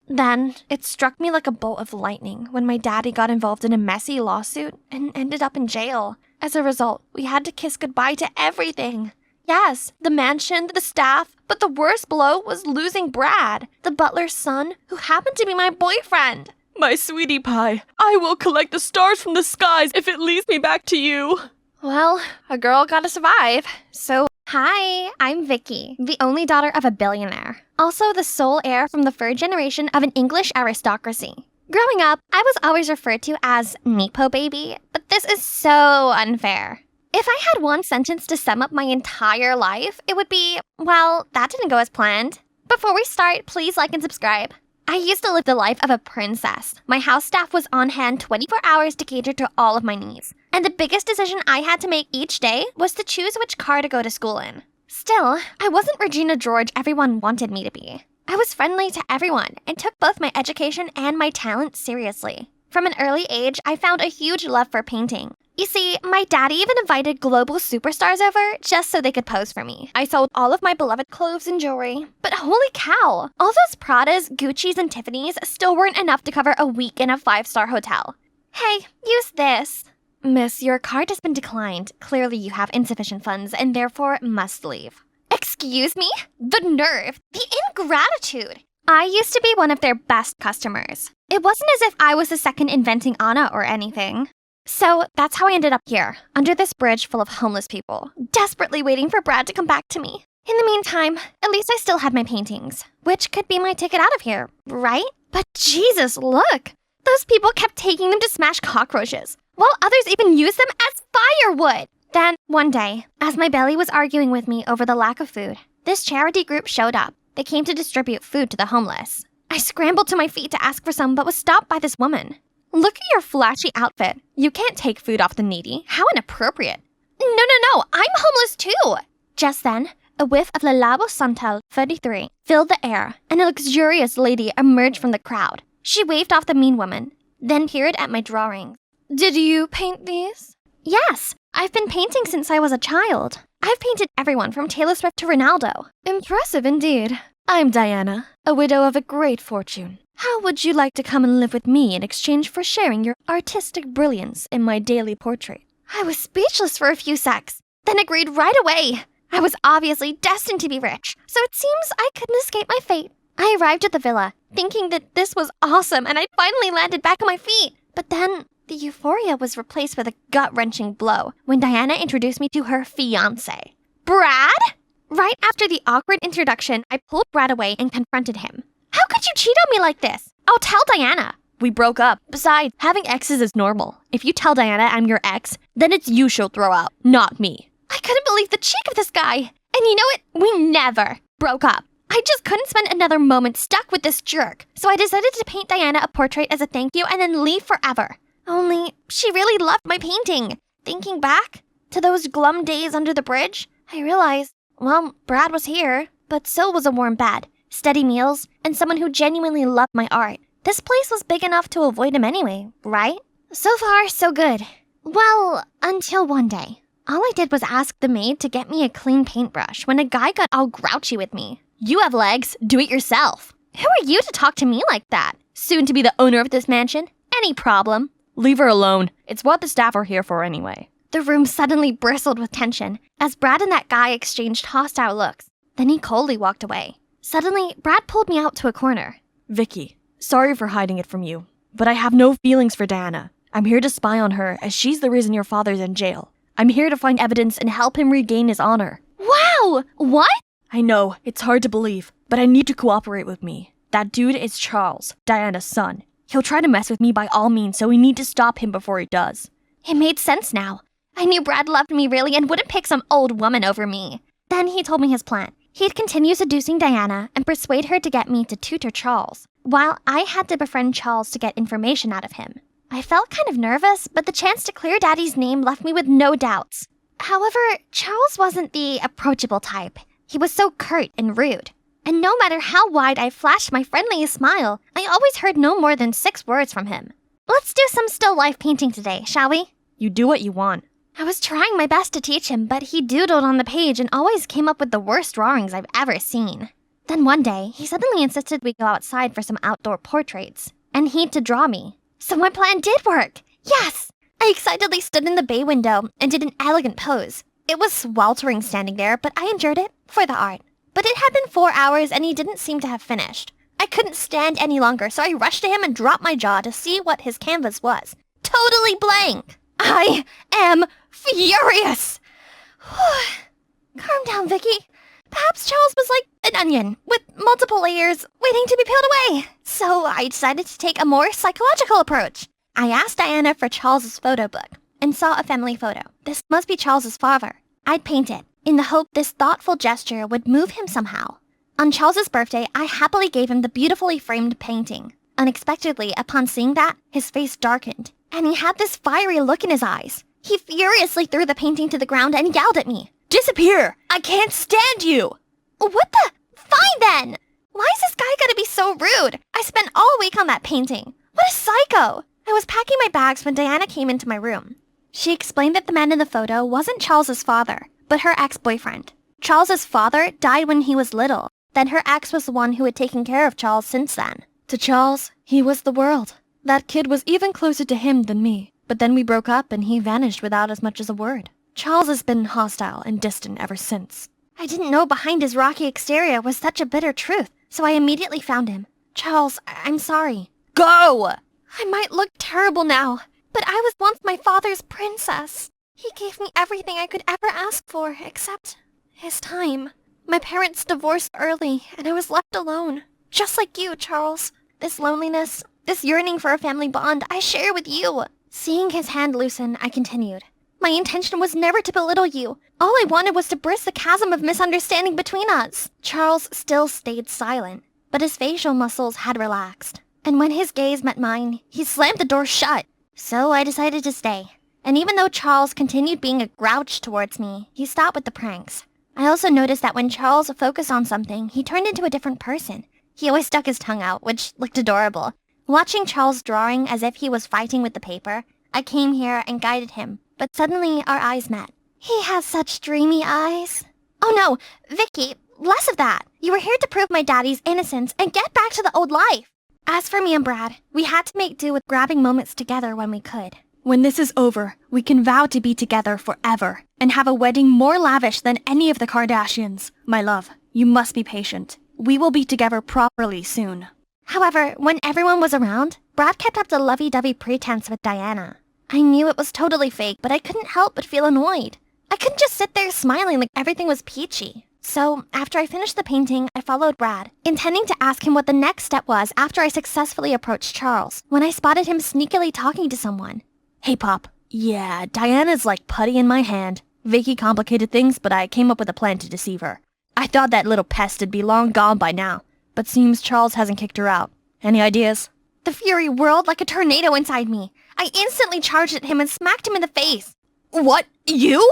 Then, it struck me like a bolt of lightning when my daddy got involved in a messy lawsuit and ended up in jail. As a result, we had to kiss goodbye to everything. Yes, the mansion, the staff, but the worst blow was losing Brad, the butler's son, who happened to be my boyfriend. My sweetie pie, I will collect the stars from the skies if it leads me back to you. Well, a girl gotta survive, so... Hi, I'm Vicky, the only daughter of a billionaire. Also the sole heir from the third generation of an English aristocracy. Growing up, I was always referred to as Nepo baby, but this is so unfair. If I had one sentence to sum up my entire life, it would be, well, that didn't go as planned. Before we start, please like and subscribe. I used to live the life of a princess. My house staff was on hand 24 hours to cater to all of my needs. And the biggest decision I had to make each day was to choose which car to go to school in. Still, I wasn't Regina George everyone wanted me to be. I was friendly to everyone and took both my education and my talent seriously. From an early age, I found a huge love for painting. You see, my daddy even invited global superstars over just so they could pose for me. I sold all of my beloved clothes and jewelry. But holy cow, all those Pradas, Gucci's, and Tiffany's still weren't enough to cover a week in a 5-star hotel. Hey, use this. Miss, your card has been declined. Clearly you have insufficient funds and therefore must leave. Excuse me? The nerve, the ingratitude. I used to be one of their best customers. It wasn't as if I was the second inventing Anna or anything. So that's how I ended up here, under this bridge full of homeless people, desperately waiting for Brad to come back to me. In the meantime, at least I still had my paintings, which could be my ticket out of here, right? But Jesus, look! Those people kept taking them to smash cockroaches, while others even used them as firewood. Then, one day, as my belly was arguing with me over the lack of food, this charity group showed up. They came to distribute food to the homeless. I scrambled to my feet to ask for some, but was stopped by this woman. Look at your flashy outfit. You can't take food off the needy. How inappropriate. No, I'm homeless too. Just then, a whiff of Le Labo Santal 33 filled the air, and a luxurious lady emerged from the crowd. She waved off the mean woman, then peered at my drawings. Did you paint these? Yes, I've been painting since I was a child. I've painted everyone from Taylor Swift to Ronaldo. Impressive indeed. I'm Diana, a widow of a great fortune. How would you like to come and live with me in exchange for sharing your artistic brilliance in my daily portrait? I was speechless for a few secs, then agreed right away. I was obviously destined to be rich, so it seems I couldn't escape my fate. I arrived at the villa, thinking that this was awesome and I'd finally landed back on my feet. But then, the euphoria was replaced with a gut-wrenching blow when Diana introduced me to her fiancé. Brad? Right after the awkward introduction, I pulled Brad away and confronted him. How could you cheat on me like this? I'll tell Diana. We broke up. Besides, having exes is normal. If you tell Diana I'm your ex, then it's you she'll throw out, not me. I couldn't believe the cheek of this guy. And you know what? We never broke up. I just couldn't spend another moment stuck with this jerk. So I decided to paint Diana a portrait as a thank you and then leave forever. Only, she really loved my painting. Thinking back to those glum days under the bridge, I realized, well, Brad was here, but so was a warm bed, steady meals, and someone who genuinely loved my art. This place was big enough to avoid him anyway, right? So far, so good. Well, until one day. All I did was ask the maid to get me a clean paintbrush when a guy got all grouchy with me. You have legs, do it yourself. Who are you to talk to me like that? Soon to be the owner of this mansion? Any problem? Leave her alone. It's what the staff are here for anyway. The room suddenly bristled with tension as Brad and that guy exchanged hostile looks. Then he coldly walked away. Suddenly, Brad pulled me out to a corner. Vicky, sorry for hiding it from you, but I have no feelings for Diana. I'm here to spy on her as she's the reason your father's in jail. I'm here to find evidence and help him regain his honor. Wow! What? I know, it's hard to believe, but I need to cooperate with me. That dude is Charles, Diana's son. He'll try to mess with me by all means, so we need to stop him before he does. It made sense now. I knew Brad loved me really and wouldn't pick some old woman over me. Then he told me his plan. He'd continue seducing Diana and persuade her to get me to tutor Charles, while I had to befriend Charles to get information out of him. I felt kind of nervous, but the chance to clear Daddy's name left me with no doubts. However, Charles wasn't the approachable type. He was so curt and rude. And no matter how wide I flashed my friendliest smile, I always heard no more than 6 words from him. Let's do some still life painting today, shall we? You do what you want. I was trying my best to teach him, but he doodled on the page and always came up with the worst drawings I've ever seen. Then one day, he suddenly insisted we go outside for some outdoor portraits, and he'd to draw me. So my plan did work! Yes! I excitedly stood in the bay window and did an elegant pose. It was sweltering standing there, but I endured it for the art. But it had been 4 hours and he didn't seem to have finished. I couldn't stand any longer, so I rushed to him and dropped my jaw to see what his canvas was. Totally blank! I am furious! Calm down, Vicky. Perhaps Charles was like an onion, with multiple layers waiting to be peeled away. So I decided to take a more psychological approach. I asked Diana for Charles's photo book and saw a family photo. This must be Charles's father. I'd paint it, in the hope this thoughtful gesture would move him somehow. On Charles's birthday, I happily gave him the beautifully framed painting. Unexpectedly, upon seeing that, his face darkened, and he had this fiery look in his eyes. He furiously threw the painting to the ground and yelled at me. "Disappear! I can't stand you!" What the? Fine then! Why is this guy gotta be so rude? I spent all week on that painting. What a psycho! I was packing my bags when Diana came into my room. She explained that the man in the photo wasn't Charles's father, but her ex-boyfriend. Charles's father died when he was little. Then her ex was the one who had taken care of Charles since then. To Charles, he was the world. That kid was even closer to him than me. But then we broke up and he vanished without as much as a word. Charles has been hostile and distant ever since. I didn't know behind his rocky exterior was such a bitter truth, so I immediately found him. Charles, I'm sorry. Go! I might look terrible now, but I was once my father's princess. He gave me everything I could ever ask for, except his time. My parents divorced early, and I was left alone. Just like you, Charles. This loneliness, this yearning for a family bond, I share with you. Seeing his hand loosen, I continued. My intention was never to belittle you. All I wanted was to bridge the chasm of misunderstanding between us. Charles still stayed silent, but his facial muscles had relaxed. And when his gaze met mine, he slammed the door shut. So I decided to stay. And even though Charles continued being a grouch towards me, he stopped with the pranks. I also noticed that when Charles focused on something, he turned into a different person. He always stuck his tongue out, which looked adorable. Watching Charles drawing as if he was fighting with the paper, I came here and guided him. But suddenly our eyes met. He has such dreamy eyes. Oh no, Vicky, less of that. You were here to prove my daddy's innocence and get back to the old life. As for me and Brad, we had to make do with grabbing moments together when we could. When this is over, we can vow to be together forever and have a wedding more lavish than any of the Kardashians. My love, you must be patient. We will be together properly soon. However, when everyone was around, Brad kept up the lovey-dovey pretense with Diana. I knew it was totally fake, but I couldn't help but feel annoyed. I couldn't just sit there smiling like everything was peachy. So, after I finished the painting, I followed Brad, intending to ask him what the next step was after I successfully approached Charles, when I spotted him sneakily talking to someone. Hey, Pop. Yeah, Diana's like putty in my hand. Vicky complicated things, but I came up with a plan to deceive her. I thought that little pest would be long gone by now, but seems Charles hasn't kicked her out. Any ideas? The fury whirled like a tornado inside me. I instantly charged at him and smacked him in the face. What? You?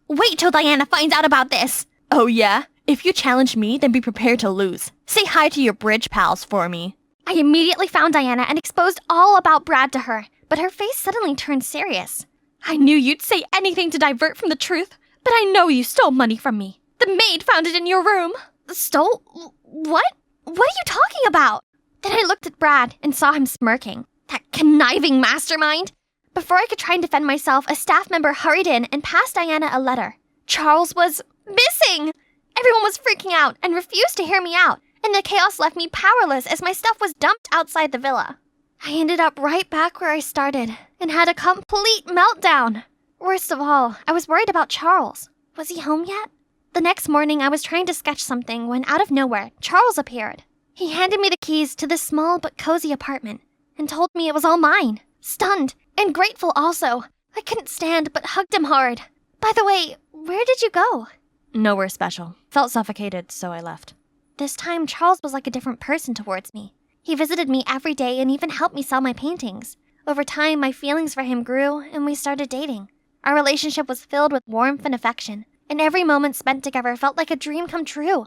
Wait till Diana finds out about this. Oh yeah? If you challenge me, then be prepared to lose. Say hi to your bridge pals for me. I immediately found Diana and exposed all about Brad to her, but her face suddenly turned serious. I knew you'd say anything to divert from the truth, but I know you stole money from me. The maid found it in your room. Stole? What? What are you talking about? Then I looked at Brad and saw him smirking. That conniving mastermind. Before I could try and defend myself, a staff member hurried in and passed Diana a letter. Charles was missing! Everyone was freaking out and refused to hear me out, and the chaos left me powerless as my stuff was dumped outside the villa. I ended up right back where I started and had a complete meltdown. Worst of all, I was worried about Charles. Was he home yet? The next morning, I was trying to sketch something when out of nowhere, Charles appeared. He handed me the keys to this small but cozy apartment and told me it was all mine. Stunned and grateful also. I couldn't stand but hugged him hard. By the way, where did you go? Nowhere special. Felt suffocated, so I left. This time, Charles was like a different person towards me. He visited me every day and even helped me sell my paintings. Over time, my feelings for him grew and we started dating. Our relationship was filled with warmth and affection, and every moment spent together felt like a dream come true.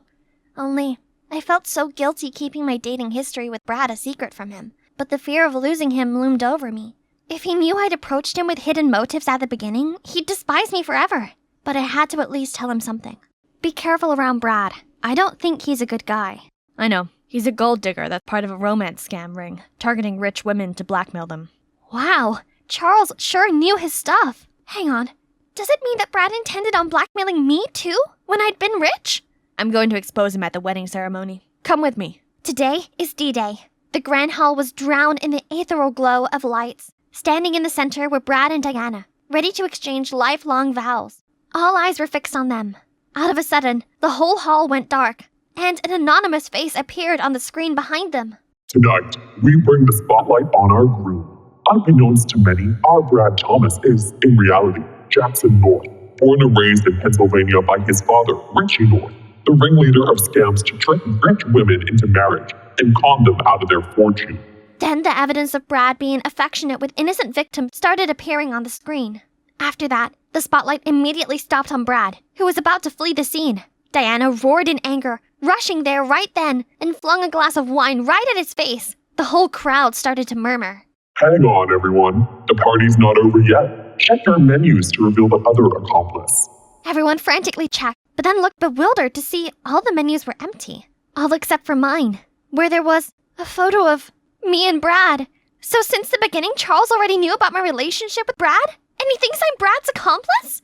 Only, I felt so guilty keeping my dating history with Brad a secret from him, but the fear of losing him loomed over me. If he knew I'd approached him with hidden motives at the beginning, he'd despise me forever. But I had to at least tell him something. Be careful around Brad. I don't think he's a good guy. I know. He's a gold digger that's part of a romance scam ring, targeting rich women to blackmail them. Wow, Charles sure knew his stuff. Hang on, does it mean that Brad intended on blackmailing me too, when I'd been rich? I'm going to expose him at the wedding ceremony. Come with me. Today is D-Day. The grand hall was drowned in the ethereal glow of lights. Standing in the center were Brad and Diana, ready to exchange lifelong vows. All eyes were fixed on them. Out of a sudden, the whole hall went dark, and an anonymous face appeared on the screen behind them. Tonight, we bring the spotlight on our groom. Unbeknownst to many, our Brad Thomas is, in reality, Jackson North, born and raised in Pennsylvania by his father, Richie North, the ringleader of scams to trick rich women into marriage and con them out of their fortune. Then the evidence of Brad being affectionate with innocent victims started appearing on the screen. After that, the spotlight immediately stopped on Brad, who was about to flee the scene. Diana roared in anger, rushing there right then, and flung a glass of wine right at his face. The whole crowd started to murmur. Hang on, everyone. The party's not over yet. Check your menus to reveal the other accomplice. Everyone frantically checked, but then looked bewildered to see all the menus were empty. All except for mine, where there was a photo of me and Brad. So since the beginning, Charles already knew about my relationship with Brad? And he thinks I'm Brad's accomplice?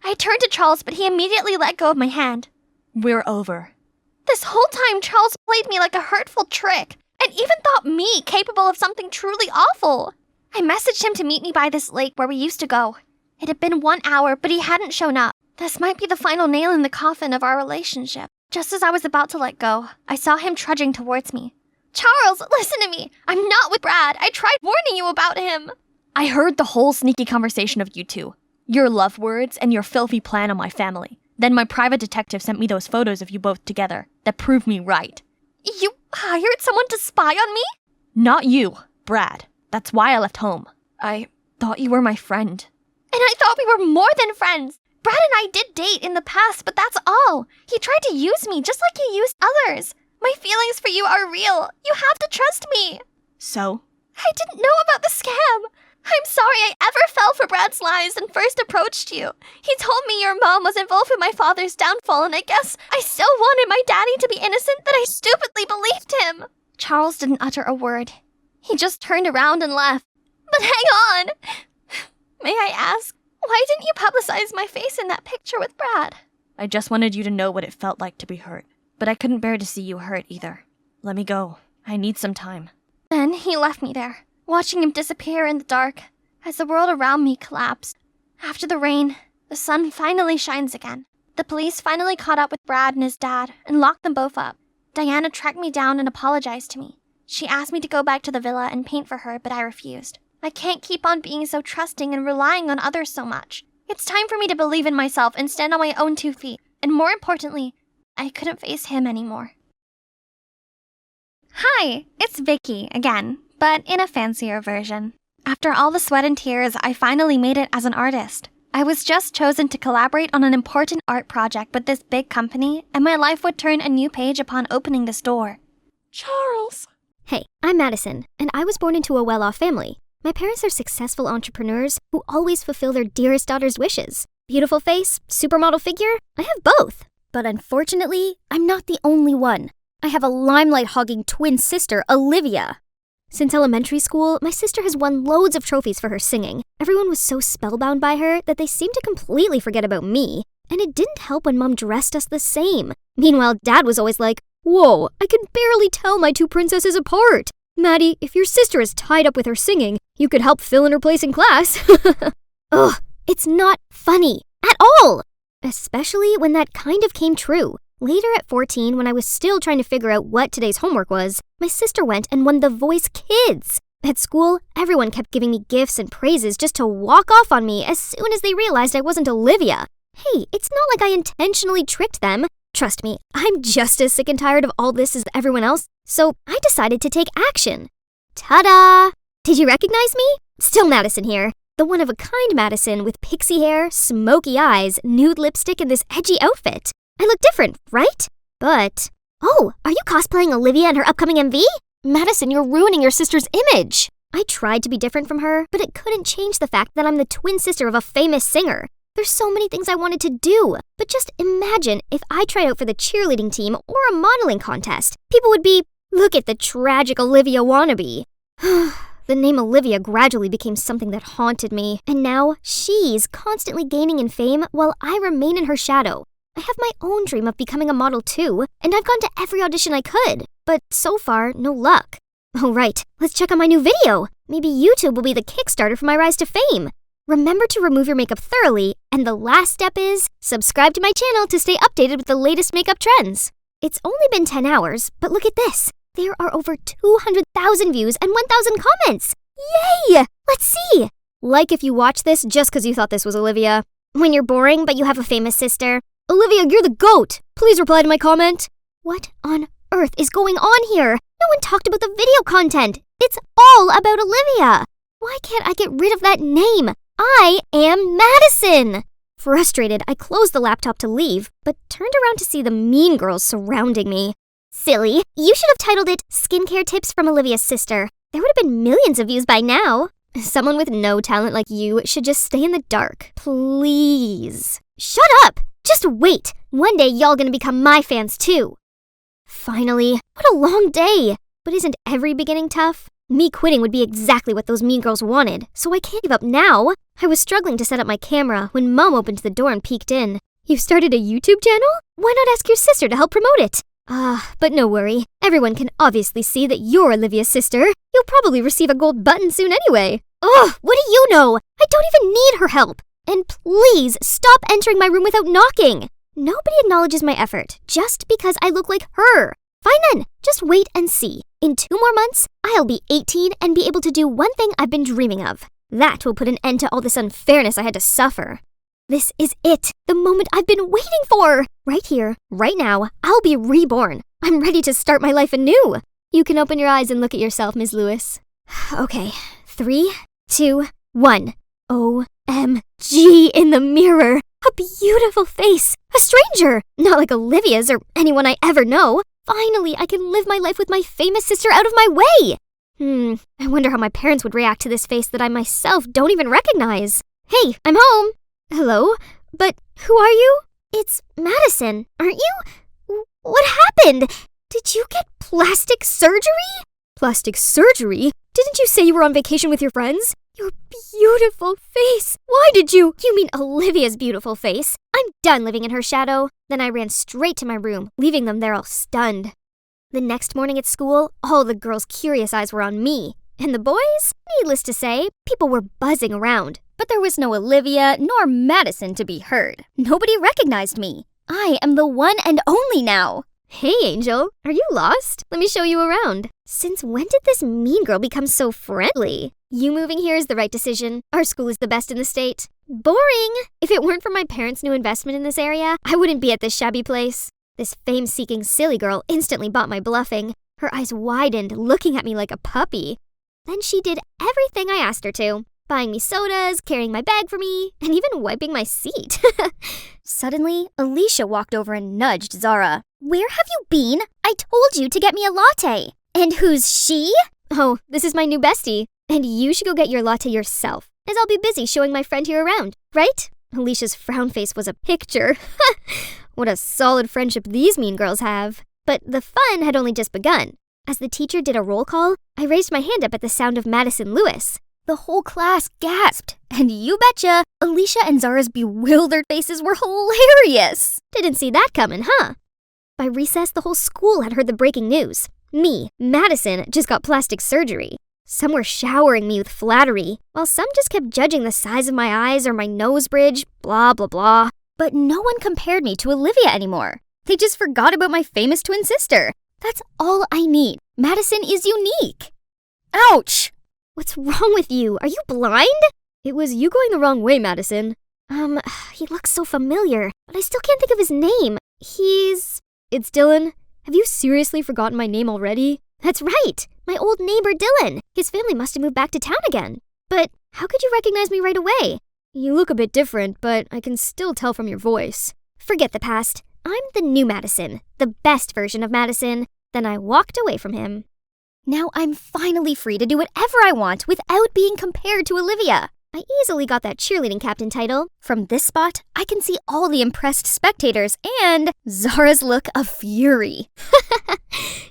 I turned to Charles, but he immediately let go of my hand. We're over. This whole time, Charles played me like a hurtful trick, and even thought me capable of something truly awful. I messaged him to meet me by this lake where we used to go. It had been 1 hour, but he hadn't shown up. This might be the final nail in the coffin of our relationship. Just as I was about to let go, I saw him trudging towards me. Charles, listen to me. I'm not with Brad. I tried warning you about him. I heard the whole sneaky conversation of you two. Your love words and your filthy plan on my family. Then my private detective sent me those photos of you both together that proved me right. You hired someone to spy on me? Not you, Brad. That's why I left home. I thought you were my friend. And I thought we were more than friends. Brad and I did date in the past, but that's all. He tried to use me just like he used others. My feelings for you are real. You have to trust me. So? I didn't know about the scam. I'm sorry I ever fell for Brad's lies and first approached you. He told me your mom was involved in my father's downfall, and I guess I so wanted my daddy to be innocent that I stupidly believed him. Charles didn't utter a word. He just turned around and left. But hang on. May I ask, why didn't you publicize my face in that picture with Brad? I just wanted you to know what it felt like to be hurt. But I couldn't bear to see you hurt either. Let me go. I need some time. Then he left me there, watching him disappear in the dark as the world around me collapsed. After the rain, the sun finally shines again. The police finally caught up with Brad and his dad and locked them both up. Diana tracked me down and apologized to me. She asked me to go back to the villa and paint for her, but I refused. I can't keep on being so trusting and relying on others so much. It's time for me to believe in myself and stand on my own 2 feet. And more importantly, I couldn't face him anymore. Hi, it's Vicky again, but in a fancier version. After all the sweat and tears, I finally made it as an artist. I was just chosen to collaborate on an important art project with this big company, and my life would turn a new page upon opening this door. Charles! Hey, I'm Madison, and I was born into a well-off family. My parents are successful entrepreneurs who always fulfill their dearest daughter's wishes. Beautiful face, supermodel figure, I have both. But unfortunately, I'm not the only one. I have a limelight-hogging twin sister, Olivia. Since elementary school, my sister has won loads of trophies for her singing. Everyone was so spellbound by her that they seemed to completely forget about me. And it didn't help when Mom dressed us the same. Meanwhile, Dad was always like, "Whoa, I can barely tell my two princesses apart. Maddie, if your sister is tied up with her singing, you could help fill in her place in class." Ugh, it's not funny at all. Especially when that kind of came true. Later at 14, when I was still trying to figure out what today's homework was, my sister went and won The Voice Kids. At school, everyone kept giving me gifts and praises just to walk off on me as soon as they realized I wasn't Olivia. Hey, it's not like I intentionally tricked them. Trust me, I'm just as sick and tired of all this as everyone else, so I decided to take action. Ta-da! Did you recognize me? Still Madison here. The one-of-a-kind Madison with pixie hair, smoky eyes, nude lipstick, and this edgy outfit. I look different, right? But... Oh, are you cosplaying Olivia and her upcoming MV? Madison, you're ruining your sister's image. I tried to be different from her, but it couldn't change the fact that I'm the twin sister of a famous singer. There's so many things I wanted to do. But just imagine if I tried out for the cheerleading team or a modeling contest. People would be, look at the tragic Olivia wannabe. The name Olivia gradually became something that haunted me, and now she's constantly gaining in fame while I remain in her shadow. I have my own dream of becoming a model too, and I've gone to every audition I could, but so far, no luck. Oh right, let's check on my new video. Maybe YouTube will be the Kickstarter for my rise to fame. Remember to remove your makeup thoroughly, and the last step is subscribe to my channel to stay updated with the latest makeup trends. It's only been 10 hours, but look at this. There are over 200,000 views and 1,000 comments. Yay! Let's see. Like if you watch this just because you thought this was Olivia. When you're boring but you have a famous sister. Olivia, you're the GOAT. Please reply to my comment. What on earth is going on here? No one talked about the video content. It's all about Olivia. Why can't I get rid of that name? I am Madison. Frustrated, I closed the laptop to leave, but turned around to see the mean girls surrounding me. Silly, you should have titled it Skincare Tips from Olivia's Sister. There would have been millions of views by now. Someone with no talent like you should just stay in the dark. Please. Shut up! Just wait. One day y'all gonna become my fans too. Finally, what a long day. But isn't every beginning tough? Me quitting would be exactly what those mean girls wanted, so I can't give up now. I was struggling to set up my camera when Mom opened the door and peeked in. You've started a YouTube channel? Why not ask your sister to help promote it? But no worry. Everyone can obviously see that you're Olivia's sister. You'll probably receive a gold button soon anyway. Ugh, what do you know? I don't even need her help. And please stop entering my room without knocking. Nobody acknowledges my effort just because I look like her. Fine then, just wait and see. In 2 more months, I'll be 18 and be able to do one thing I've been dreaming of. That will put an end to all this unfairness I had to suffer. This is it, the moment I've been waiting for. Right here, right now, I'll be reborn. I'm ready to start my life anew. You can open your eyes and look at yourself, Ms. Lewis. Okay, 3, 2, 1. OMG in the mirror. A beautiful face. A stranger. Not like Olivia's or anyone I ever know. Finally, I can live my life with my famous sister out of my way. I wonder how my parents would react to this face that I myself don't even recognize. Hey, I'm home. Hello? But who are you? It's Madison, aren't you? What happened? Did you get plastic surgery? Plastic surgery? Didn't you say you were on vacation with your friends? Your beautiful face. Why did you? You mean Olivia's beautiful face. I'm done living in her shadow. Then I ran straight to my room, leaving them there all stunned. The next morning at school, all the girls' curious eyes were on me. And the boys? Needless to say, people were buzzing around. But there was no Olivia nor Madison to be heard. Nobody recognized me. I am the one and only now. Hey, Angel. Are you lost? Let me show you around. Since when did this mean girl become so friendly? You moving here is the right decision. Our school is the best in the state. Boring! If it weren't for my parents' new investment in this area, I wouldn't be at this shabby place. This fame-seeking silly girl instantly bought my bluffing. Her eyes widened, looking at me like a puppy. Then she did everything I asked her to. Buying me sodas, carrying my bag for me, and even wiping my seat. Suddenly, Alicia walked over and nudged Zara. Where have you been? I told you to get me a latte. And who's she? Oh, this is my new bestie. And you should go get your latte yourself, as I'll be busy showing my friend here around, right? Alicia's frown face was a picture. What a solid friendship these mean girls have. But the fun had only just begun. As the teacher did a roll call, I raised my hand up at the sound of Madison Lewis. The whole class gasped, and you betcha, Alicia and Zara's bewildered faces were hilarious. Didn't see that coming, huh? By recess, the whole school had heard the breaking news. Me, Madison, just got plastic surgery. Some were showering me with flattery, while some just kept judging the size of my eyes or my nose bridge, blah, blah, blah. But no one compared me to Olivia anymore. They just forgot about my famous twin sister. That's all I need. Madison is unique. Ouch! What's wrong with you? Are you blind? It was you going the wrong way, Madison. He looks so familiar, but I still can't think of his name. It's Dylan. Have you seriously forgotten my name already? That's right! My old neighbor Dylan. His family must have moved back to town again. But how could you recognize me right away? You look a bit different, but I can still tell from your voice. Forget the past. I'm the new Madison. The best version of Madison. Then I walked away from him. Now I'm finally free to do whatever I want without being compared to Olivia. I easily got that cheerleading captain title. From this spot, I can see all the impressed spectators and Zara's look of fury.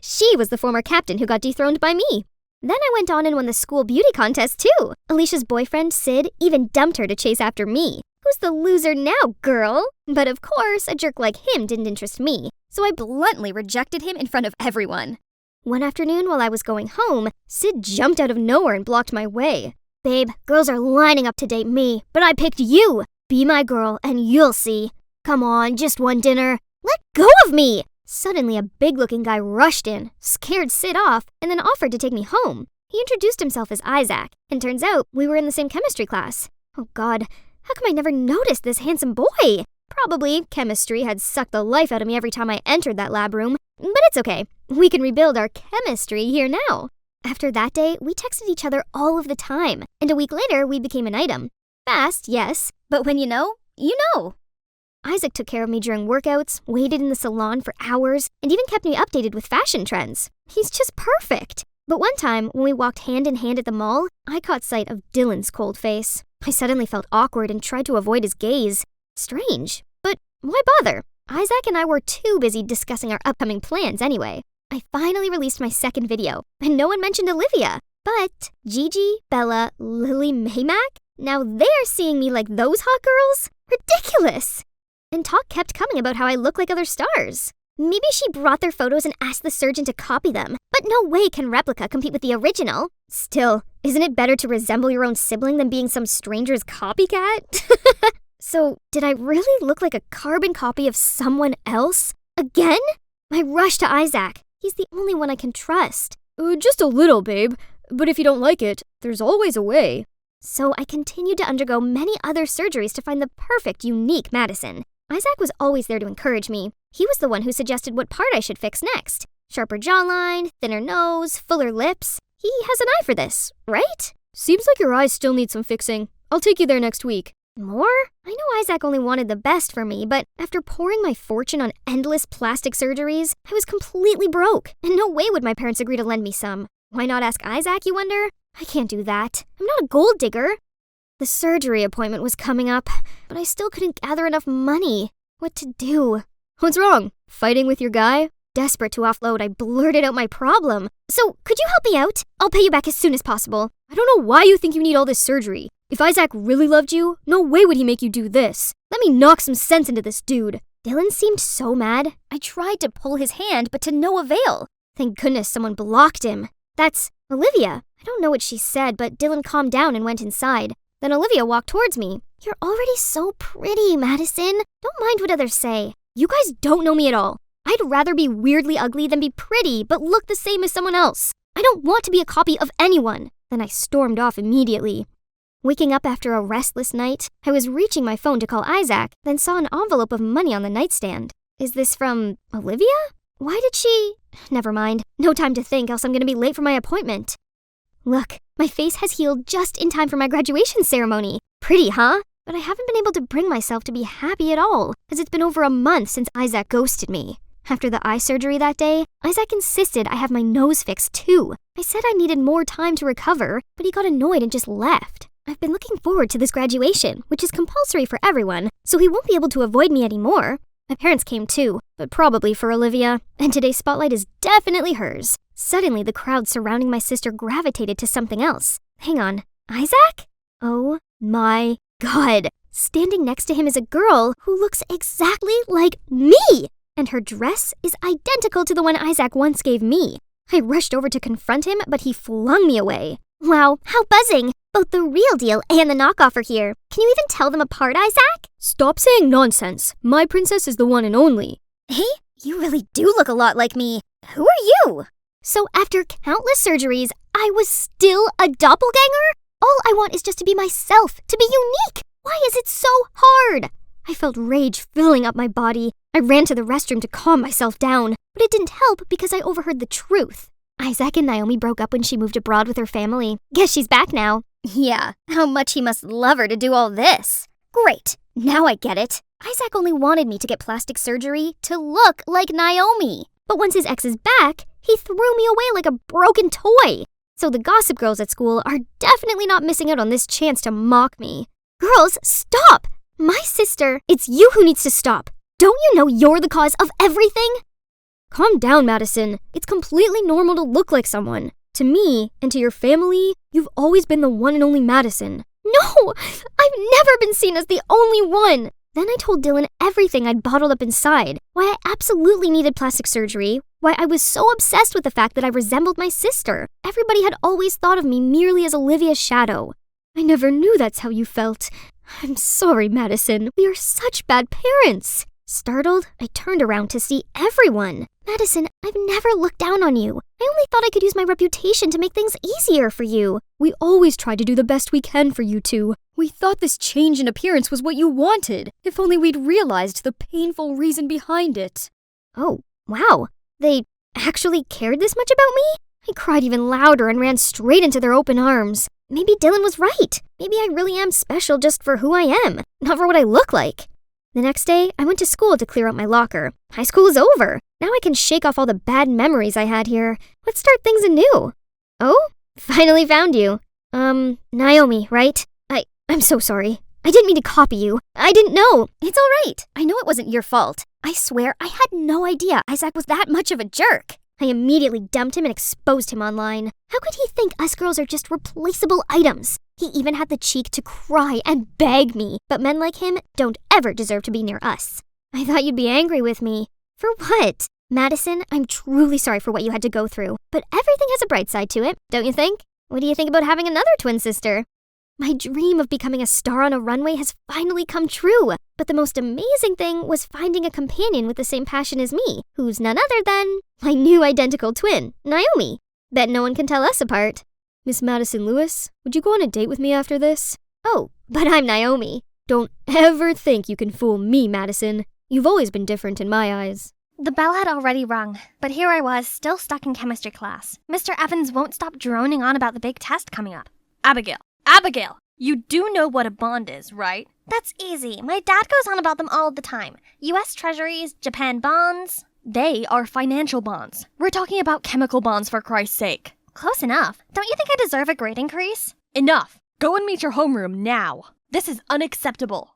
She was the former captain who got dethroned by me. Then I went on and won the school beauty contest too. Alicia's boyfriend, Sid, even dumped her to chase after me. Who's the loser now, girl? But of course, a jerk like him didn't interest me, so I bluntly rejected him in front of everyone. One afternoon while I was going home, Sid jumped out of nowhere and blocked my way. Babe, girls are lining up to date me, but I picked you. Be my girl and you'll see. Come on, just one dinner. Let go of me! Suddenly, a big-looking guy rushed in, scared Sid off, and then offered to take me home. He introduced himself as Isaac, and turns out we were in the same chemistry class. Oh God, how come I never noticed this handsome boy? Probably chemistry had sucked the life out of me every time I entered that lab room, but it's okay. We can rebuild our chemistry here now. After that day, we texted each other all of the time, and a week later, we became an item. Fast, yes, but when you know, you know. Isaac took care of me during workouts, waited in the salon for hours, and even kept me updated with fashion trends. He's just perfect. But one time, when we walked hand in hand at the mall, I caught sight of Dylan's cold face. I suddenly felt awkward and tried to avoid his gaze. Strange, but why bother? Isaac and I were too busy discussing our upcoming plans anyway. I finally released my second video, and no one mentioned Olivia. But Gigi, Bella, Lily, Maymac? Now they're seeing me like those hot girls? Ridiculous! And talk kept coming about how I look like other stars. Maybe she brought their photos and asked the surgeon to copy them, but no way can replica compete with the original. Still, isn't it better to resemble your own sibling than being some stranger's copycat? So, did I really look like a carbon copy of someone else? Again? I rushed to Isaac. He's the only one I can trust. Just a little, babe. But if you don't like it, there's always a way. So I continued to undergo many other surgeries to find the perfect, unique Madison. Isaac was always there to encourage me. He was the one who suggested what part I should fix next. Sharper jawline, thinner nose, fuller lips. He has an eye for this, right? Seems like your eyes still need some fixing. I'll take you there next week. More? I know Isaac only wanted the best for me, but after pouring my fortune on endless plastic surgeries, I was completely broke, and no way would my parents agree to lend me some. Why not ask Isaac, you wonder? I can't do that. I'm not a gold digger. The surgery appointment was coming up, but I still couldn't gather enough money. What to do? What's wrong? Fighting with your guy? Desperate to offload, I blurted out my problem. So, could you help me out? I'll pay you back as soon as possible. I don't know why you think you need all this surgery. If Isaac really loved you, no way would he make you do this. Let me knock some sense into this dude. Dylan seemed so mad. I tried to pull his hand, but to no avail. Thank goodness someone blocked him. That's Olivia. I don't know what she said, but Dylan calmed down and went inside. Then Olivia walked towards me. You're already so pretty, Madison. Don't mind what others say. You guys don't know me at all. I'd rather be weirdly ugly than be pretty, but look the same as someone else. I don't want to be a copy of anyone. Then I stormed off immediately. Waking up after a restless night, I was reaching my phone to call Isaac, then saw an envelope of money on the nightstand. Is this from Olivia? Why did she... Never mind. No time to think, else I'm gonna be late for my appointment. Look, my face has healed just in time for my graduation ceremony. Pretty, huh? But I haven't been able to bring myself to be happy at all, as it's been over a month since Isaac ghosted me. After the eye surgery that day, Isaac insisted I have my nose fixed too. I said I needed more time to recover, but he got annoyed and just left. I've been looking forward to this graduation, which is compulsory for everyone, so he won't be able to avoid me anymore. My parents came too, but probably for Olivia, and today's spotlight is definitely hers. Suddenly, the crowd surrounding my sister gravitated to something else. Hang on, Isaac? Oh my God. Standing next to him is a girl who looks exactly like me! And her dress is identical to the one Isaac once gave me. I rushed over to confront him, but he flung me away. Wow, how buzzing! Both the real deal and the knockoff are here. Can you even tell them apart, Isaac? Stop saying nonsense. My princess is the one and only. Hey, you really do look a lot like me. Who are you? So after countless surgeries, I was still a doppelganger? All I want is just to be myself, to be unique. Why is it so hard? I felt rage filling up my body. I ran to the restroom to calm myself down, but it didn't help because I overheard the truth. Isaac and Naomi broke up when she moved abroad with her family. Guess she's back now. Yeah, how much he must love her to do all this. Great, now I get it. Isaac only wanted me to get plastic surgery to look like Naomi. But once his ex is back, he threw me away like a broken toy. So the gossip girls at school are definitely not missing out on this chance to mock me. Girls, stop! My sister, it's you who needs to stop. Don't you know you're the cause of everything? Calm down, Madison. It's completely normal to look like someone. To me, and to your family, you've always been the one and only Madison. No! I've never been seen as the only one! Then I told Dylan everything I'd bottled up inside, why I absolutely needed plastic surgery, why I was so obsessed with the fact that I resembled my sister. Everybody had always thought of me merely as Olivia's shadow. I never knew that's how you felt. I'm sorry, Madison. We are such bad parents. Startled, I turned around to see everyone. Madison, I've never looked down on you. I only thought I could use my reputation to make things easier for you. We always try to do the best we can for you two. We thought this change in appearance was what you wanted. If only we'd realized the painful reason behind it. Oh, wow. They actually cared this much about me? I cried even louder and ran straight into their open arms. Maybe Dylan was right. Maybe I really am special just for who I am, not for what I look like. The next day, I went to school to clear out my locker. High school is over. Now I can shake off all the bad memories I had here. Let's start things anew. Oh, finally found you. Naomi, right? I'm so sorry. I didn't mean to copy you. I didn't know. It's all right. I know it wasn't your fault. I swear I had no idea Isaac was that much of a jerk. I immediately dumped him and exposed him online. How could he think us girls are just replaceable items? He even had the cheek to cry and beg me, but men like him don't ever deserve to be near us. I thought you'd be angry with me. For what? Madison, I'm truly sorry for what you had to go through, but everything has a bright side to it, don't you think? What do you think about having another twin sister? My dream of becoming a star on a runway has finally come true, but the most amazing thing was finding a companion with the same passion as me, who's none other than my new identical twin, Naomi. Bet no one can tell us apart. Miss Madison Lewis, would you go on a date with me after this? Oh, but I'm Naomi. Don't ever think you can fool me, Madison. You've always been different in my eyes. The bell had already rung, but here I was, still stuck in chemistry class. Mr. Evans won't stop droning on about the big test coming up. Abigail, you do know what a bond is, right? That's easy. My dad goes on about them all the time. U.S. Treasuries, Japan bonds. They are financial bonds. We're talking about chemical bonds, for Christ's sake. Close enough. Don't you think I deserve a grade increase? Enough. Go and meet your homeroom now. This is unacceptable.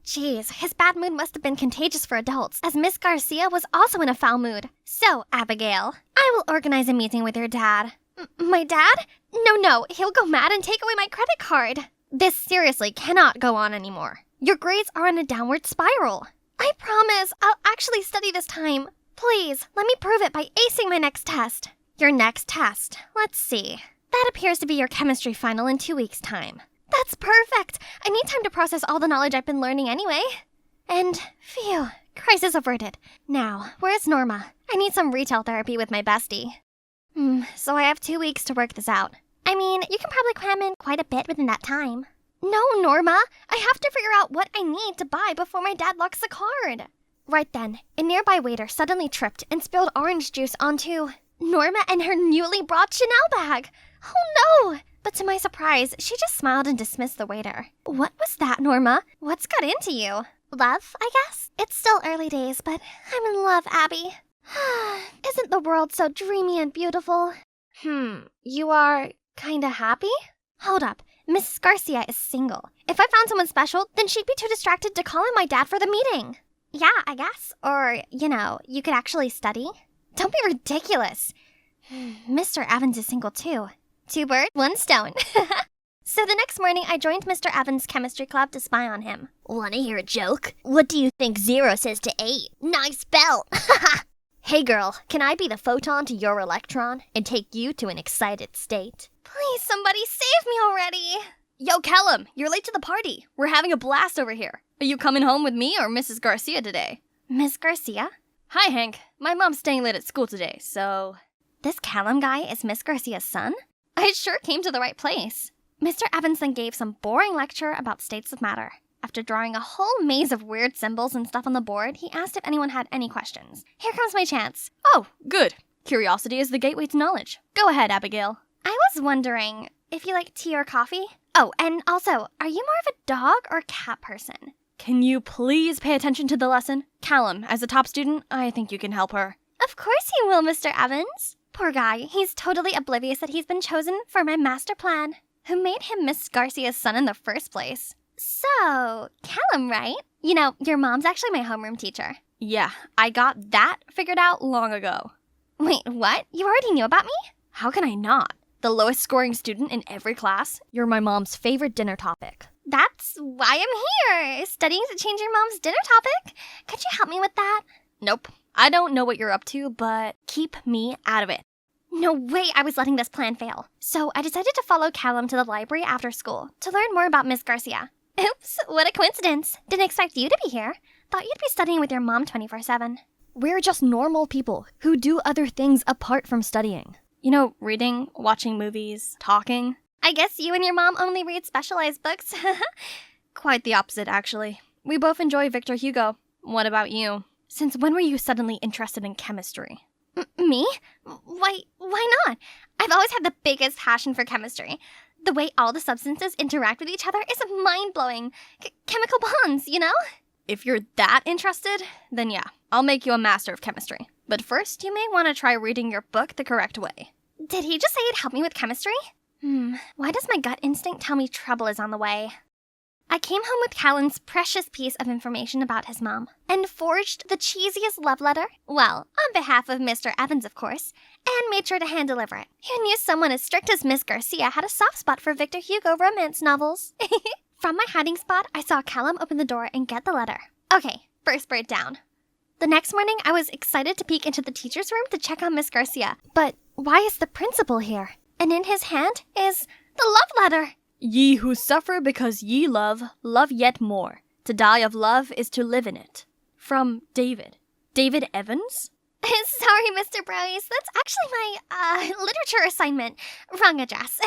Jeez, his bad mood must have been contagious for adults, as Miss Garcia was also in a foul mood. So, Abigail, I will organize a meeting with your dad. My dad? No, he'll go mad and take away my credit card. This seriously cannot go on anymore. Your grades are in a downward spiral. I promise I'll actually study this time. Please, let me prove it by acing my next test. Your next test. Let's see. That appears to be your chemistry final in 2 weeks' time. That's perfect. I need time to process all the knowledge I've been learning anyway. And, phew, crisis averted. Now, where's Norma? I need some retail therapy with my bestie. So I have 2 weeks to work this out. I mean, you can probably cram in quite a bit within that time. No, Norma, I have to figure out what I need to buy before my dad locks the card. Right then, a nearby waiter suddenly tripped and spilled orange juice onto Norma and her newly brought Chanel bag. Oh no! But to my surprise, she just smiled and dismissed the waiter. What was that, Norma? What's got into you? Love, I guess? It's still early days, but I'm in love, Abby. Isn't the world so dreamy and beautiful? You are kinda happy? Hold up, Mrs. Garcia is single. If I found someone special, then she'd be too distracted to call in my dad for the meeting. Yeah, I guess. Or, you could actually study. Don't be ridiculous. Mr. Evans is single too. 2 birds, 1 stone. So the next morning, I joined Mr. Evans' chemistry club to spy on him. Wanna hear a joke? What do you think 0 says to 8? Nice belt! Hey girl, can I be the photon to your electron and take you to an excited state? Please, somebody save me already. Yo, Callum, you're late to the party. We're having a blast over here. Are you coming home with me or Mrs. Garcia today? Miss Garcia? Hi, Hank. My mom's staying late at school today, so... This Callum guy is Miss Garcia's son? I sure came to the right place. Mr. Evans then gave some boring lecture about states of matter. After drawing a whole maze of weird symbols and stuff on the board, he asked if anyone had any questions. Here comes my chance. Oh, good. Curiosity is the gateway to knowledge. Go ahead, Abigail. I was wondering if you like tea or coffee? Oh, and also, are you more of a dog or cat person? Can you please pay attention to the lesson? Callum, as a top student, I think you can help her. Of course you will, Mr. Evans. Poor guy, he's totally oblivious that he's been chosen for my master plan. Who made him Miss Garcia's son in the first place? So, Callum, right? You know, your mom's actually my homeroom teacher. Yeah, I got that figured out long ago. Wait, what? You already knew about me? How can I not? The lowest scoring student in every class. You're my mom's favorite dinner topic. That's why I'm here, studying to change your mom's dinner topic. Could you help me with that? Nope. I don't know what you're up to, but keep me out of it. No way I was letting this plan fail. So I decided to follow Callum to the library after school to learn more about Miss Garcia. Oops, what a coincidence. Didn't expect you to be here. Thought you'd be studying with your mom 24/7. We're just normal people who do other things apart from studying. You know, reading, watching movies, talking. I guess you and your mom only read specialized books. Quite the opposite, actually. We both enjoy Victor Hugo. What about you? Since when were you suddenly interested in chemistry? Me? Why not? I've always had the biggest passion for chemistry. The way all the substances interact with each other is mind-blowing. Chemical bonds, you know? If you're that interested, then yeah, I'll make you a master of chemistry. But first, you may want to try reading your book the correct way. Did he just say he'd help me with chemistry? Why does my gut instinct tell me trouble is on the way? I came home with Callum's precious piece of information about his mom and forged the cheesiest love letter, well, on behalf of Mr. Evans, of course, and made sure to hand-deliver it. Who knew someone as strict as Miss Garcia had a soft spot for Victor Hugo romance novels? From my hiding spot, I saw Callum open the door and get the letter. Okay, first bird down. The next morning, I was excited to peek into the teacher's room to check on Miss Garcia. But why is the principal here? And in his hand is the love letter. Ye who suffer because ye love, love yet more. To die of love is to live in it. From David. David Evans? Sorry, Mr. Bryce. That's actually my, literature assignment. Wrong address.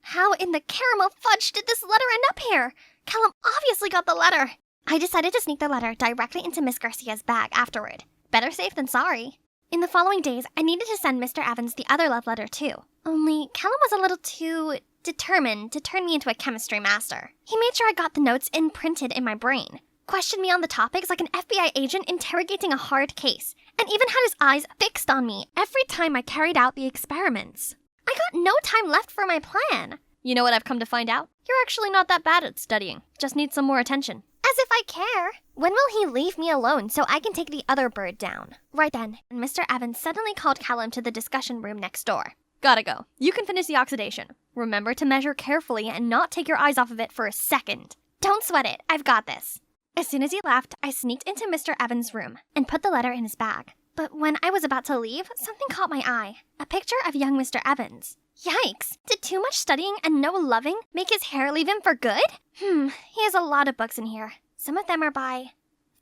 How in the caramel fudge did this letter end up here? Callum obviously got the letter. I decided to sneak the letter directly into Miss Garcia's bag afterward. Better safe than sorry. In the following days, I needed to send Mr. Evans the other love letter too. Only Callum was a little too determined to turn me into a chemistry master. He made sure I got the notes imprinted in my brain, questioned me on the topics like an FBI agent interrogating a hard case, and even had his eyes fixed on me every time I carried out the experiments. I got no time left for my plan. You know what I've come to find out? You're actually not that bad at studying. Just need some more attention. As if I care. When will he leave me alone so I can take the other bird down? Right then, Mr. Evans suddenly called Callum to the discussion room next door. Gotta go. You can finish the oxidation. Remember to measure carefully and not take your eyes off of it for a second. Don't sweat it. I've got this. As soon as he left, I sneaked into Mr. Evans' room and put the letter in his bag. But when I was about to leave, something caught my eye. A picture of young Mr. Evans. Yikes! Did too much studying and no loving make his hair leave him for good? He has a lot of books in here. Some of them are by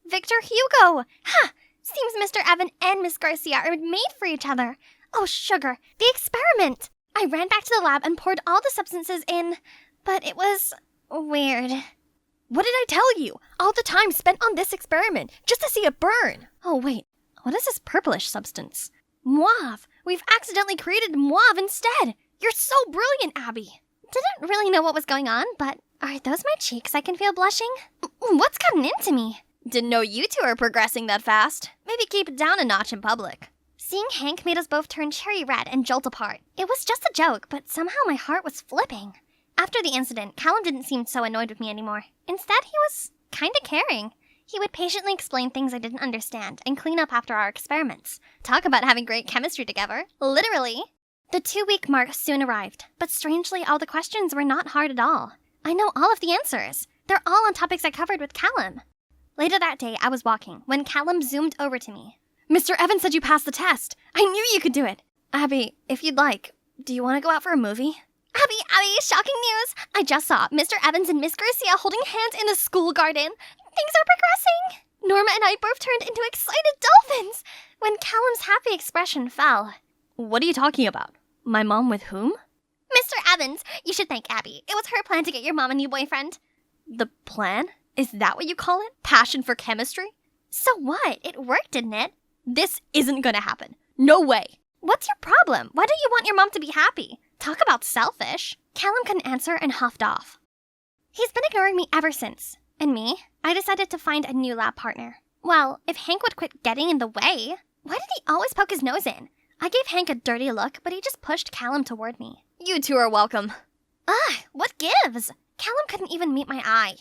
Victor Hugo! Ha! Seems Mr. Evan and Miss Garcia are made for each other. Oh, sugar. The experiment! I ran back to the lab and poured all the substances in, but it was weird. What did I tell you? All the time spent on this experiment, just to see it burn. Oh, wait. What is this purplish substance? Mauve! We've accidentally created mauve instead! You're so brilliant, Abby! Didn't really know what was going on, but are those my cheeks I can feel blushing? What's gotten into me? Didn't know you two are progressing that fast. Maybe keep it down a notch in public. Seeing Hank made us both turn cherry red and jolt apart. It was just a joke, but somehow my heart was flipping. After the incident, Callum didn't seem so annoyed with me anymore. Instead, he was kinda caring. He would patiently explain things I didn't understand and clean up after our experiments. Talk about having great chemistry together. Literally. The 2-week mark soon arrived, but strangely all the questions were not hard at all. I know all of the answers. They're all on topics I covered with Callum. Later that day, I was walking when Callum zoomed over to me. Mr. Evans said you passed the test. I knew you could do it. Abby, if you'd like, do you want to go out for a movie? Abby, shocking news! I just saw Mr. Evans and Miss Garcia holding hands in the school garden. Things are progressing. Norma and I both turned into excited dolphins when Callum's happy expression fell. What are you talking about? My mom with whom? Mr. Evans, you should thank Abby. It was her plan to get your mom a new boyfriend. The plan? Is that what you call it? Passion for chemistry? So what? It worked, didn't it? This isn't gonna happen. No way. What's your problem? Why don't you want your mom to be happy? Talk about selfish. Callum couldn't answer and huffed off. He's been ignoring me ever since. And me? I decided to find a new lab partner. Well, if Hank would quit getting in the way, why did he always poke his nose in? I gave Hank a dirty look, but he just pushed Callum toward me. You two are welcome. What gives? Callum couldn't even meet my eye.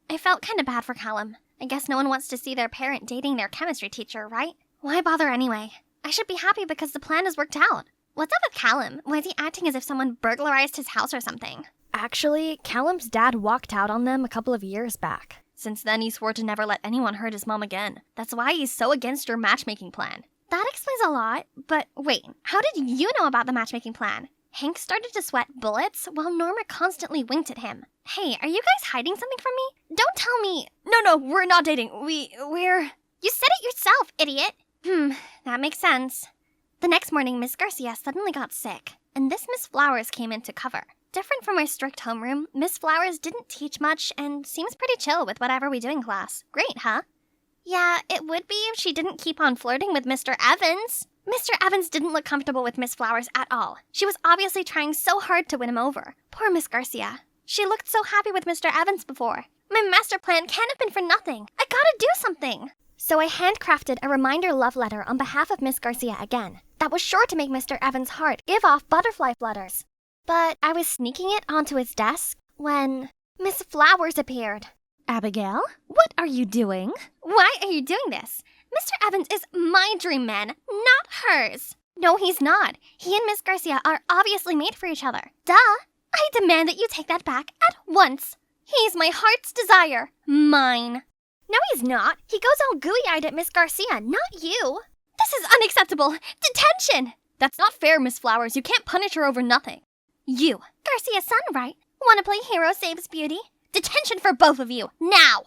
I felt kind of bad for Callum. I guess no one wants to see their parent dating their chemistry teacher, right? Why bother anyway? I should be happy because the plan has worked out. What's up with Callum? Why is he acting as if someone burglarized his house or something? Actually, Callum's dad walked out on them a couple of years back. Since then, he swore to never let anyone hurt his mom again. That's why he's so against your matchmaking plan. That explains a lot, but wait, how did you know about the matchmaking plan? Hank started to sweat bullets while Norma constantly winked at him. Hey, are you guys hiding something from me? Don't tell me. No, we're not dating. We're... You said it yourself, idiot. That makes sense. The next morning, Miss Garcia suddenly got sick, and this Miss Flowers came in to cover. Different from my strict homeroom, Miss Flowers didn't teach much and seems pretty chill with whatever we do in class. Great, huh? Yeah, it would be if she didn't keep on flirting with Mr. Evans. Mr. Evans didn't look comfortable with Miss Flowers at all. She was obviously trying so hard to win him over. Poor Miss Garcia. She looked so happy with Mr. Evans before. My master plan can't have been for nothing. I gotta do something. So I handcrafted a reminder love letter on behalf of Miss Garcia again. That was sure to make Mr. Evans' heart give off butterfly flutters. But I was sneaking it onto his desk when Miss Flowers appeared. Abigail, what are you doing? Why are you doing this? Mr. Evans is my dream man, not hers. No, he's not. He and Miss Garcia are obviously made for each other. Duh! I demand that you take that back at once. He's my heart's desire. Mine. No, he's not. He goes all gooey-eyed at Miss Garcia, not you. This is unacceptable. Detention! That's not fair, Miss Flowers. You can't punish her over nothing. You. Garcia's son, right? Wanna play hero saves beauty? Detention for both of you, now!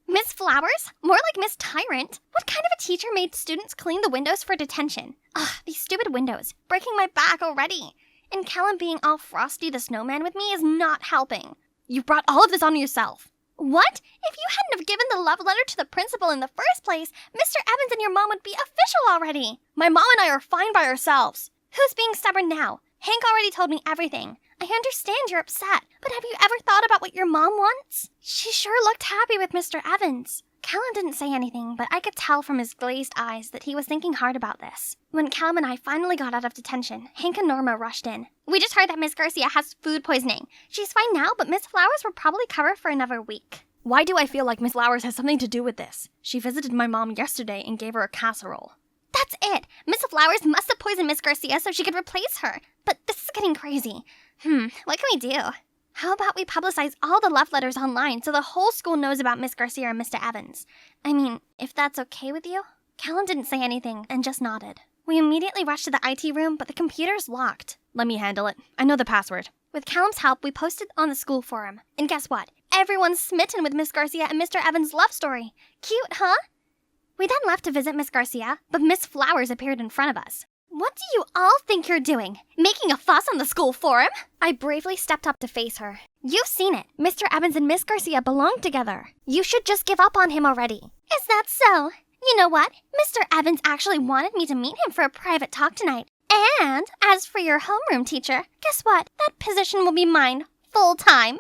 Miss Flowers? More like Miss Tyrant. What kind of a teacher made students clean the windows for detention? Ugh, these stupid windows. Breaking my back already. And Callum being all Frosty the Snowman with me is not helping. You brought all of this on yourself. What? If you hadn't have given the love letter to the principal in the first place, Mr. Evans and your mom would be official already. My mom and I are fine by ourselves. Who's being stubborn now? Hank already told me everything. I understand you're upset, but have you ever thought about what your mom wants? She sure looked happy with Mr. Evans. Callum didn't say anything, but I could tell from his glazed eyes that he was thinking hard about this. When Callum and I finally got out of detention, Hank and Norma rushed in. We just heard that Miss Garcia has food poisoning. She's fine now, but Miss Flowers will probably cover for another week. Why do I feel like Miss Flowers has something to do with this? She visited my mom yesterday and gave her a casserole. That's it. Miss Flowers must have poisoned Miss Garcia so she could replace her. But this is getting crazy. What can we do? How about we publicize all the love letters online so the whole school knows about Miss Garcia and Mr. Evans? I mean, if that's okay with you? Callum didn't say anything and just nodded. We immediately rushed to the IT room, but the computer's locked. Let me handle it. I know the password. With Callum's help, we posted on the school forum. And guess what? Everyone's smitten with Miss Garcia and Mr. Evans' love story. Cute, huh? We then left to visit Miss Garcia, but Miss Flowers appeared in front of us. What do you all think you're doing? Making a fuss on the school forum? I bravely stepped up to face her. You've seen it. Mr. Evans and Miss Garcia belong together. You should just give up on him already. Is that so? You know what? Mr. Evans actually wanted me to meet him for a private talk tonight. And as for your homeroom teacher, guess what? That position will be mine, full time.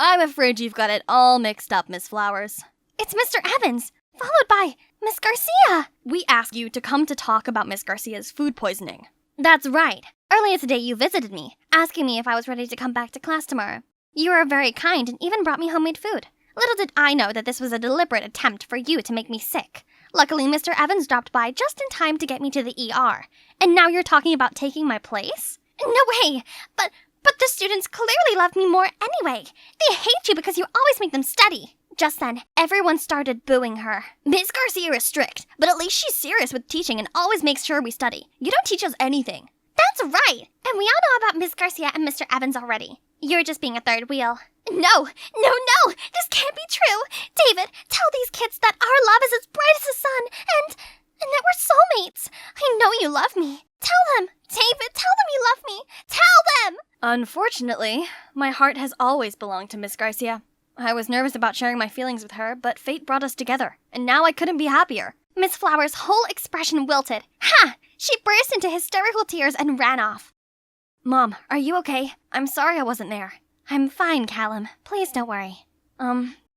I'm afraid you've got it all mixed up, Miss Flowers. It's Mr. Evans, followed by Miss Garcia. We asked you to come to talk about Miss Garcia's food poisoning. That's right. Earlier today you visited me, asking me if I was ready to come back to class tomorrow. You were very kind and even brought me homemade food. Little did I know that this was a deliberate attempt for you to make me sick. Luckily, Mr. Evans dropped by just in time to get me to the ER. And now you're talking about taking my place? No way! But the students clearly love me more anyway. They hate you because you always make them study. Just then, everyone started booing her. Miss Garcia is strict, but at least she's serious with teaching and always makes sure we study. You don't teach us anything. That's right! And we all know about Miss Garcia and Mr. Evans already. You're just being a third wheel. No! This can't be true! David, tell these kids that our love is as bright as the sun, and that we're soulmates. I know you love me. Tell them! David, tell them you love me! Tell them! Unfortunately, my heart has always belonged to Miss Garcia. I was nervous about sharing my feelings with her, but fate brought us together, and now I couldn't be happier. Miss Flowers' whole expression wilted. Ha! She burst into hysterical tears and ran off. Mom, are you okay? I'm sorry I wasn't there. I'm fine, Callum. Please don't worry.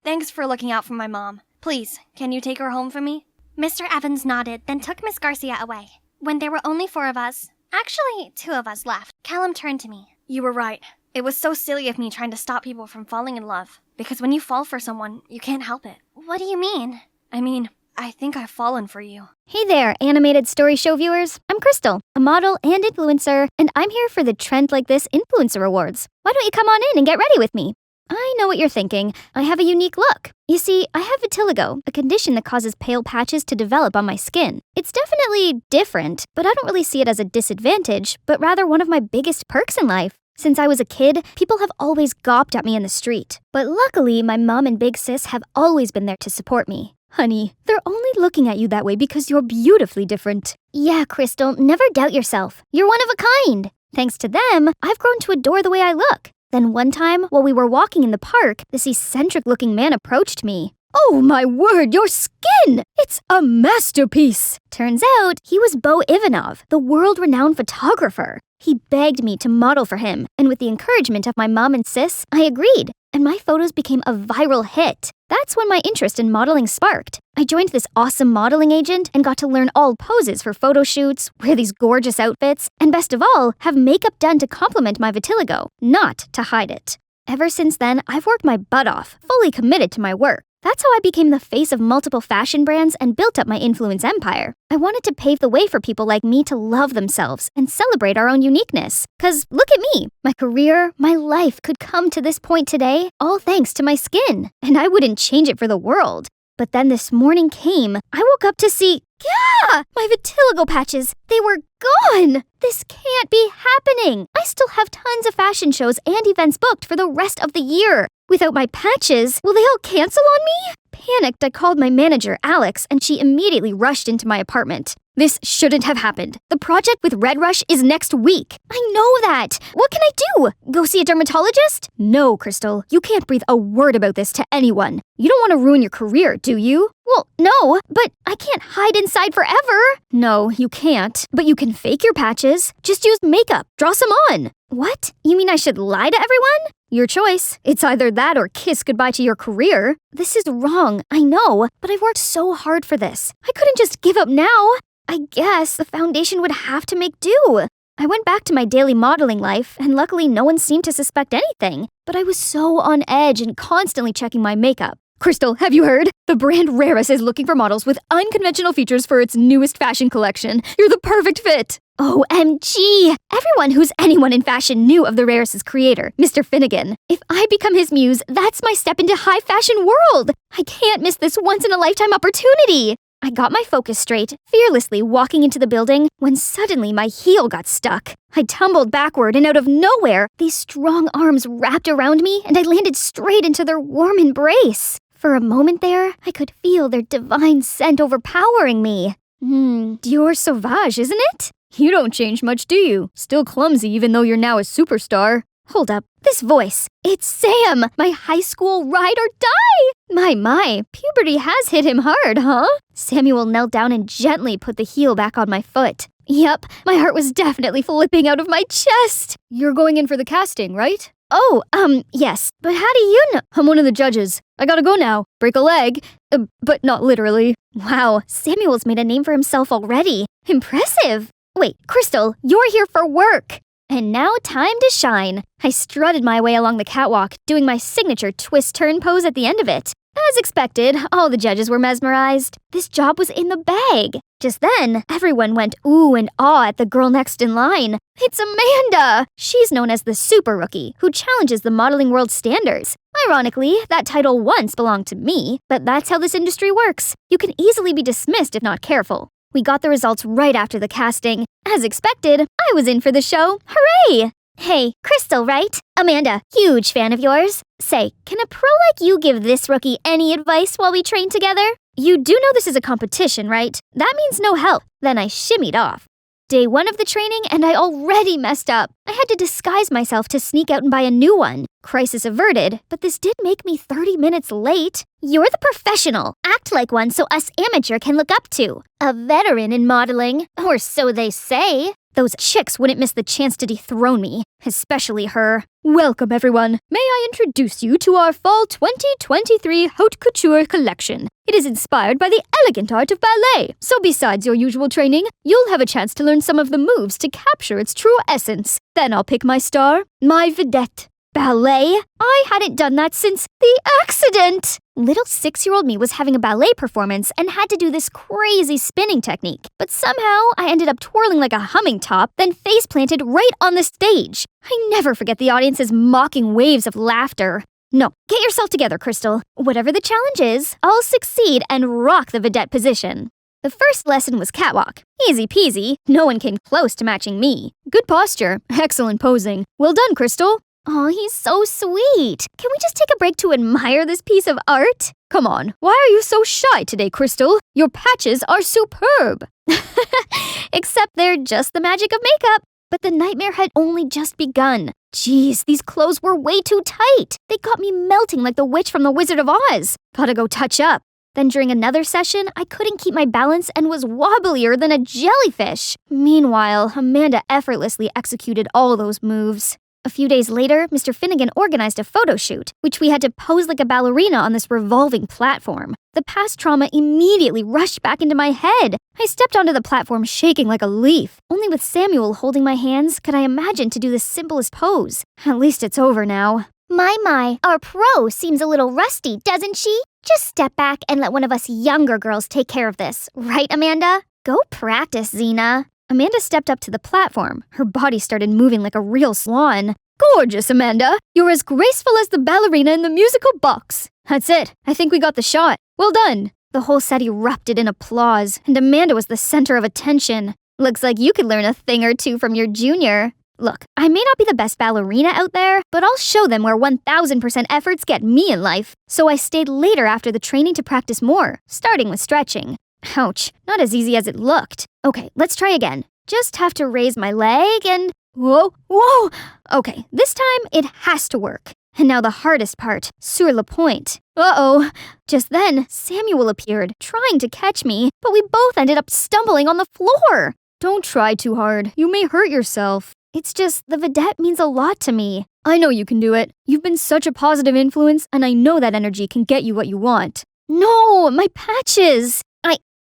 Thanks for looking out for my mom. Please, can you take her home for me? Mr. Evans nodded, then took Miss Garcia away. When there were only 4 of us, actually 2 of us left, Callum turned to me. You were right. It was so silly of me trying to stop people from falling in love. Because when you fall for someone, you can't help it. What do you mean? I think I've fallen for you. Hey there, animated story show viewers. I'm Crystal, a model and influencer, and I'm here for the Trend Like This Influencer Awards. Why don't you come on in and get ready with me? I know what you're thinking. I have a unique look. You see, I have vitiligo, a condition that causes pale patches to develop on my skin. It's definitely different, but I don't really see it as a disadvantage, but rather one of my biggest perks in life. Since I was a kid, people have always gawped at me in the street. But luckily, my mom and big sis have always been there to support me. Honey, they're only looking at you that way because you're beautifully different. Yeah, Crystal, never doubt yourself. You're one of a kind. Thanks to them, I've grown to adore the way I look. Then one time, while we were walking in the park, this eccentric-looking man approached me. Oh my word, your skin! It's a masterpiece! Turns out, he was Bo Ivanov, the world-renowned photographer. He begged me to model for him, and with the encouragement of my mom and sis, I agreed, and my photos became a viral hit. That's when my interest in modeling sparked. I joined this awesome modeling agent and got to learn all poses for photo shoots, wear these gorgeous outfits, and best of all, have makeup done to complement my vitiligo, not to hide it. Ever since then, I've worked my butt off, fully committed to my work. That's how I became the face of multiple fashion brands and built up my influence empire. I wanted to pave the way for people like me to love themselves and celebrate our own uniqueness. 'Cause look at me, my career, my life could come to this point today, all thanks to my skin. And I wouldn't change it for the world. But then this morning came, I woke up to see, my vitiligo patches, they were gone! This can't be happening! I still have tons of fashion shows and events booked for the rest of the year. Without my patches, will they all cancel on me? Panicked, I called my manager, Alex, and she immediately rushed into my apartment. This shouldn't have happened. The project with Red Rush is next week. I know that. What can I do? Go see a dermatologist? No, Crystal. You can't breathe a word about this to anyone. You don't want to ruin your career, do you? Well, no, but I can't hide inside forever. No, you can't. But you can fake your patches. Just use makeup. Draw some on. What? You mean I should lie to everyone? Your choice. It's either that or kiss goodbye to your career. This is wrong, I know, but I've worked so hard for this. I couldn't just give up now. I guess the foundation would have to make do. I went back to my daily modeling life, and luckily no one seemed to suspect anything. But I was so on edge and constantly checking my makeup. Crystal, have you heard? The brand Raris is looking for models with unconventional features for its newest fashion collection. You're the perfect fit! OMG! Everyone who's anyone in fashion knew of the Raris' creator, Mr. Finnegan. If I become his muse, that's my step into high fashion world! I can't miss this once-in-a-lifetime opportunity! I got my focus straight, fearlessly walking into the building, when suddenly my heel got stuck. I tumbled backward, and out of nowhere, these strong arms wrapped around me, and I landed straight into their warm embrace. For a moment there, I could feel their divine scent overpowering me. You're Sabotage, isn't it? You don't change much, do you? Still clumsy even though you're now a superstar. Hold up, this voice. It's Sam, my high school ride or die! My, puberty has hit him hard, huh? Samuel knelt down and gently put the heel back on my foot. Yep, my heart was definitely flipping out of my chest. You're going in for the casting, right? Oh, yes, but how do you know? I'm one of the judges. I gotta go now. Break a leg. But not literally. Wow, Samuel's made a name for himself already. Impressive. Wait, Crystal, you're here for work. And now time to shine. I strutted my way along the catwalk, doing my signature twist-turn pose at the end of it. As expected, all the judges were mesmerized. This job was in the bag. Just then, everyone went ooh and ah at the girl next in line. It's Amanda! She's known as the Super Rookie, who challenges the modeling world standards. Ironically, that title once belonged to me, but that's how this industry works. You can easily be dismissed if not careful. We got the results right after the casting. As expected, I was in for the show. Hooray! Hey, Crystal, right? Amanda, huge fan of yours. Say, can a pro like you give this rookie any advice while we train together? You do know this is a competition, right? That means no help. Then I shimmied off. Day 1 of the training, and I already messed up. I had to disguise myself to sneak out and buy a new one. Crisis averted, but this did make me 30 minutes late. You're the professional. Act like one so us amateur can look up to. A veteran in modeling, or so they say. Those chicks wouldn't miss the chance to dethrone me, especially her. Welcome, everyone. May I introduce you to our Fall 2023 Haute Couture collection. It is inspired by the elegant art of ballet, so besides your usual training, you'll have a chance to learn some of the moves to capture its true essence. Then I'll pick my star, my vedette. Ballet? I hadn't done that since the accident! Little 6-year-old me was having a ballet performance and had to do this crazy spinning technique. But somehow, I ended up twirling like a humming top, then face planted right on the stage. I never forget the audience's mocking waves of laughter. No, get yourself together, Crystal. Whatever the challenge is, I'll succeed and rock the vedette position. The first lesson was catwalk. Easy peasy, no one came close to matching me. Good posture, excellent posing. Well done, Crystal. Oh, he's so sweet. Can we just take a break to admire this piece of art? Come on, why are you so shy today, Crystal? Your patches are superb. Except they're just the magic of makeup. But the nightmare had only just begun. Jeez, these clothes were way too tight. They got me melting like the witch from the Wizard of Oz. Gotta go touch up. Then during another session, I couldn't keep my balance and was wobblier than a jellyfish. Meanwhile, Amanda effortlessly executed all those moves. A few days later, Mr. Finnegan organized a photo shoot, which we had to pose like a ballerina on this revolving platform. The past trauma immediately rushed back into my head. I stepped onto the platform shaking like a leaf. Only with Samuel holding my hands could I imagine to do the simplest pose. At least it's over now. My, our pro seems a little rusty, doesn't she? Just step back and let one of us younger girls take care of this. Right, Amanda? Go practice, Xena. Amanda stepped up to the platform. Her body started moving like a real swan. Gorgeous, Amanda! You're as graceful as the ballerina in the musical Box. That's it. I think we got the shot. Well done. The whole set erupted in applause, and Amanda was the center of attention. Looks like you could learn a thing or two from your junior. Look, I may not be the best ballerina out there, but I'll show them where 1000% efforts get me in life. So I stayed later after the training to practice more, starting with stretching. Ouch, not as easy as it looked. Okay, let's try again. Just have to raise my leg and... Whoa! Okay, this time it has to work. And now the hardest part, sur le point. Uh-oh. Just then, Samuel appeared, trying to catch me, but we both ended up stumbling on the floor. Don't try too hard. You may hurt yourself. It's just, the vedette means a lot to me. I know you can do it. You've been such a positive influence, and I know that energy can get you what you want. No, my patches!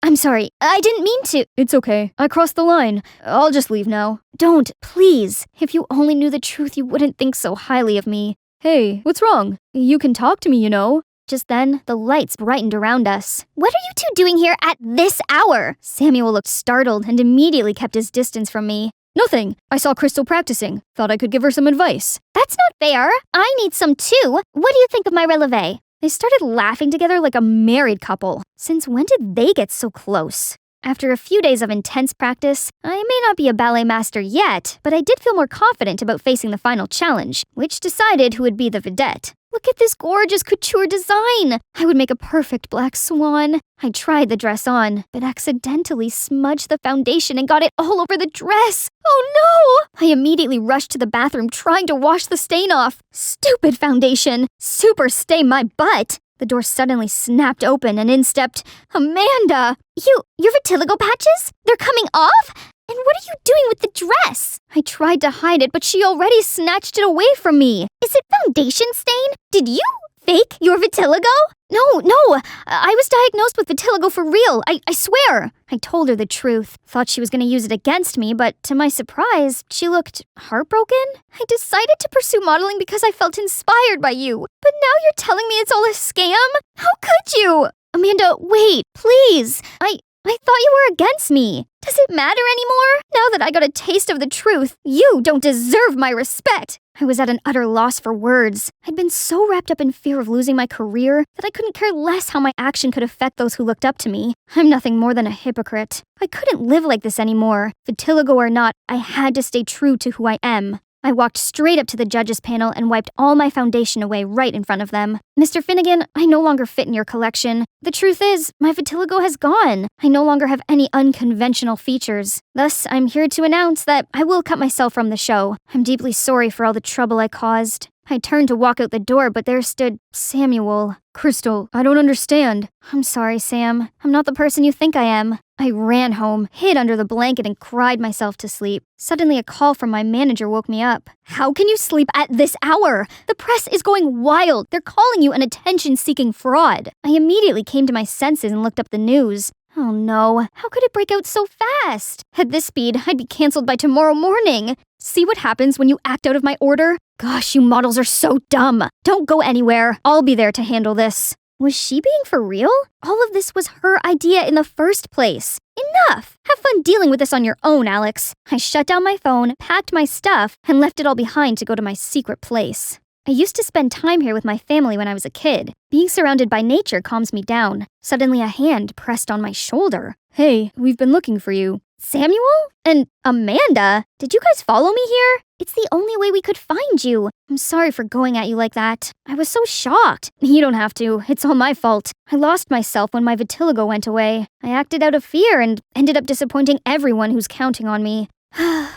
I'm sorry, I didn't mean to. It's okay. I crossed the line. I'll just leave now. Don't, please. If you only knew the truth, you wouldn't think so highly of me. Hey, what's wrong? You can talk to me, you know. Just then, the lights brightened around us. What are you two doing here at this hour? Samuel looked startled and immediately kept his distance from me. Nothing. I saw Crystal practicing. Thought I could give her some advice. That's not fair. I need some too. What do you think of my releve? They started laughing together like a married couple. Since when did they get so close? After a few days of intense practice, I may not be a ballet master yet, but I did feel more confident about facing the final challenge, which decided who would be the vedette. Look at this gorgeous couture design! I would make a perfect black swan. I tried the dress on, but accidentally smudged the foundation and got it all over the dress. Oh no! I immediately rushed to the bathroom trying to wash the stain off. Stupid foundation! Super stain my butt! The door suddenly snapped open and in stepped Amanda! Your vitiligo patches? They're coming off? And what are you doing with the dress? I tried to hide it, but she already snatched it away from me. Is it foundation stain? Did you fake your vitiligo? No, I was diagnosed with vitiligo for real, I swear. I told her the truth. Thought she was going to use it against me, but to my surprise, she looked heartbroken. I decided to pursue modeling because I felt inspired by you. But now you're telling me it's all a scam? How could you? Amanda, wait, please. I thought you were against me. Does it matter anymore? Now that I got a taste of the truth, you don't deserve my respect. I was at an utter loss for words. I'd been so wrapped up in fear of losing my career that I couldn't care less how my action could affect those who looked up to me. I'm nothing more than a hypocrite. I couldn't live like this anymore. Vitiligo or not, I had to stay true to who I am. I walked straight up to the judges' panel and wiped all my foundation away right in front of them. Mr. Finnegan, I no longer fit in your collection. The truth is, my vitiligo has gone. I no longer have any unconventional features. Thus, I'm here to announce that I will cut myself from the show. I'm deeply sorry for all the trouble I caused. I turned to walk out the door, but there stood Samuel. Crystal, I don't understand. I'm sorry, Sam. I'm not the person you think I am. I ran home, hid under the blanket, and cried myself to sleep. Suddenly, a call from my manager woke me up. How can you sleep at this hour? The press is going wild. They're calling you an attention-seeking fraud. I immediately came to my senses and looked up the news. Oh no, how could it break out so fast? At this speed, I'd be canceled by tomorrow morning. See what happens when you act out of my order? Gosh, you models are so dumb. Don't go anywhere. I'll be there to handle this. Was she being for real? All of this was her idea in the first place. Enough! Have fun dealing with this on your own, Alex. I shut down my phone, packed my stuff, and left it all behind to go to my secret place. I used to spend time here with my family when I was a kid. Being surrounded by nature calms me down. Suddenly a hand pressed on my shoulder. Hey, we've been looking for you. Samuel? And Amanda? Did you guys follow me here? It's the only way we could find you. I'm sorry for going at you like that. I was so shocked. You don't have to. It's all my fault. I lost myself when my vitiligo went away. I acted out of fear and ended up disappointing everyone who's counting on me.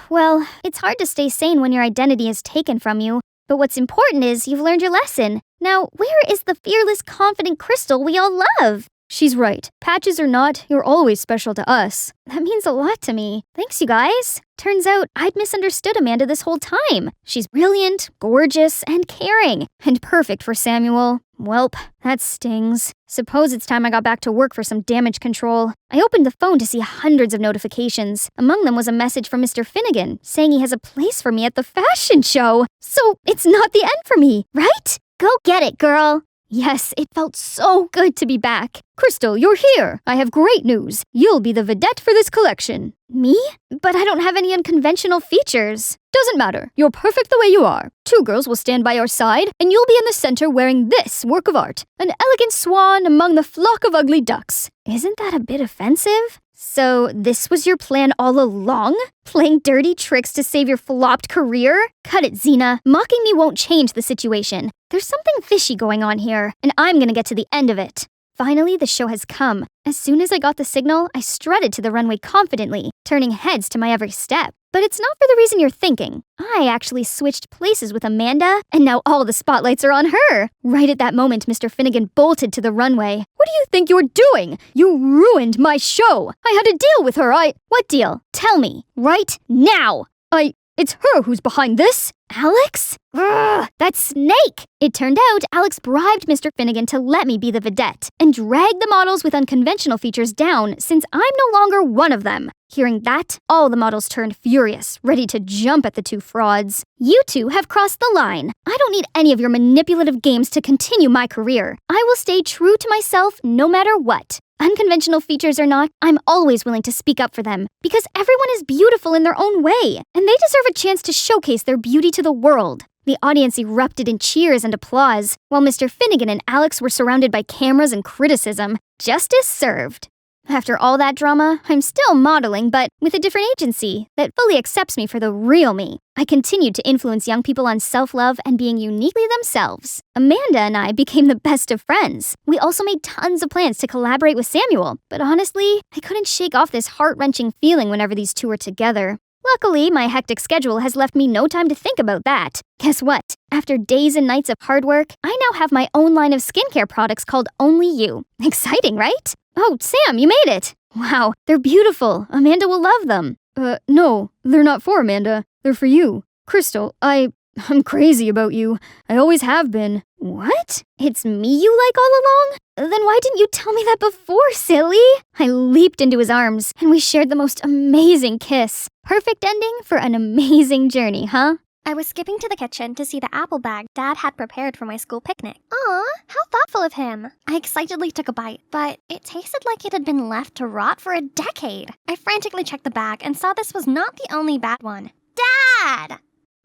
Well, it's hard to stay sane when your identity is taken from you. But what's important is you've learned your lesson. Now, where is the fearless, confident Crystal we all love? She's right. Patches or not, you're always special to us. That means a lot to me. Thanks, you guys. Turns out I'd misunderstood Amanda this whole time. She's brilliant, gorgeous, and caring. And perfect for Samuel. Welp, that stings. Suppose it's time I got back to work for some damage control. I opened the phone to see hundreds of notifications. Among them was a message from Mr. Finnegan, saying he has a place for me at the fashion show. So it's not the end for me, right? Go get it, girl. Yes, it felt so good to be back. Crystal, you're here. I have great news. You'll be the vedette for this collection. Me? But I don't have any unconventional features. Doesn't matter. You're perfect the way you are. 2 girls will stand by your side, and you'll be in the center wearing this work of art. An elegant swan among the flock of ugly ducks. Isn't that a bit offensive? So this was your plan all along? Playing dirty tricks to save your flopped career? Cut it, Xena. Mocking me won't change the situation. There's something fishy going on here, and I'm gonna get to the end of it. Finally, the show has come. As soon as I got the signal, I strutted to the runway confidently, turning heads to my every step. But it's not for the reason you're thinking. I actually switched places with Amanda, and now all the spotlights are on her. Right at that moment, Mr. Finnegan bolted to the runway. What do you think you're doing? You ruined my show. I had a deal with her. What deal? Tell me. Right now. It's her who's behind this. Alex? Ugh, that snake! It turned out Alex bribed Mr. Finnegan to let me be the vedette and drag the models with unconventional features down since I'm no longer one of them. Hearing that, all the models turned furious, ready to jump at the 2 frauds. You 2 have crossed the line. I don't need any of your manipulative games to continue my career. I will stay true to myself no matter what. Unconventional features or not, I'm always willing to speak up for them because everyone is beautiful in their own way, and they deserve a chance to showcase their beauty to the world. The audience erupted in cheers and applause, while Mr. Finnegan and Alex were surrounded by cameras and criticism. Justice served. After all that drama, I'm still modeling, but with a different agency that fully accepts me for the real me. I continued to influence young people on self-love and being uniquely themselves. Amanda and I became the best of friends. We also made tons of plans to collaborate with Samuel, but honestly, I couldn't shake off this heart-wrenching feeling whenever these 2 were together. Luckily, my hectic schedule has left me no time to think about that. Guess what? After days and nights of hard work, I now have my own line of skincare products called Only You. Exciting, right? Oh, Sam, you made it! Wow, they're beautiful. Amanda will love them. No, they're not for Amanda. They're for you. Crystal, I'm crazy about you. I always have been. What? It's me you like all along? Then why didn't you tell me that before, silly? I leaped into his arms, and we shared the most amazing kiss. Perfect ending for an amazing journey, huh? I was skipping to the kitchen to see the apple bag Dad had prepared for my school picnic. Aw, how thoughtful of him. I excitedly took a bite, but it tasted like it had been left to rot for a decade. I frantically checked the bag and saw this was not the only bad one. Dad!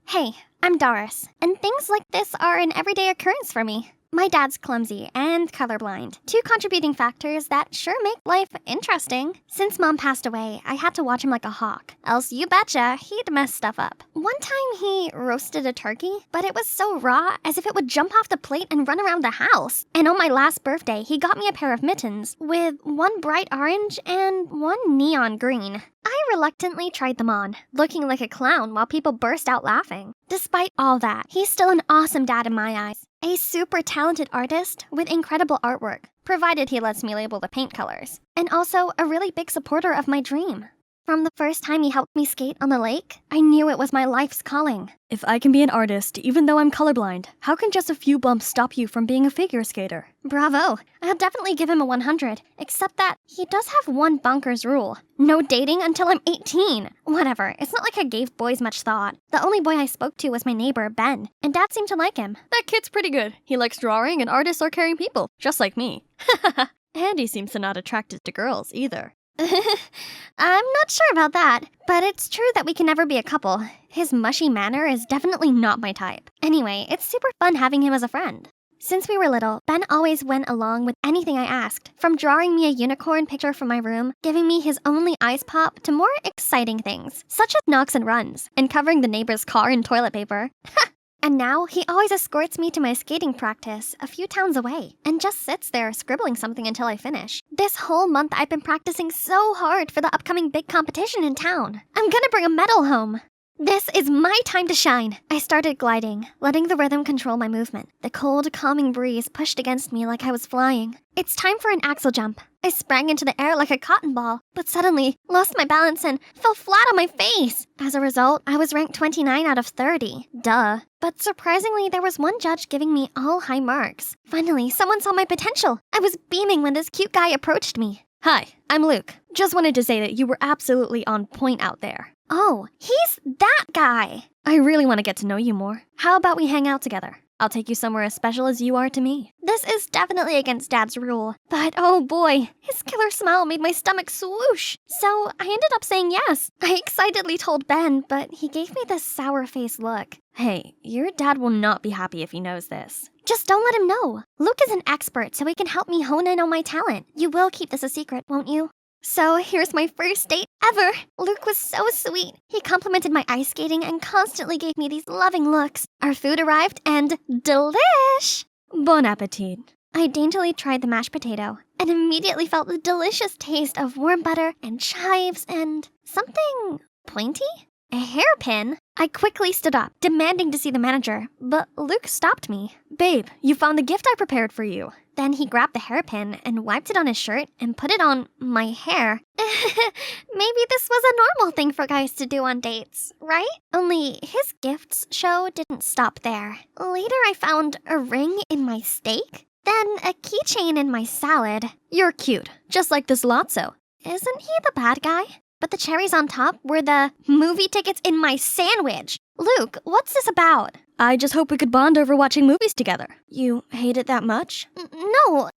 Hey, I'm Doris, and things like this are an everyday occurrence for me. My dad's clumsy and colorblind, two contributing factors that sure make life interesting. Since Mom passed away, I had to watch him like a hawk, else you betcha he'd mess stuff up. One time he roasted a turkey, but it was so raw as if it would jump off the plate and run around the house. And on my last birthday, he got me a pair of mittens with one bright orange and one neon green. I reluctantly tried them on, looking like a clown while people burst out laughing. Despite all that, he's still an awesome dad in my eyes. A super talented artist with incredible artwork, provided he lets me label the paint colors. And also a really big supporter of my dream. From the first time he helped me skate on the lake, I knew it was my life's calling. If I can be an artist, even though I'm colorblind, how can just a few bumps stop you from being a figure skater? Bravo! I'll definitely give him a 100, except that he does have one bonkers rule. No dating until I'm 18. Whatever, it's not like I gave boys much thought. The only boy I spoke to was my neighbor, Ben, and Dad seemed to like him. That kid's pretty good. He likes drawing, and artists are caring people, just like me. And he seems to not attracted to girls, either. I'm not sure about that, but it's true that we can never be a couple. His mushy manner is definitely not my type. Anyway, it's super fun having him as a friend. Since we were little, Ben always went along with anything I asked, from drawing me a unicorn picture from my room, giving me his only ice pop, to more exciting things, such as knocks and runs, and covering the neighbor's car in toilet paper. And now, he always escorts me to my skating practice a few towns away, and just sits there scribbling something until I finish. This whole month I've been practicing so hard for the upcoming big competition in town. I'm gonna bring a medal home. This is my time to shine. I started gliding, letting the rhythm control my movement. The cold, calming breeze pushed against me like I was flying. It's time for an axle jump. I sprang into the air like a cotton ball, but suddenly lost my balance and fell flat on my face. As a result, I was ranked 29 out of 30. Duh. But surprisingly, there was one judge giving me all high marks. Finally, someone saw my potential. I was beaming when this cute guy approached me. Hi, I'm Luke. Just wanted to say that you were absolutely on point out there. Oh, he's that guy. I really want to get to know you more. How about we hang out together? I'll take you somewhere as special as you are to me. This is definitely against Dad's rule. But oh boy, his killer smile made my stomach swoosh. So I ended up saying yes. I excitedly told Ben, but he gave me this sour-faced look. Hey, your dad will not be happy if he knows this. Just don't let him know. Luke is an expert, so he can help me hone in on my talent. You will keep this a secret, won't you? So here's my first date ever. Luke was so sweet. He complimented my ice skating and constantly gave me these loving looks. Our food arrived and delish! Bon appetit. I daintily tried the mashed potato and immediately felt the delicious taste of warm butter and chives and something pointy? A hairpin? I quickly stood up, demanding to see the manager, but Luke stopped me. Babe, you found the gift I prepared for you. Then he grabbed the hairpin and wiped it on his shirt and put it on my hair. Maybe this was a normal thing for guys to do on dates, right? Only his gifts show didn't stop there. Later I found a ring in my steak, then a keychain in my salad. You're cute, just like this Lotso. Isn't he the bad guy? But the cherries on top were the movie tickets in my sandwich. Luke, what's this about? I just hope we could bond over watching movies together. You hate it that much? No,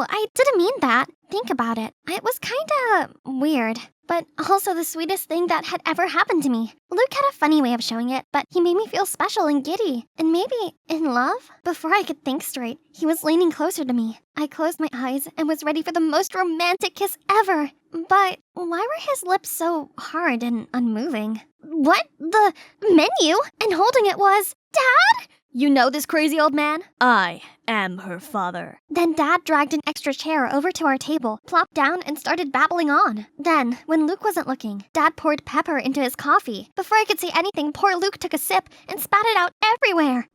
I didn't mean that. Think about it. It was kinda weird, but also the sweetest thing that had ever happened to me. Luke had a funny way of showing it, but he made me feel special and giddy, and maybe in love? Before I could think straight, he was leaning closer to me. I closed my eyes and was ready for the most romantic kiss ever. But why were his lips so hard and unmoving? What? The menu? And holding it was Dad? You know this crazy old man? I am her father. Then Dad dragged an extra chair over to our table, plopped down, and started babbling on. Then, when Luke wasn't looking, Dad poured pepper into his coffee. Before I could say anything, poor Luke took a sip and spat it out everywhere.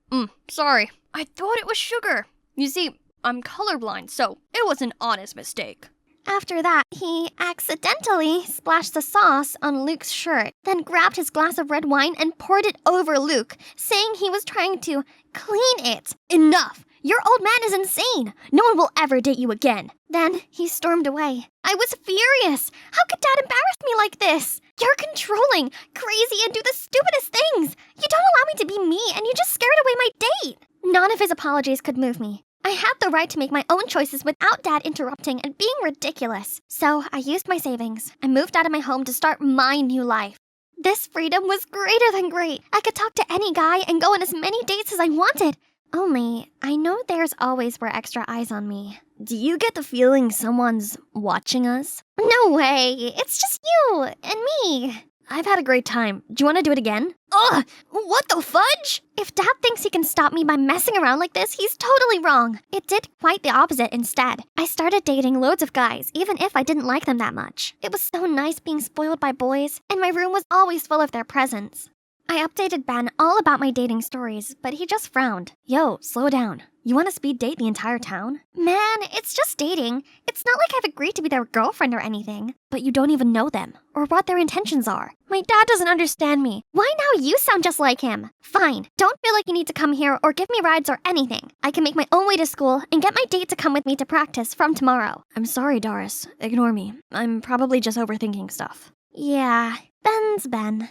Sorry. I thought it was sugar. You see, I'm colorblind, so it was an honest mistake. After that, he accidentally splashed the sauce on Luke's shirt, then grabbed his glass of red wine and poured it over Luke, saying he was trying to clean it. Enough! Your old man is insane! No one will ever date you again. Then he stormed away. I was furious! How could Dad embarrass me like this? You're controlling, crazy, and do the stupidest things! You don't allow me to be me, and you just scared away my date! None of his apologies could move me. I had the right to make my own choices without Dad interrupting and being ridiculous. So I used my savings and moved out of my home to start my new life. This freedom was greater than great. I could talk to any guy and go on as many dates as I wanted. Only, I know there's always were extra eyes on me. Do you get the feeling someone's watching us? No way! It's just you and me! I've had a great time. Do you want to do it again? Ugh! What the fudge? If Dad thinks he can stop me by messing around like this, he's totally wrong. It did quite the opposite instead. I started dating loads of guys, even if I didn't like them that much. It was so nice being spoiled by boys, and my room was always full of their presents. I updated Ben all about my dating stories, but he just frowned. Yo, slow down. You want to speed date the entire town? Man, it's just dating. It's not like I've agreed to be their girlfriend or anything. But you don't even know them, or what their intentions are. My dad doesn't understand me. Why now you sound just like him? Fine, don't feel like you need to come here or give me rides or anything. I can make my own way to school and get my date to come with me to practice from tomorrow. I'm sorry, Doris. Ignore me. I'm probably just overthinking stuff. Yeah, Ben's Ben.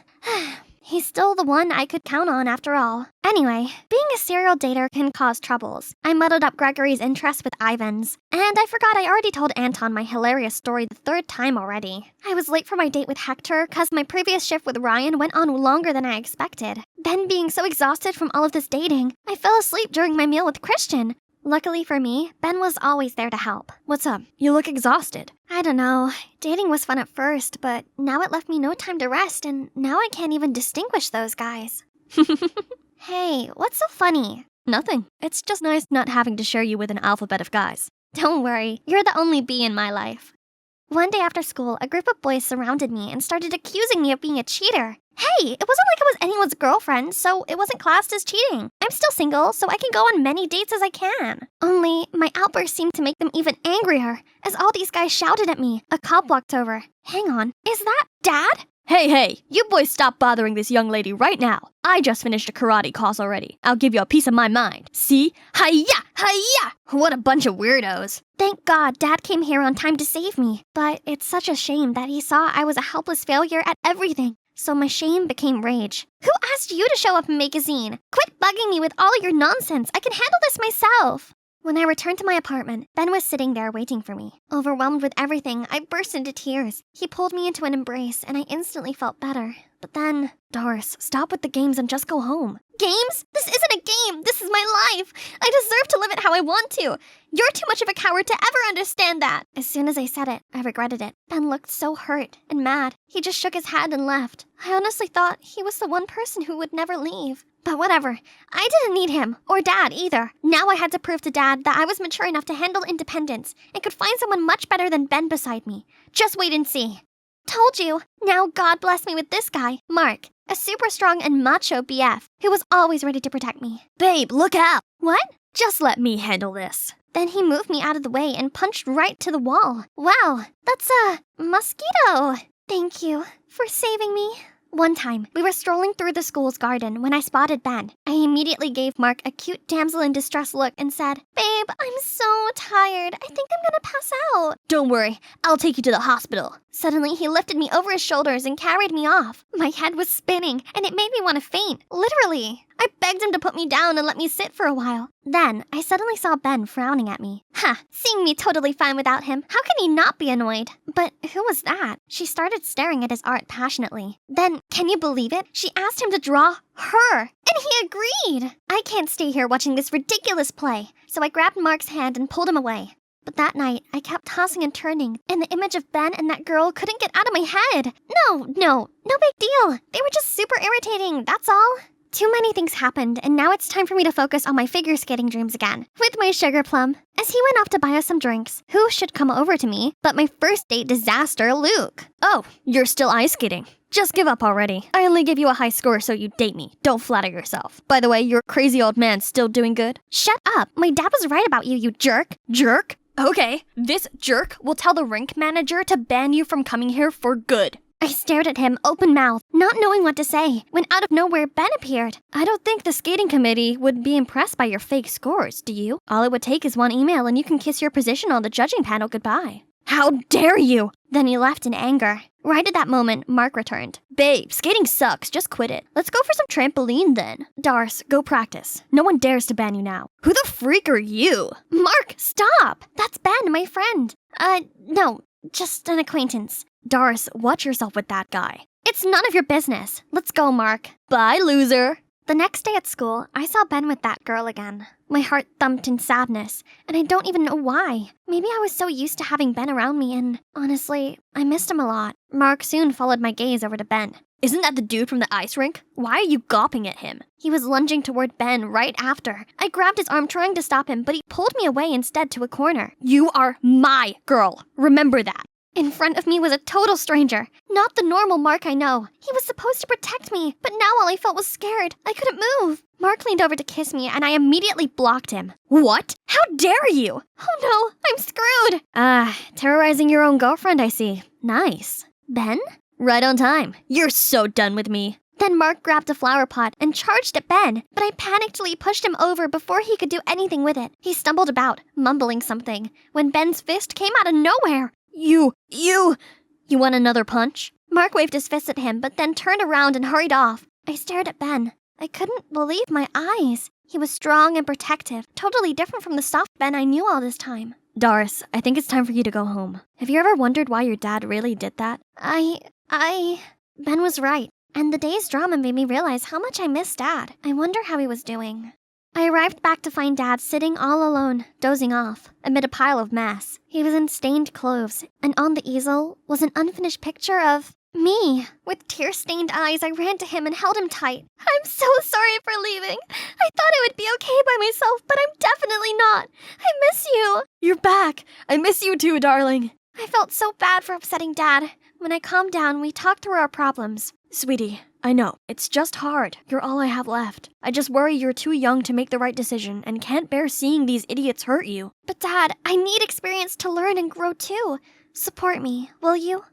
He's still the one I could count on after all. Anyway, being a serial dater can cause troubles. I muddled up Gregory's interest with Ivan's, and I forgot I already told Anton my hilarious story the third time already. I was late for my date with Hector because my previous shift with Ryan went on longer than I expected. Ben being so exhausted from all of this dating, I fell asleep during my meal with Christian. Luckily for me, Ben was always there to help. What's up? You look exhausted. I don't know. Dating was fun at first, but now it left me no time to rest, and now I can't even distinguish those guys. Hey, what's so funny? Nothing. It's just nice not having to share you with an alphabet of guys. Don't worry, you're the only bee in my life. One day after school, a group of boys surrounded me and started accusing me of being a cheater. Hey, it wasn't like I was anyone's girlfriend, so it wasn't classed as cheating. I'm still single, so I can go on many dates as I can. Only, my outburst seemed to make them even angrier, as all these guys shouted at me. A cop walked over. Hang on, is that Dad? Hey, you boys stop bothering this young lady right now. I just finished a karate class already. I'll give you a piece of my mind. See? Hi-ya! What a bunch of weirdos. Thank God Dad came here on time to save me. But it's such a shame that he saw I was a helpless failure at everything. So my shame became rage. Who asked you to show up in magazine? Quit bugging me with all your nonsense. I can handle this myself. When I returned to my apartment, Ben was sitting there waiting for me. Overwhelmed with everything, I burst into tears. He pulled me into an embrace, and I instantly felt better. But then... Doris, stop with the games and just go home. Games? This isn't a game. This is my life. I deserve to live it how I want to. You're too much of a coward to ever understand that. As soon as I said it, I regretted it. Ben looked so hurt and mad. He just shook his head and left. I honestly thought he was the one person who would never leave. But whatever. I didn't need him, or Dad either. Now I had to prove to Dad that I was mature enough to handle independence and could find someone much better than Ben beside me. Just wait and see. Told you. Now God bless me with this guy, Mark, a super strong and macho BF who was always ready to protect me. Babe, look out! What? Just let me handle this. Then he moved me out of the way and punched right to the wall. Wow, that's a mosquito. Thank you for saving me. One time, we were strolling through the school's garden when I spotted Ben. I immediately gave Mark a cute damsel in distress look and said, Babe, I'm so tired. I think I'm gonna pass out. Don't worry, I'll take you to the hospital. Suddenly, he lifted me over his shoulders and carried me off. My head was spinning, and it made me want to faint. Literally. I begged him to put me down and let me sit for a while. Then, I suddenly saw Ben frowning at me. Seeing me totally fine without him, how can he not be annoyed? But who was that? She started staring at his art passionately. Then, can you believe it? She asked him to draw her, and he agreed. I can't stay here watching this ridiculous play, so I grabbed Mark's hand and pulled him away. But that night, I kept tossing and turning, and the image of Ben and that girl couldn't get out of my head. No big deal. They were just super irritating, that's all. Too many things happened, and now it's time for me to focus on my figure skating dreams again, with my sugar plum. As he went off to buy us some drinks, who should come over to me but my first date disaster, Luke? Oh, you're still ice skating. Just give up already. I only give you a high score so you date me. Don't flatter yourself. By the way, your crazy old man's still doing good? Shut up. My dad was right about you, you jerk. Jerk? Okay, this jerk will tell the rink manager to ban you from coming here for good. I stared at him, open-mouthed, not knowing what to say, when out of nowhere Ben appeared. I don't think the skating committee would be impressed by your fake scores, do you? All it would take is one email and you can kiss your position on the judging panel goodbye. How dare you! Then he left in anger. Right at that moment, Mark returned. Babe, skating sucks, just quit it. Let's go for some trampoline then. Doris, go practice. No one dares to ban you now. Who the freak are you? Mark, stop! That's Ben, my friend. No, just an acquaintance. Doris, watch yourself with that guy. It's none of your business. Let's go, Mark. Bye, loser. The next day at school, I saw Ben with that girl again. My heart thumped in sadness, and I don't even know why. Maybe I was so used to having Ben around me, and honestly, I missed him a lot. Mark soon followed my gaze over to Ben. Isn't that the dude from the ice rink? Why are you gawping at him? He was lunging toward Ben right after. I grabbed his arm trying to stop him, but he pulled me away instead to a corner. You are my girl. Remember that. In front of me was a total stranger, not the normal Mark I know. He was supposed to protect me, but now all I felt was scared. I couldn't move. Mark leaned over to kiss me, and I immediately blocked him. What? How dare you? Oh no, I'm screwed. Terrorizing your own girlfriend, I see. Nice. Ben? Right on time. You're so done with me. Then Mark grabbed a flower pot and charged at Ben, but I panickedly pushed him over before he could do anything with it. He stumbled about, mumbling something, when Ben's fist came out of nowhere. You want another punch? Mark waved his fist at him, but then turned around and hurried off. I stared at Ben. I couldn't believe my eyes. He was strong and protective, totally different from the soft Ben I knew all this time. Doris, I think it's time for you to go home. Have you ever wondered why your dad really did that? Ben was right, and the day's drama made me realize how much I missed Dad. I wonder how he was doing. I arrived back to find Dad sitting all alone, dozing off, amid a pile of mess. He was in stained clothes, and on the easel was an unfinished picture of me. With tear-stained eyes, I ran to him and held him tight. I'm so sorry for leaving. I thought I would be okay by myself, but I'm definitely not. I miss you. You're back. I miss you too, darling. I felt so bad for upsetting Dad. When I calmed down, we talked through our problems. Sweetie, I know, it's just hard. You're all I have left. I just worry you're too young to make the right decision and can't bear seeing these idiots hurt you. But Dad, I need experience to learn and grow too. Support me, will you?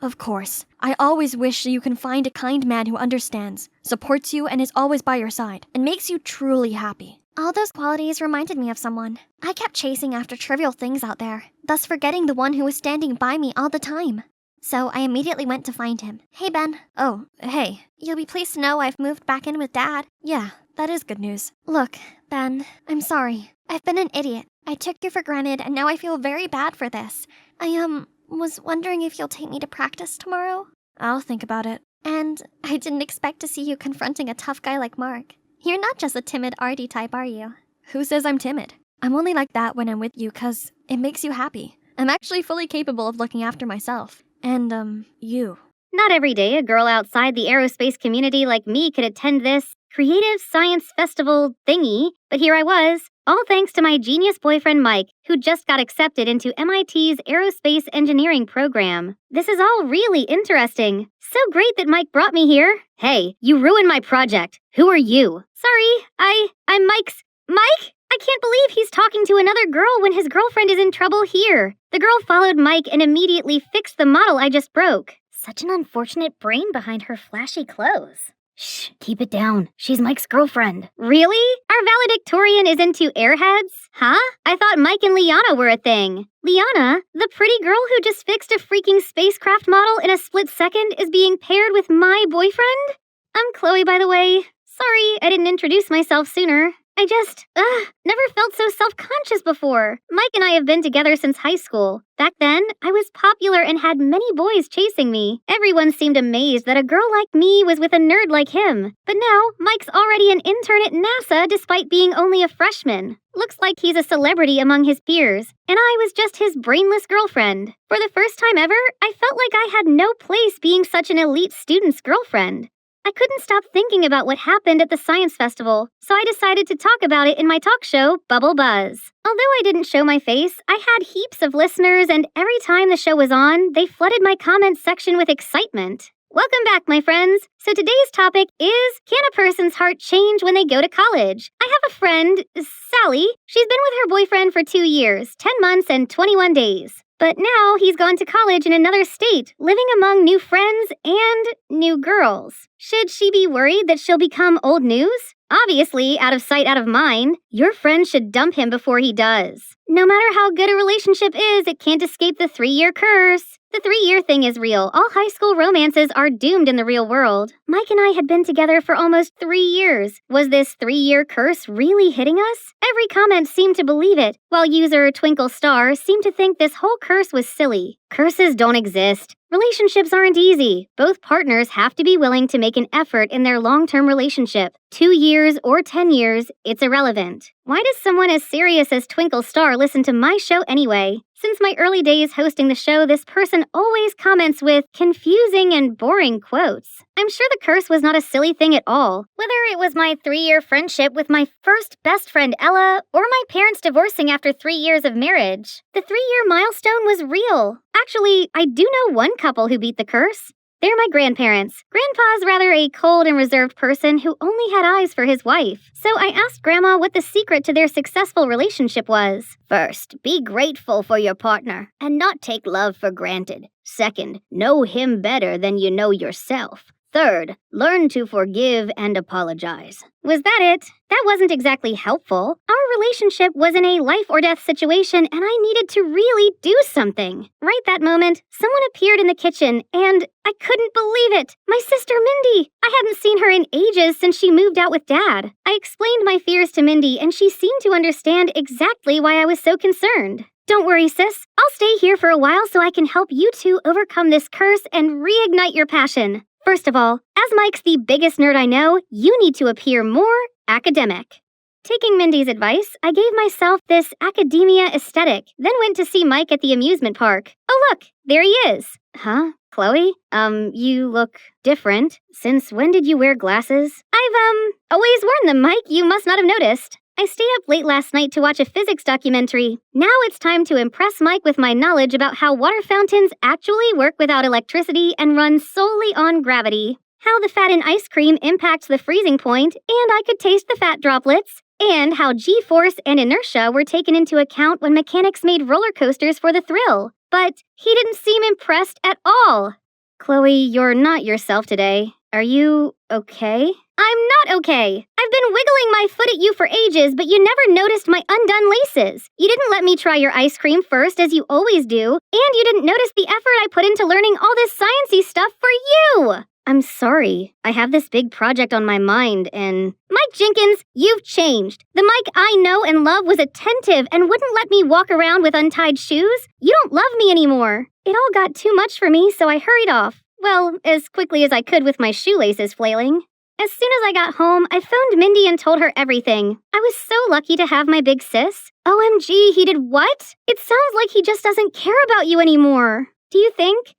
Of course. I always wish you can find a kind man who understands, supports you, and is always by your side, and makes you truly happy. All those qualities reminded me of someone. I kept chasing after trivial things out there, thus forgetting the one who was standing by me all the time. So I immediately went to find him. Hey, Ben. Oh, hey. You'll be pleased to know I've moved back in with Dad. Yeah, that is good news. Look, Ben, I'm sorry. I've been an idiot. I took you for granted, and now I feel very bad for this. I, was wondering if you'll take me to practice tomorrow? I'll think about it. And I didn't expect to see you confronting a tough guy like Mark. You're not just a timid, arty type, are you? Who says I'm timid? I'm only like that when I'm with you 'cause it makes you happy. I'm actually fully capable of looking after myself. And, you. Not every day a girl outside the aerospace community like me could attend this creative science festival thingy, but here I was, all thanks to my genius boyfriend Mike, who just got accepted into MIT's aerospace engineering program. This is all really interesting. So great that Mike brought me here. Hey, you ruined my project. Who are you? Sorry, I'm Mike's... Mike? I can't believe he's talking to another girl when his girlfriend is in trouble here. The girl followed Mike and immediately fixed the model I just broke. Such an unfortunate brain behind her flashy clothes. Shh, keep it down. She's Mike's girlfriend. Really? Our valedictorian is into airheads? Huh? I thought Mike and Liana were a thing. Liana, the pretty girl who just fixed a freaking spacecraft model in a split second, is being paired with my boyfriend? I'm Chloe, by the way. Sorry, I didn't introduce myself sooner. I just, never felt so self-conscious before. Mike and I have been together since high school. Back then, I was popular and had many boys chasing me. Everyone seemed amazed that a girl like me was with a nerd like him. But now, Mike's already an intern at NASA despite being only a freshman. Looks like he's a celebrity among his peers, and I was just his brainless girlfriend. For the first time ever, I felt like I had no place being such an elite student's girlfriend. I couldn't stop thinking about what happened at the science festival, so I decided to talk about it in my talk show, Bubble Buzz. Although I didn't show my face, I had heaps of listeners, and every time the show was on, they flooded my comments section with excitement. Welcome back, my friends. So today's topic is, can a person's heart change when they go to college? I have a friend, Sally. She's been with her boyfriend for 2 years, 10 months, and 21 days. But now he's gone to college in another state, living among new friends and new girls. Should she be worried that she'll become old news? Obviously, out of sight, out of mind. Your friend should dump him before he does. No matter how good a relationship is, it can't escape the 3-year curse. The 3-year thing is real. All high school romances are doomed in the real world. Mike and I had been together for almost 3 years. Was this 3-year curse really hitting us? Every comment seemed to believe it, while user Twinkle Star seemed to think this whole curse was silly. Curses don't exist. Relationships aren't easy. Both partners have to be willing to make an effort in their long-term relationship. 2 years or 10 years, it's irrelevant. Why does someone as serious as Twinkle Star listen to my show anyway? Since my early days hosting the show, this person always comments with confusing and boring quotes. I'm sure the curse was not a silly thing at all. Whether it was my 3-year friendship with my first best friend Ella, or my parents divorcing after 3 years of marriage, the 3-year milestone was real. Actually, I do know one couple who beat the curse. They're my grandparents. Grandpa's rather a cold and reserved person who only had eyes for his wife. So I asked Grandma what the secret to their successful relationship was. First, be grateful for your partner and not take love for granted. Second, know him better than you know yourself. Third, learn to forgive and apologize. Was that it? That wasn't exactly helpful. Our relationship was in a life or death situation and I needed to really do something. Right that moment, someone appeared in the kitchen and I couldn't believe it. My sister Mindy. I hadn't seen her in ages since she moved out with Dad. I explained my fears to Mindy and she seemed to understand exactly why I was so concerned. Don't worry, sis. I'll stay here for a while so I can help you two overcome this curse and reignite your passion. First of all, as Mike's the biggest nerd I know, you need to appear more academic. Taking Mindy's advice, I gave myself this academia aesthetic, then went to see Mike at the amusement park. Oh look, there he is. Huh? Chloe? You look different. Since when did you wear glasses? I've, always worn them, Mike. You must not have noticed. I stayed up late last night to watch a physics documentary. Now it's time to impress Mike with my knowledge about how water fountains actually work without electricity and run solely on gravity. How the fat in ice cream impacts the freezing point, and I could taste the fat droplets. And how G-force and inertia were taken into account when mechanics made roller coasters for the thrill. But he didn't seem impressed at all. Chloe, you're not yourself today. Are you okay? I'm not okay. I've been wiggling my foot at you for ages, but you never noticed my undone laces. You didn't let me try your ice cream first, as you always do, and you didn't notice the effort I put into learning all this sciencey stuff for you. I'm sorry. I have this big project on my mind, and... Mike Jenkins, you've changed. The Mike I know and love was attentive and wouldn't let me walk around with untied shoes. You don't love me anymore. It all got too much for me, so I hurried off. Well, as quickly as I could with my shoelaces flailing. As soon as I got home, I phoned Mindy and told her everything. I was so lucky to have my big sis. OMG, he did what? It sounds like he just doesn't care about you anymore. Do you think?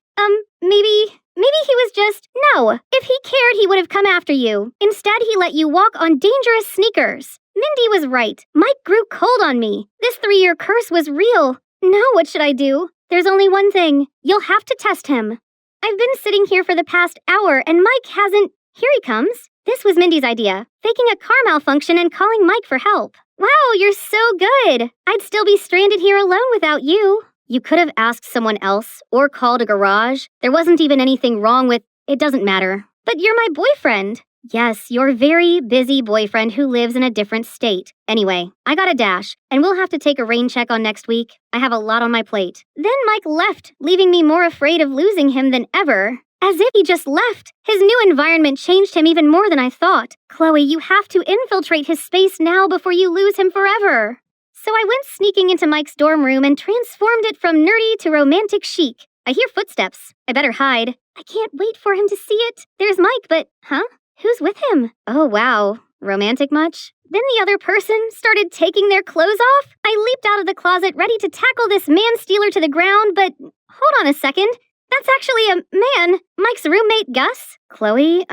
Maybe he was just... No, if he cared, he would have come after you. Instead, he let you walk on dangerous sneakers. Mindy was right. Mike grew cold on me. This 3-year curse was real. Now what should I do? There's only one thing. You'll have to test him. I've been sitting here for the past hour, and Mike hasn't... Here he comes. This was Mindy's idea, faking a car malfunction and calling Mike for help. Wow, you're so good. I'd still be stranded here alone without you. You could have asked someone else or called a garage. There wasn't even anything wrong with... It doesn't matter. But you're my boyfriend. Yes, your very busy boyfriend who lives in a different state. Anyway, I got a dash, and we'll have to take a rain check on next week. I have a lot on my plate. Then Mike left, leaving me more afraid of losing him than ever. As if he just left. His new environment changed him even more than I thought. Chloe, you have to infiltrate his space now before you lose him forever. So I went sneaking into Mike's dorm room and transformed it from nerdy to romantic chic. I hear footsteps. I better hide. I can't wait for him to see it. There's Mike, but... Huh? Who's with him? Oh, wow. Romantic much? Then the other person started taking their clothes off. I leaped out of the closet ready to tackle this man-stealer to the ground, but... Hold on a second. That's actually a man. Mike's roommate, Gus. Chloe,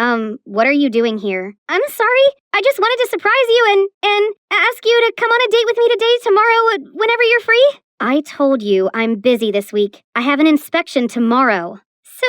what are you doing here? I'm sorry. I just wanted to surprise you and ask you to come on a date with me today, tomorrow, whenever you're free. I told you I'm busy this week. I have an inspection tomorrow. So,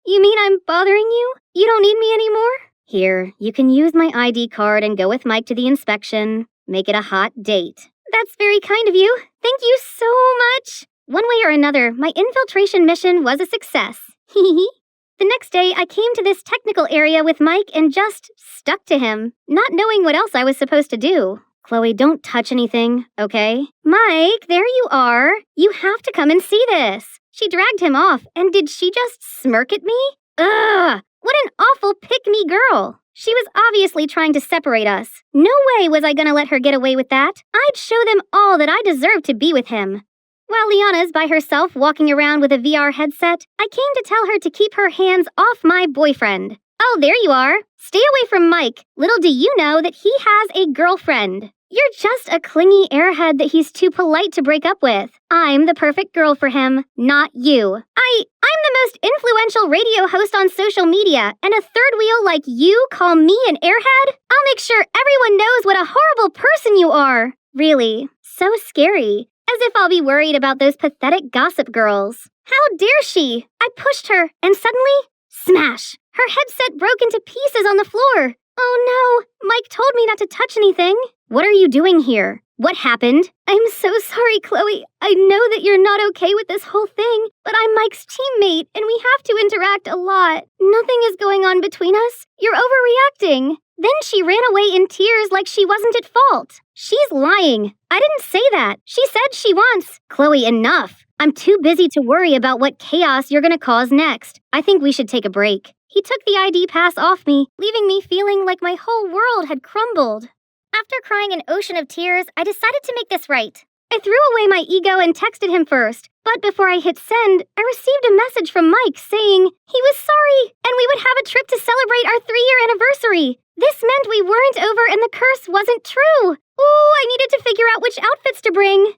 you mean I'm bothering you? You don't need me anymore? Here, you can use my ID card and go with Mike to the inspection. Make it a hot date. That's very kind of you. Thank you so much. One way or another, my infiltration mission was a success. The next day, I came to this technical area with Mike and just stuck to him, not knowing what else I was supposed to do. Chloe, don't touch anything, okay? Mike, there you are. You have to come and see this. She dragged him off, and did she just smirk at me? Ugh! What an awful pick-me girl. She was obviously trying to separate us. No way was I gonna let her get away with that. I'd show them all that I deserved to be with him. While Liana's by herself walking around with a VR headset, I came to tell her to keep her hands off my boyfriend. Oh, there you are. Stay away from Mike. Little do you know that he has a girlfriend. You're just a clingy airhead that he's too polite to break up with. I'm the perfect girl for him, not you. I'm the most influential radio host on social media, and a third wheel like you call me an airhead? I'll make sure everyone knows what a horrible person you are. Really, so scary. As if I'll be worried about those pathetic gossip girls. How dare she? I pushed her, and suddenly, smash! Her headset broke into pieces on the floor. Oh no, Mike told me not to touch anything. What are you doing here? What happened? I'm so sorry, Chloe. I know that you're not okay with this whole thing, but I'm Mike's teammate, and we have to interact a lot. Nothing is going on between us. You're overreacting. Then she ran away in tears like she wasn't at fault. She's lying. I didn't say that. She said she wants. Chloe, enough. I'm too busy to worry about what chaos you're gonna cause next. I think we should take a break. He took the ID pass off me, leaving me feeling like my whole world had crumbled. After crying an ocean of tears, I decided to make this right. I threw away my ego and texted him first, but before I hit send, I received a message from Mike saying he was sorry and we would have a trip to celebrate our 3-year anniversary. This meant we weren't over and the curse wasn't true. Ooh, I needed to figure out which outfits to bring.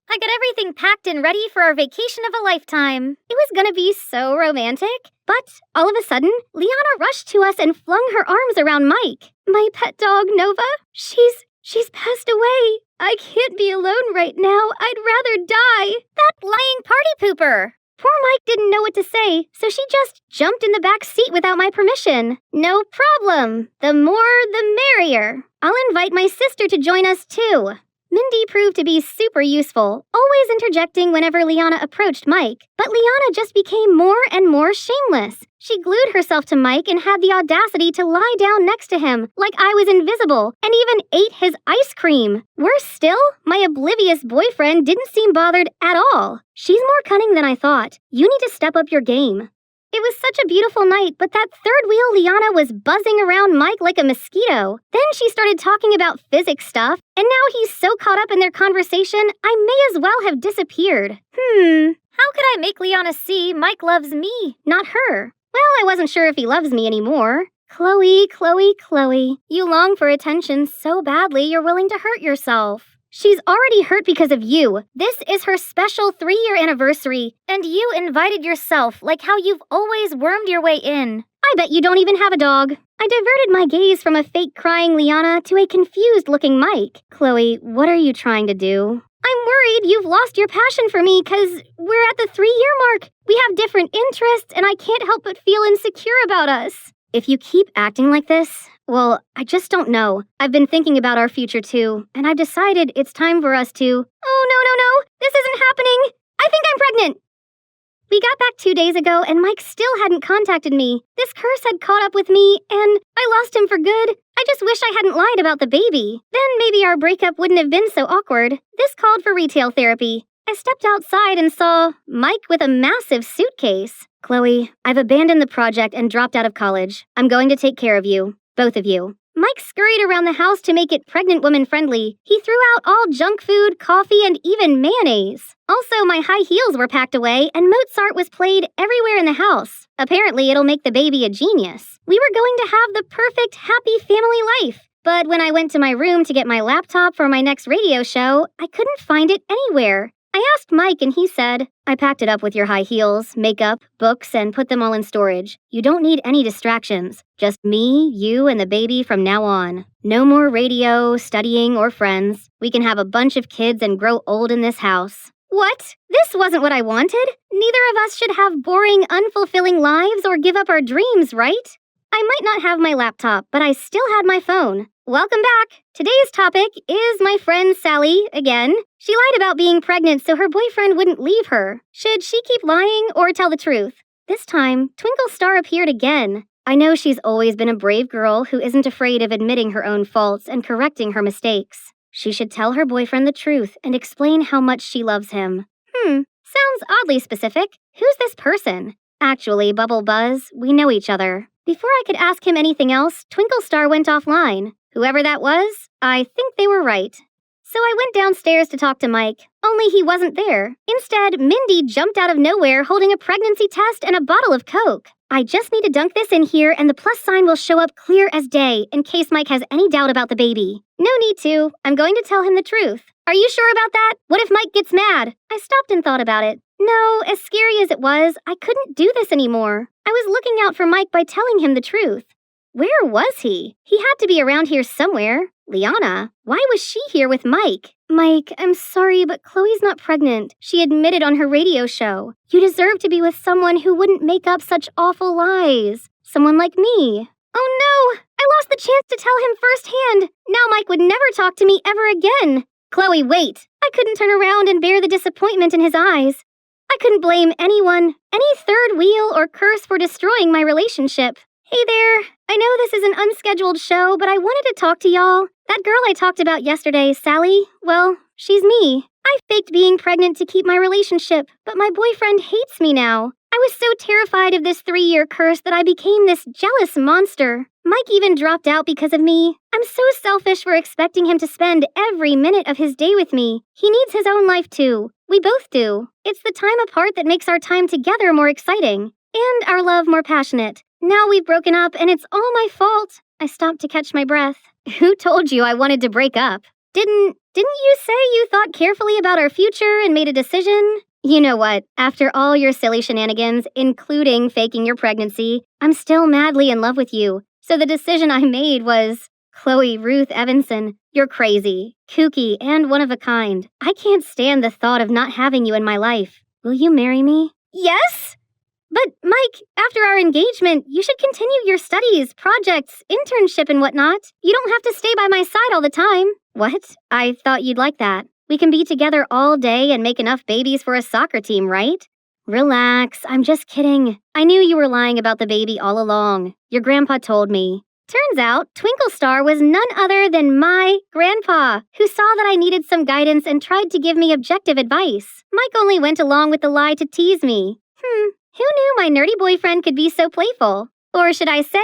I got everything packed and ready for our vacation of a lifetime. It was gonna be so romantic. But all of a sudden, Liana rushed to us and flung her arms around Mike. My pet dog, Nova, she's passed away. I can't be alone right now. I'd rather die. That lying party pooper. Poor Mike didn't know what to say, so she just jumped in the back seat without my permission. No problem. The more, the merrier. I'll invite my sister to join us too. Mindy proved to be super useful, always interjecting whenever Liana approached Mike. But Liana just became more and more shameless. She glued herself to Mike and had the audacity to lie down next to him, like I was invisible, and even ate his ice cream. Worse still, my oblivious boyfriend didn't seem bothered at all. She's more cunning than I thought. You need to step up your game. It was such a beautiful night, but that third wheel Liana was buzzing around Mike like a mosquito. Then she started talking about physics stuff, and now he's so caught up in their conversation, I may as well have disappeared. How could I make Liana see Mike loves me, not her? Well, I wasn't sure if he loves me anymore. Chloe, you long for attention so badly you're willing to hurt yourself. She's already hurt because of you. This is her special 3-year anniversary, and you invited yourself like how you've always wormed your way in. I bet you don't even have a dog. I diverted my gaze from a fake crying Liana to a confused-looking Mike. Chloe, what are you trying to do? I'm worried you've lost your passion for me because we're at the 3-year mark. We have different interests, and I can't help but feel insecure about us. If you keep acting like this, well, I just don't know. I've been thinking about our future too, and I've decided it's time for us to... Oh, no, this isn't happening. I think I'm pregnant. We got back 2 days ago, and Mike still hadn't contacted me. This curse had caught up with me, and I lost him for good. I just wish I hadn't lied about the baby. Then maybe our breakup wouldn't have been so awkward. This called for retail therapy. I stepped outside and saw Mike with a massive suitcase. Chloe, I've abandoned the project and dropped out of college. I'm going to take care of you. Both of you. Mike scurried around the house to make it pregnant woman friendly. He threw out all junk food, coffee, and even mayonnaise. Also, my high heels were packed away, and Mozart was played everywhere in the house. Apparently, it'll make the baby a genius. We were going to have the perfect, happy family life. But when I went to my room to get my laptop for my next radio show, I couldn't find it anywhere. I asked Mike and he said, I packed it up with your high heels, makeup, books, and put them all in storage. You don't need any distractions. Just me, you, and the baby from now on. No more radio, studying, or friends. We can have a bunch of kids and grow old in this house. What? This wasn't what I wanted. Neither of us should have boring, unfulfilling lives or give up our dreams, right? I might not have my laptop, but I still had my phone. Welcome back. Today's topic is my friend Sally again. She lied about being pregnant so her boyfriend wouldn't leave her. Should she keep lying or tell the truth? This time, Twinkle Star appeared again. I know she's always been a brave girl who isn't afraid of admitting her own faults and correcting her mistakes. She should tell her boyfriend the truth and explain how much she loves him. Sounds oddly specific. Who's this person? Actually, Bubble Buzz, we know each other. Before I could ask him anything else, Twinkle Star went offline. Whoever that was, I think they were right. So I went downstairs to talk to Mike, only he wasn't there. Instead, Mindy jumped out of nowhere holding a pregnancy test and a bottle of Coke. I just need to dunk this in here and the plus sign will show up clear as day in case Mike has any doubt about the baby. No need to. I'm going to tell him the truth. Are you sure about that? What if Mike gets mad? I stopped and thought about it. No, as scary as it was, I couldn't do this anymore. I was looking out for Mike by telling him the truth. Where was he? He had to be around here somewhere. Liana, why was she here with Mike? Mike, I'm sorry, but Chloe's not pregnant. She admitted on her radio show. You deserve to be with someone who wouldn't make up such awful lies. Someone like me. Oh no! I lost the chance to tell him firsthand. Now Mike would never talk to me ever again. Chloe, wait. I couldn't turn around and bear the disappointment in his eyes. I couldn't blame anyone, any third wheel or curse for destroying my relationship. Hey there, I know this is an unscheduled show, but I wanted to talk to y'all. That girl I talked about yesterday, Sally, well, she's me. I faked being pregnant to keep my relationship, but my boyfriend hates me now. I was so terrified of this 3-year curse that I became this jealous monster. Mike even dropped out because of me. I'm so selfish for expecting him to spend every minute of his day with me. He needs his own life too. We both do. It's the time apart that makes our time together more exciting, and our love more passionate. Now we've broken up, and it's all my fault. I stopped to catch my breath. Who told you I wanted to break up? Didn't you say you thought carefully about our future and made a decision? You know what? After all your silly shenanigans, including faking your pregnancy, I'm still madly in love with you. So the decision I made was, Chloe Ruth Evanson, you're crazy, kooky, and one of a kind. I can't stand the thought of not having you in my life. Will you marry me? Yes? But, Mike, after our engagement, you should continue your studies, projects, internship, and whatnot. You don't have to stay by my side all the time. What? I thought you'd like that. We can be together all day and make enough babies for a soccer team, right? Relax, I'm just kidding. I knew you were lying about the baby all along. Your grandpa told me. Turns out, Twinkle Star was none other than my grandpa, who saw that I needed some guidance and tried to give me objective advice. Mike only went along with the lie to tease me. Who knew my nerdy boyfriend could be so playful? Or should I say,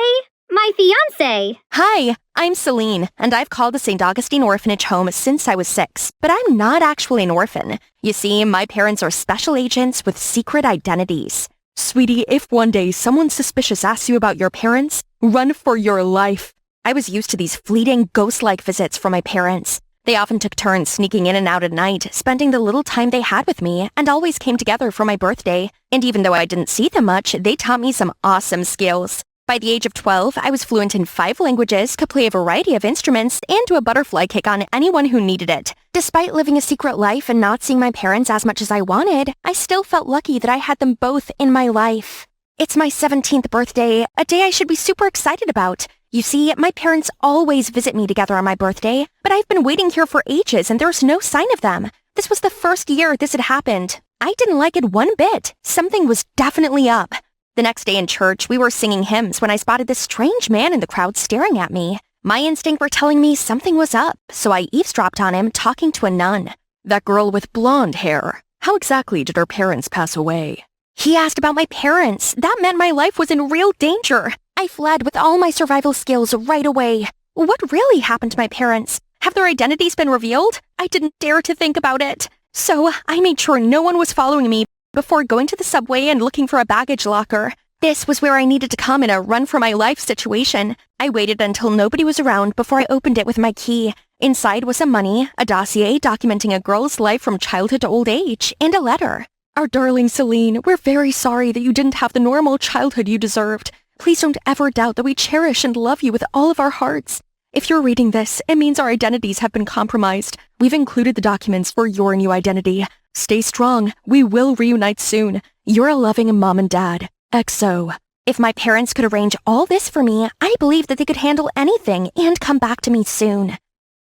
my fiancé? Hi, I'm Celine, and I've called the St. Augustine Orphanage home since I was 6, but I'm not actually an orphan. You see, my parents are special agents with secret identities. Sweetie, if one day someone suspicious asks you about your parents, run for your life. I was used to these fleeting, ghost-like visits from my parents. They often took turns sneaking in and out at night, spending the little time they had with me, and always came together for my birthday. And even though I didn't see them much, they taught me some awesome skills. By the age of 12, I was fluent in 5 languages, could play a variety of instruments, and do a butterfly kick on anyone who needed it. Despite living a secret life and not seeing my parents as much as I wanted, I still felt lucky that I had them both in my life. It's my 17th birthday, a day I should be super excited about. You see, my parents always visit me together on my birthday, but I've been waiting here for ages and there's no sign of them. This was the first year this had happened. I didn't like it one bit. Something was definitely up. The next day in church, we were singing hymns when I spotted this strange man in the crowd staring at me. My instinct were telling me something was up, so I eavesdropped on him talking to a nun. That girl with blonde hair. How exactly did her parents pass away? He asked about my parents. That meant my life was in real danger. I fled with all my survival skills right away. What really happened to my parents? Have their identities been revealed? I didn't dare to think about it. So I made sure no one was following me before going to the subway and looking for a baggage locker. This was where I needed to come in a run-for-my-life situation. I waited until nobody was around before I opened it with my key. Inside was some money, a dossier documenting a girl's life from childhood to old age, and a letter. Our darling Celine, we're very sorry that you didn't have the normal childhood you deserved. Please don't ever doubt that we cherish and love you with all of our hearts. If you're reading this, it means our identities have been compromised. We've included the documents for your new identity. Stay strong. We will reunite soon. You're a loving mom and dad. XO. If my parents could arrange all this for me, I believe that they could handle anything and come back to me soon.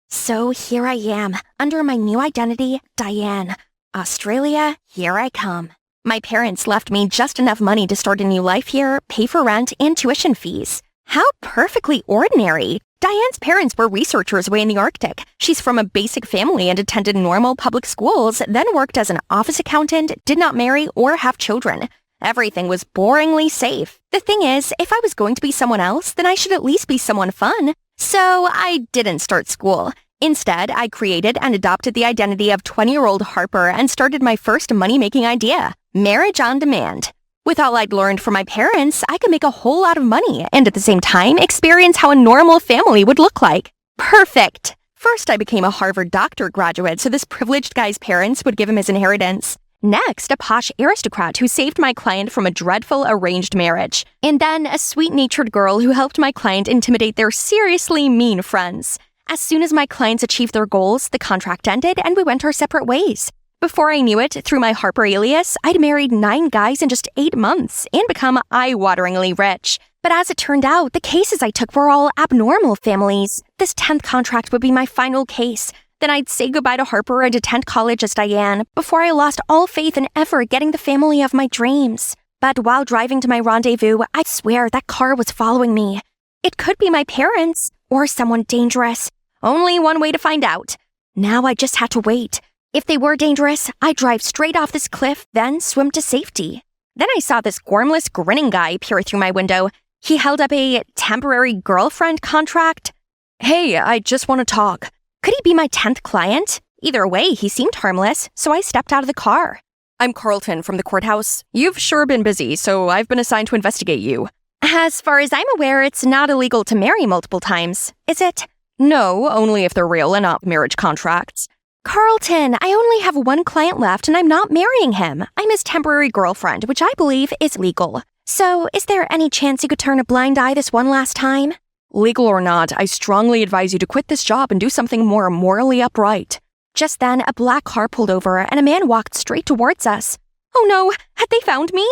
So here I am, under my new identity, Diane. Australia, here I come. My parents left me just enough money to start a new life here, pay for rent, and tuition fees. How perfectly ordinary. Diane's parents were researchers way in the Arctic. She's from a basic family and attended normal public schools, then worked as an office accountant, did not marry or have children. Everything was boringly safe. The thing is, if I was going to be someone else, then I should at least be someone fun. So I didn't start school. Instead, I created and adopted the identity of 20-year-old Harper and started my first money-making idea, marriage on demand. With all I'd learned from my parents, I could make a whole lot of money and at the same time experience how a normal family would look like. Perfect! First, I became a Harvard doctor graduate, so this privileged guy's parents would give him his inheritance. Next, a posh aristocrat who saved my client from a dreadful arranged marriage. And then, a sweet-natured girl who helped my client intimidate their seriously mean friends. As soon as my clients achieved their goals, the contract ended and we went our separate ways. Before I knew it, through my Harper alias, I'd married 9 guys in just 8 months and become eye-wateringly rich. But as it turned out, the cases I took were all abnormal families. This 10th contract would be my final case. Then I'd say goodbye to Harper and attend college as Diane before I lost all faith in ever getting the family of my dreams. But while driving to my rendezvous, I swear that car was following me. It could be my parents or someone dangerous. Only one way to find out. Now I just had to wait. If they were dangerous, I'd drive straight off this cliff, then swim to safety. Then I saw this gormless, grinning guy peer through my window. He held up a temporary girlfriend contract. Hey, I just want to talk. Could he be my 10th client? Either way, he seemed harmless, so I stepped out of the car. I'm Carlton from the courthouse. You've sure been busy, so I've been assigned to investigate you. As far as I'm aware, it's not illegal to marry multiple times, is it? No, only if they're real and not marriage contracts. Carlton, I only have one client left and I'm not marrying him. I'm his temporary girlfriend, which I believe is legal. So, is there any chance you could turn a blind eye this one last time? Legal or not, I strongly advise you to quit this job and do something more morally upright. Just then, a black car pulled over and a man walked straight towards us. Oh no, had they found me?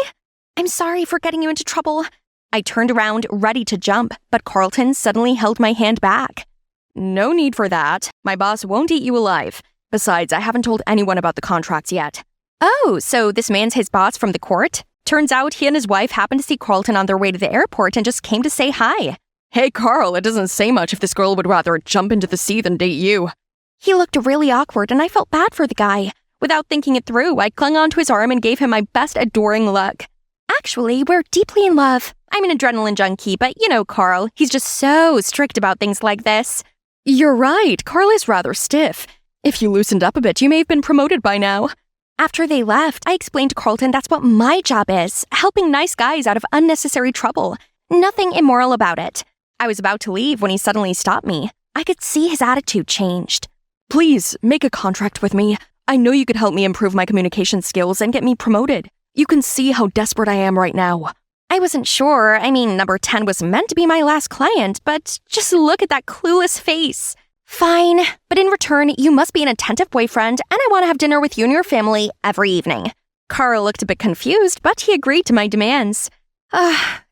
I'm sorry for getting you into trouble. I turned around, ready to jump, but Carlton suddenly held my hand back. No need for that. My boss won't eat you alive. Besides, I haven't told anyone about the contracts yet. Oh, so this man's his boss from the court? Turns out he and his wife happened to see Carlton on their way to the airport and just came to say hi. Hey, Carl, it doesn't say much if this girl would rather jump into the sea than date you. He looked really awkward and I felt bad for the guy. Without thinking it through, I clung onto his arm and gave him my best adoring look. Actually, we're deeply in love. I'm an adrenaline junkie, but you know Carl, he's just so strict about things like this. You're right, Carl is rather stiff. If you loosened up a bit, you may have been promoted by now. After they left, I explained to Carlton that's what my job is, helping nice guys out of unnecessary trouble. Nothing immoral about it. I was about to leave when he suddenly stopped me. I could see his attitude changed. Please, make a contract with me. I know you could help me improve my communication skills and get me promoted. You can see how desperate I am right now. I wasn't sure. I mean, number 10 was meant to be my last client, but just look at that clueless face. Fine, but in return, you must be an attentive boyfriend, and I want to have dinner with you and your family every evening. Carl looked a bit confused, but he agreed to my demands.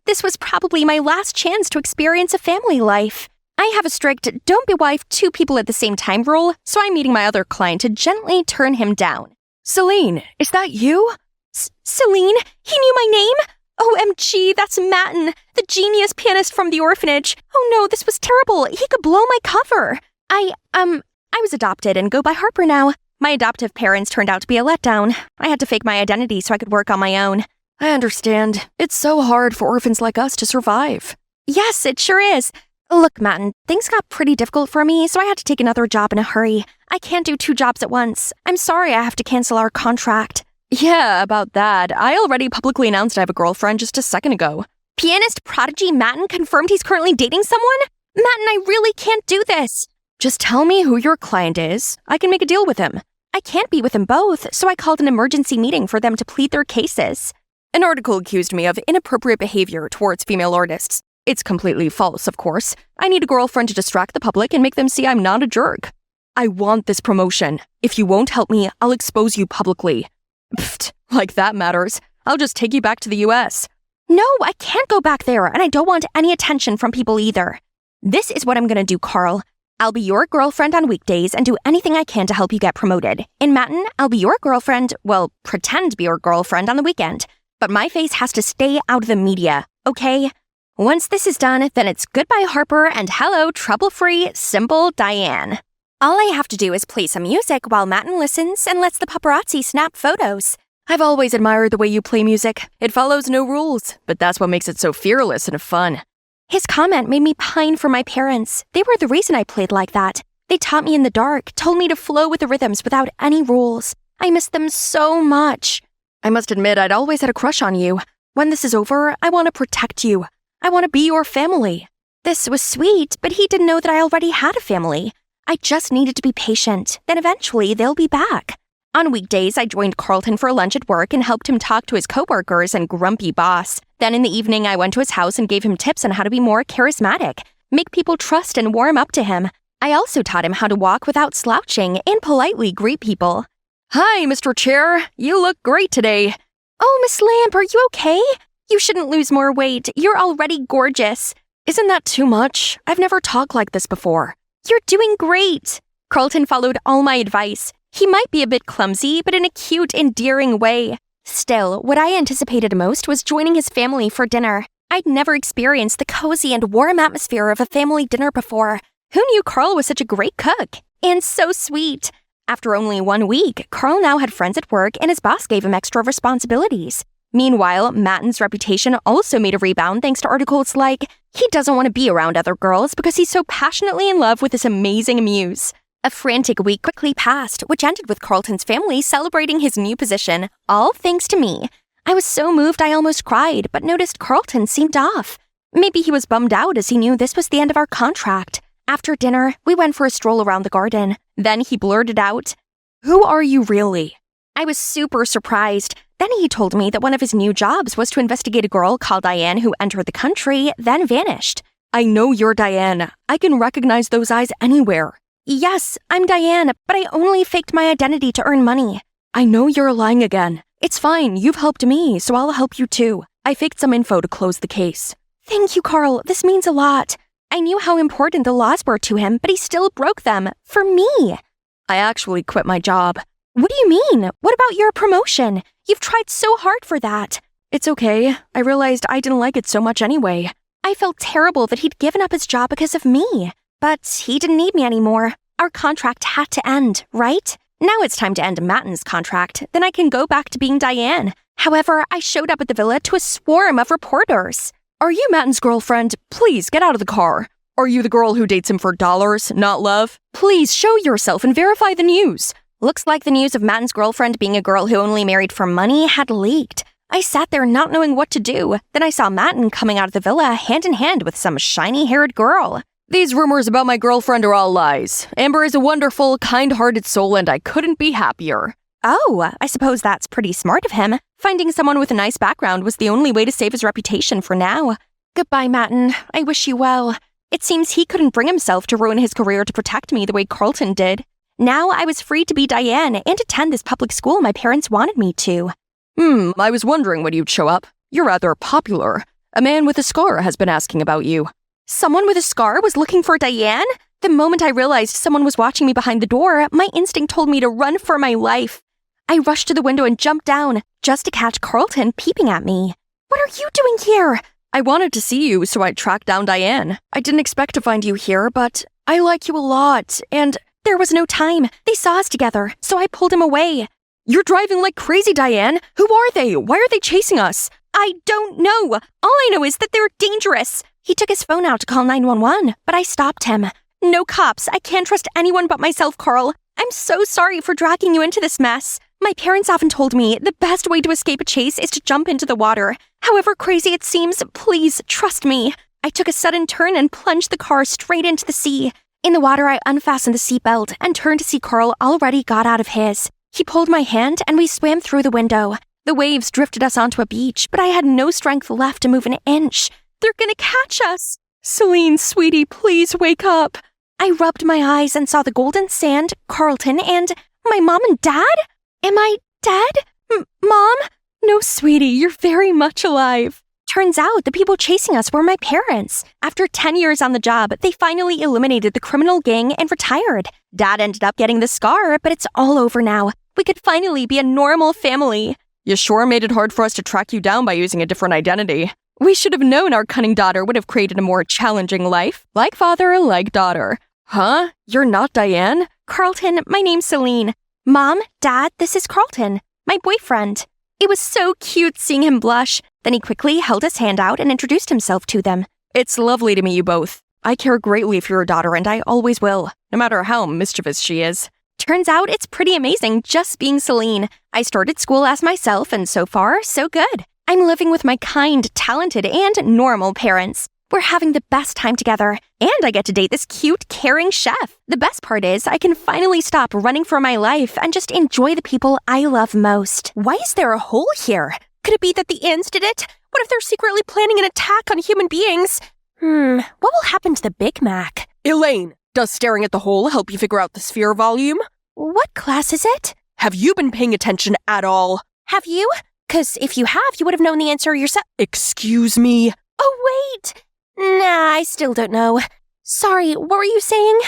This was probably my last chance to experience a family life. I have a strict don't be wife 2 people at the same time rule, so I'm meeting my other client to gently turn him down. Celine, is that you? Celine? He knew my name? OMG, that's Madison, the genius pianist from the orphanage. Oh no, this was terrible. He could blow my cover. I was adopted and go by Harper now. My adoptive parents turned out to be a letdown. I had to fake my identity so I could work on my own. I understand. It's so hard for orphans like us to survive. Yes, it sure is. Look, Madison, things got pretty difficult for me, so I had to take another job in a hurry. I can't do 2 jobs at once. I'm sorry I have to cancel our contract. Yeah, about that. I already publicly announced I have a girlfriend just a second ago. Pianist prodigy Madison confirmed he's currently dating someone? Madison, I really can't do this. Just tell me who your client is. I can make a deal with him. I can't be with them both, so I called an emergency meeting for them to plead their cases. An article accused me of inappropriate behavior towards female artists. It's completely false, of course. I need a girlfriend to distract the public and make them see I'm not a jerk. I want this promotion. If you won't help me, I'll expose you publicly. Pfft, like that matters. I'll just take you back to the US. No, I can't go back there, and I don't want any attention from people either. This is what I'm gonna do, Carl. I'll be your girlfriend on weekdays and do anything I can to help you get promoted. In Madison, I'll be your girlfriend, well, pretend to be your girlfriend on the weekend. But my face has to stay out of the media, okay? Once this is done, then it's goodbye Harper and hello trouble-free, simple Diane. All I have to do is play some music while Madison listens and lets the paparazzi snap photos. I've always admired the way you play music. It follows no rules, but that's what makes it so fearless and fun. His comment made me pine for my parents. They were the reason I played like that. They taught me in the dark, told me to flow with the rhythms without any rules. I miss them so much. I must admit, I'd always had a crush on you. When this is over, I want to protect you. I want to be your family. This was sweet, but he didn't know that I already had a family. I just needed to be patient, then eventually they'll be back. On weekdays, I joined Carlton for lunch at work and helped him talk to his coworkers and grumpy boss. Then in the evening, I went to his house and gave him tips on how to be more charismatic, make people trust and warm up to him. I also taught him how to walk without slouching and politely greet people. Hi, Mr. Chair. You look great today. Oh, Miss Lamp, are you okay? You shouldn't lose more weight. You're already gorgeous. Isn't that too much? I've never talked like this before. You're doing great. Carlton followed all my advice. He might be a bit clumsy, but in a cute, endearing way. Still, what I anticipated most was joining his family for dinner. I'd never experienced the cozy and warm atmosphere of a family dinner before. Who knew Carl was such a great cook? And so sweet. After only 1 week, Carl now had friends at work and his boss gave him extra responsibilities. Meanwhile, Matten's reputation also made a rebound thanks to articles like, he doesn't want to be around other girls because he's so passionately in love with this amazing muse. A frantic week quickly passed, which ended with Carlton's family celebrating his new position, all thanks to me. I was so moved I almost cried, but noticed Carlton seemed off. Maybe he was bummed out as he knew this was the end of our contract. After dinner, we went for a stroll around the garden. Then he blurted out, "Who are you really?" I was super surprised. Then he told me that one of his new jobs was to investigate a girl called Diane who entered the country, then vanished. I know you're Diane. I can recognize those eyes anywhere. Yes, I'm Diane, but I only faked my identity to earn money. I know you're lying again. It's fine, you've helped me, so I'll help you too. I faked some info to close the case. Thank you, Carl. This means a lot. I knew how important the laws were to him, but he still broke them. For me. I actually quit my job. What do you mean? What about your promotion? You've tried so hard for that. It's okay. I realized I didn't like it so much anyway. I felt terrible that he'd given up his job because of me. But he didn't need me anymore. Our contract had to end, right? Now it's time to end Matten's contract. Then I can go back to being Diane. However, I showed up at the villa to a swarm of reporters. Are you Matten's girlfriend? Please get out of the car. Are you the girl who dates him for dollars, not love? Please show yourself and verify the news. Looks like the news of Matten's girlfriend being a girl who only married for money had leaked. I sat there not knowing what to do. Then I saw Matten coming out of the villa hand in hand with some shiny-haired girl. These rumors about my girlfriend are all lies. Amber is a wonderful, kind-hearted soul and I couldn't be happier. Oh, I suppose that's pretty smart of him. Finding someone with a nice background was the only way to save his reputation for now. Goodbye, Matten. I wish you well. It seems he couldn't bring himself to ruin his career to protect me the way Carlton did. Now I was free to be Diane and attend this public school my parents wanted me to. I was wondering when you'd show up. You're rather popular. A man with a scar has been asking about you. Someone with a scar was looking for Diane? The moment I realized someone was watching me behind the door, my instinct told me to run for my life. I rushed to the window and jumped down, just to catch Carlton peeping at me. What are you doing here? I wanted to see you, so I tracked down Diane. I didn't expect to find you here, but I like you a lot, and there was no time. They saw us together, so I pulled him away. You're driving like crazy, Diane. Who are they? Why are they chasing us? I don't know. All I know is that they're dangerous. He took his phone out to call 911, but I stopped him. No cops. I can't trust anyone but myself, Carl. I'm so sorry for dragging you into this mess. My parents often told me the best way to escape a chase is to jump into the water. However crazy it seems, please trust me. I took a sudden turn and plunged the car straight into the sea. In the water, I unfastened the seatbelt and turned to see Carl already got out of his. He pulled my hand and we swam through the window. The waves drifted us onto a beach, but I had no strength left to move an inch. They're gonna catch us. Celine, sweetie, please wake up. I rubbed my eyes and saw the golden sand, Carlton, and my mom and dad? Am I dead? Mom? No, sweetie, you're very much alive. Turns out the people chasing us were my parents. After 10 years on the job, they finally eliminated the criminal gang and retired. Dad ended up getting the scar, but it's all over now. We could finally be a normal family. You sure made it hard for us to track you down by using a different identity. We should have known our cunning daughter would have created a more challenging life. Like father, like daughter. Huh? You're not Diane? Carlton, my name's Celine. Mom, Dad, this is Carlton, my boyfriend. It was so cute seeing him blush. Then he quickly held his hand out and introduced himself to them. It's lovely to meet you both. I care greatly for your daughter and I always will. no matter how mischievous she is. Turns out it's pretty amazing just being Celine. I started school as myself, and so far, so good. I'm living with my kind, talented, and normal parents. We're having the best time together, and I get to date this cute, caring chef. The best part is I can finally stop running for my life and just enjoy the people I love most. Why is there a hole here? Could it be that the ants did it? What if they're secretly planning an attack on human beings? What will happen to the Big Mac? Elaine, does staring at the hole help you figure out the sphere volume? What class is it? Have you been paying attention at all? Have you? 'Cause if you have, you would have known the answer yourself. Excuse me? Oh, wait. Nah, I still don't know. Sorry, what were you saying?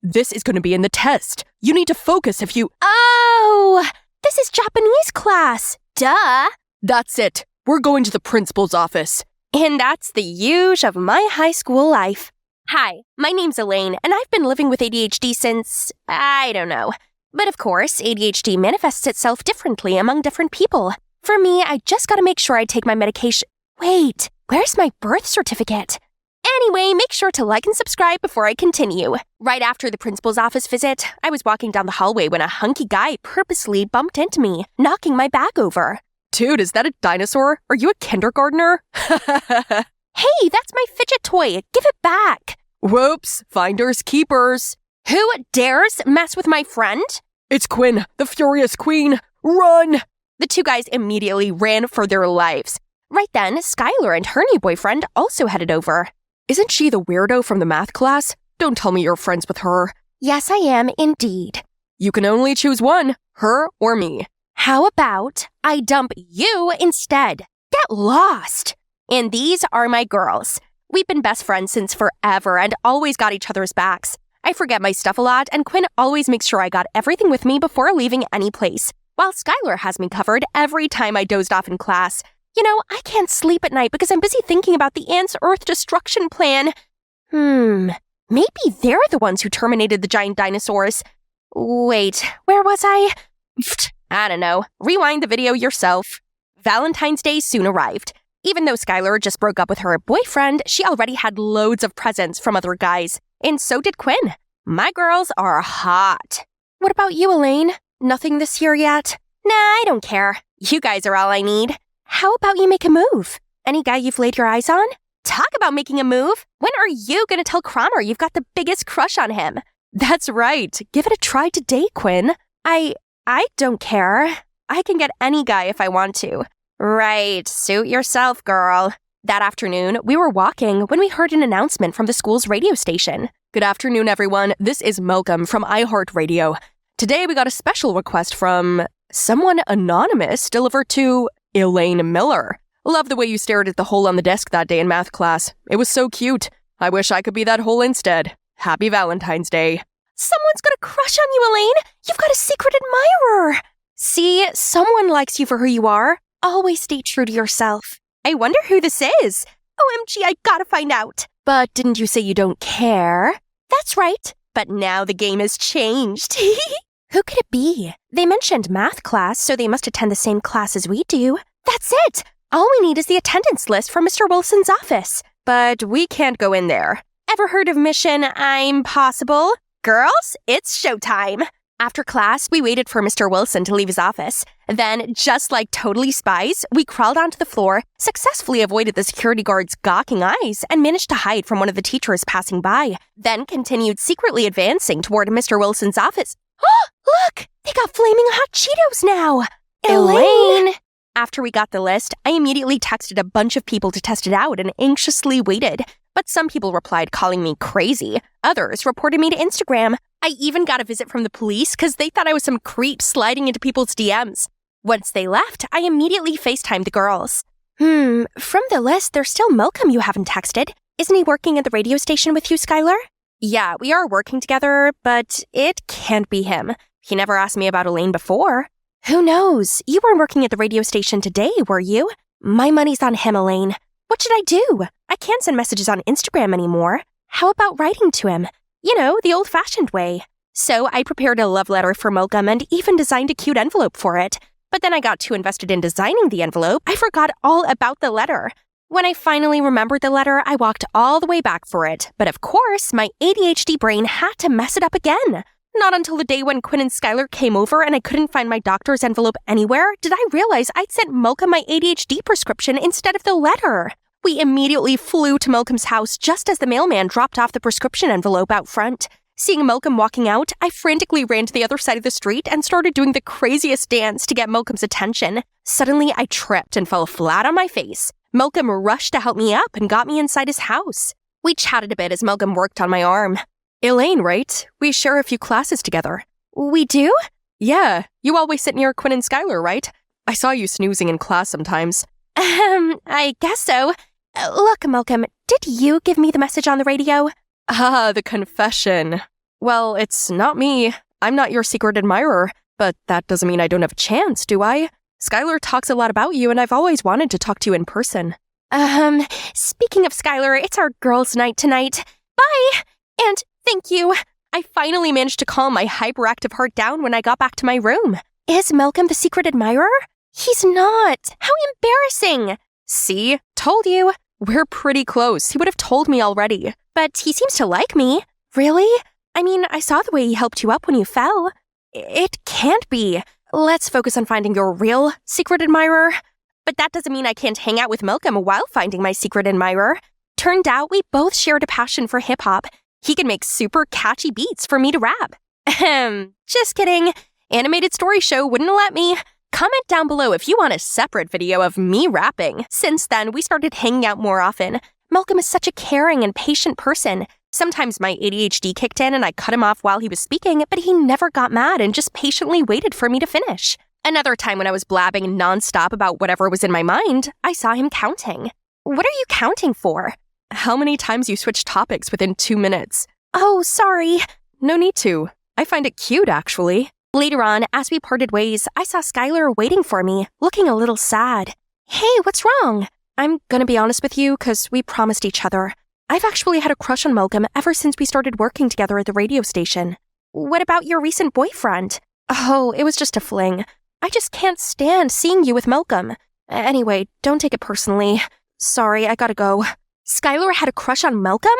This is going to be in the test. You need to focus if you... Oh, this is Japanese class. Duh. That's it. We're going to the principal's office. And that's the huge of my high school life. Hi, my name's Elaine, and I've been living with ADHD since, I don't know. But of course, ADHD manifests itself differently among different people. For me, I just gotta make sure I take my medication. Wait, where's my birth certificate? Anyway, make sure to like and subscribe before I continue. Right after the principal's office visit, I was walking down the hallway when a hunky guy purposely bumped into me, knocking my bag over. Dude, is that a dinosaur? Are you a kindergartner? Hey, that's my fidget toy. Give it back. Whoops, finders keepers. Who dares mess with my friend? It's Quinn, the furious queen. Run! The two guys immediately ran for their lives. Right then, Skylar and her new boyfriend also headed over. Isn't she the weirdo from the math class? Don't tell me you're friends with her. Yes, I am indeed. You can only choose one, her or me. How about I dump you instead? Get lost. And these are my girls. We've been best friends since forever and always got each other's backs. I forget my stuff a lot, and Quinn always makes sure I got everything with me before leaving any place, while Skylar has me covered every time I dozed off in class. You know, I can't sleep at night because I'm busy thinking about the ants' Earth destruction plan. Maybe they're the ones who terminated the giant dinosaurs. Wait, where was I? I don't know. Rewind the video yourself. Valentine's Day soon arrived. Even though Skylar just broke up with her boyfriend, she already had loads of presents from other guys. And so did Quinn. My girls are hot. What about you, Elaine? Nothing this year yet? Nah, I don't care. You guys are all I need. How about you make a move? Any guy you've laid your eyes on? Talk about making a move. When are you gonna tell Cromer you've got the biggest crush on him? That's right. Give it a try today, Quinn. I don't care. I can get any guy if I want to. Right, suit yourself, girl. That afternoon, we were walking when we heard an announcement from the school's radio station. Good afternoon, everyone. This is Malcolm from iHeartRadio. Today we got a special request from someone anonymous delivered to Elaine Miller. Love the way you stared at the hole on the desk that day in math class. It was so cute. I wish I could be that hole instead. Happy Valentine's Day. Someone's got a crush on you, Elaine. You've got a secret admirer. See, someone likes you for who you are. Always stay true to yourself. I wonder who this is. OMG, I gotta find out. But didn't you say you don't care? That's right. But now the game has changed. Who could it be? They mentioned math class, so they must attend the same class as we do. That's it. All we need is the attendance list from Mr. Wilson's office. But we can't go in there. Ever heard of Mission Impossible? Girls, it's showtime. After class, we waited for Mr. Wilson to leave his office. Then, just like totally spies, we crawled onto the floor, successfully avoided the security guard's gawking eyes, and managed to hide from one of the teachers passing by. Then continued secretly advancing toward Mr. Wilson's office. Oh, look! They got flaming hot Cheetos now! Elaine! After we got the list, I immediately texted a bunch of people to test it out and anxiously waited. But some people replied calling me crazy. Others reported me to Instagram. I even got a visit from the police because they thought I was some creep sliding into people's DMs. Once they left, I immediately FaceTimed the girls. From the list, there's still Malcolm you haven't texted. Isn't he working at the radio station with you, Skylar? Yeah, we are working together, but it can't be him. He never asked me about Elaine before. Who knows? You weren't working at the radio station today, were you? My money's on him, Elaine. What should I do? I can't send messages on Instagram anymore. How about writing to him? You know, the old-fashioned way. So I prepared a love letter for Malcolm and even designed a cute envelope for it. But then I got too invested in designing the envelope, I forgot all about the letter. When I finally remembered the letter, I walked all the way back for it. But of course, my ADHD brain had to mess it up again. Not until the day when Quinn and Skylar came over and I couldn't find my doctor's envelope anywhere did I realize I'd sent Malcolm my ADHD prescription instead of the letter. We immediately flew to Malcolm's house just as the mailman dropped off the prescription envelope out front. Seeing Malcolm walking out, I frantically ran to the other side of the street and started doing the craziest dance to get Malcolm's attention. Suddenly, I tripped and fell flat on my face. Malcolm rushed to help me up and got me inside his house. We chatted a bit as Malcolm worked on my arm. Elaine, right? We share a few classes together. We do? Yeah, you always sit near Quinn and Skylar, right? I saw you snoozing in class sometimes. I guess so. Look, Malcolm, did you give me the message on the radio? Ah, the confession. Well, it's not me. I'm not your secret admirer, but that doesn't mean I don't have a chance, do I? Skylar talks a lot about you, and I've always wanted to talk to you in person. Speaking of Skylar, it's our girls' night tonight. Bye! And thank you. I finally managed to calm my hyperactive heart down when I got back to my room. Is Malcolm the secret admirer? He's not. How embarrassing. See? Told you. We're pretty close. He would have told me already. But he seems to like me. Really? I mean, I saw the way he helped you up when you fell. It can't be. Let's focus on finding your real secret admirer. But that doesn't mean I can't hang out with Malcolm while finding my secret admirer. Turned out we both shared a passion for hip-hop. He can make super catchy beats for me to rap. Just kidding. Animated Story Show wouldn't let me. Comment down below if you want a separate video of me rapping. Since then, we started hanging out more often. Malcolm is such a caring and patient person. Sometimes my ADHD kicked in and I cut him off while he was speaking, but he never got mad and just patiently waited for me to finish. Another time when I was blabbing nonstop about whatever was in my mind, I saw him counting. What are you counting for? How many times you switch topics within 2 minutes? Oh, sorry. No need to. I find it cute, actually. Later on, as we parted ways, I saw Skylar waiting for me, looking a little sad. Hey, what's wrong? I'm gonna be honest with you, 'cause we promised each other. I've actually had a crush on Malcolm ever since we started working together at the radio station. What about your recent boyfriend? Oh, it was just a fling. I just can't stand seeing you with Malcolm. Anyway, don't take it personally. Sorry, I gotta go. Skylar had a crush on Malcolm?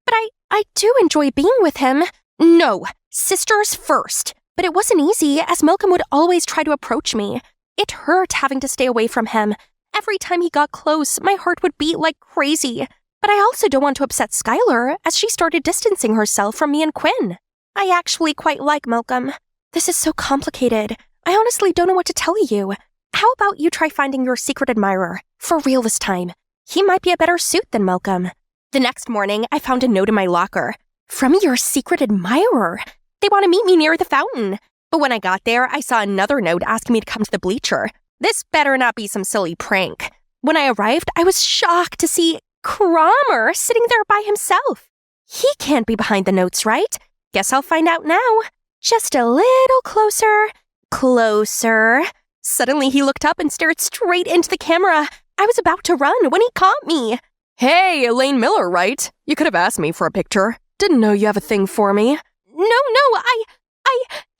But I do enjoy being with him. No, sisters first. But it wasn't easy, as Malcolm would always try to approach me. It hurt having to stay away from him. Every time he got close, my heart would beat like crazy. But I also don't want to upset Skylar, as she started distancing herself from me and Quinn. I actually quite like Malcolm. This is so complicated. I honestly don't know what to tell you. How about you try finding your secret admirer? For real this time. He might be a better suit than Malcolm. The next morning, I found a note in my locker. From your secret admirer. They want to meet me near the fountain. But when I got there, I saw another note asking me to come to the bleacher. This better not be some silly prank. When I arrived, I was shocked to see Cromer sitting there by himself. He can't be behind the notes, right? Guess I'll find out now. Just a little closer. Closer. Suddenly he looked up and stared straight into the camera. I was about to run when he caught me. Hey, Elaine Miller, right? You could have asked me for a picture. Didn't know you have a thing for me. No,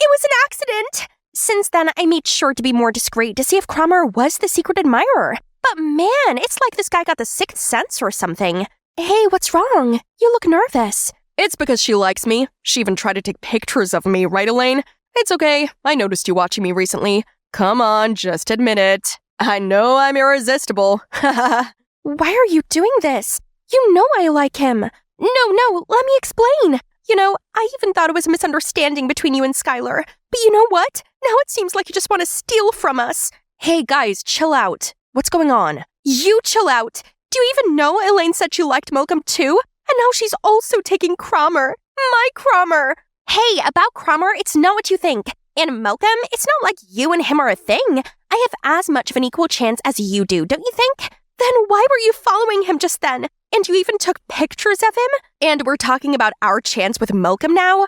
it was an accident. Since then, I made sure to be more discreet to see if Cromer was the secret admirer. But man, it's like this guy got the sixth sense or something. Hey, what's wrong? You look nervous. It's because she likes me. She even tried to take pictures of me, right, Elaine? It's okay. I noticed you watching me recently. Come on, just admit it. I know I'm irresistible. Why are you doing this? You know I like him. No, let me explain. You know, I even thought it was a misunderstanding between you and Skylar. But you know what? Now it seems like you just want to steal from us. Hey, guys, chill out. What's going on? You chill out. Do you even know Elaine said she liked Malcolm too? And now she's also taking Cromer. My Cromer. Hey, about Cromer, it's not what you think. And Malcolm, it's not like you and him are a thing. I have as much of an equal chance as you do, don't you think? Then why were you following him just then? And you even took pictures of him? And we're talking about our chance with Malcolm now?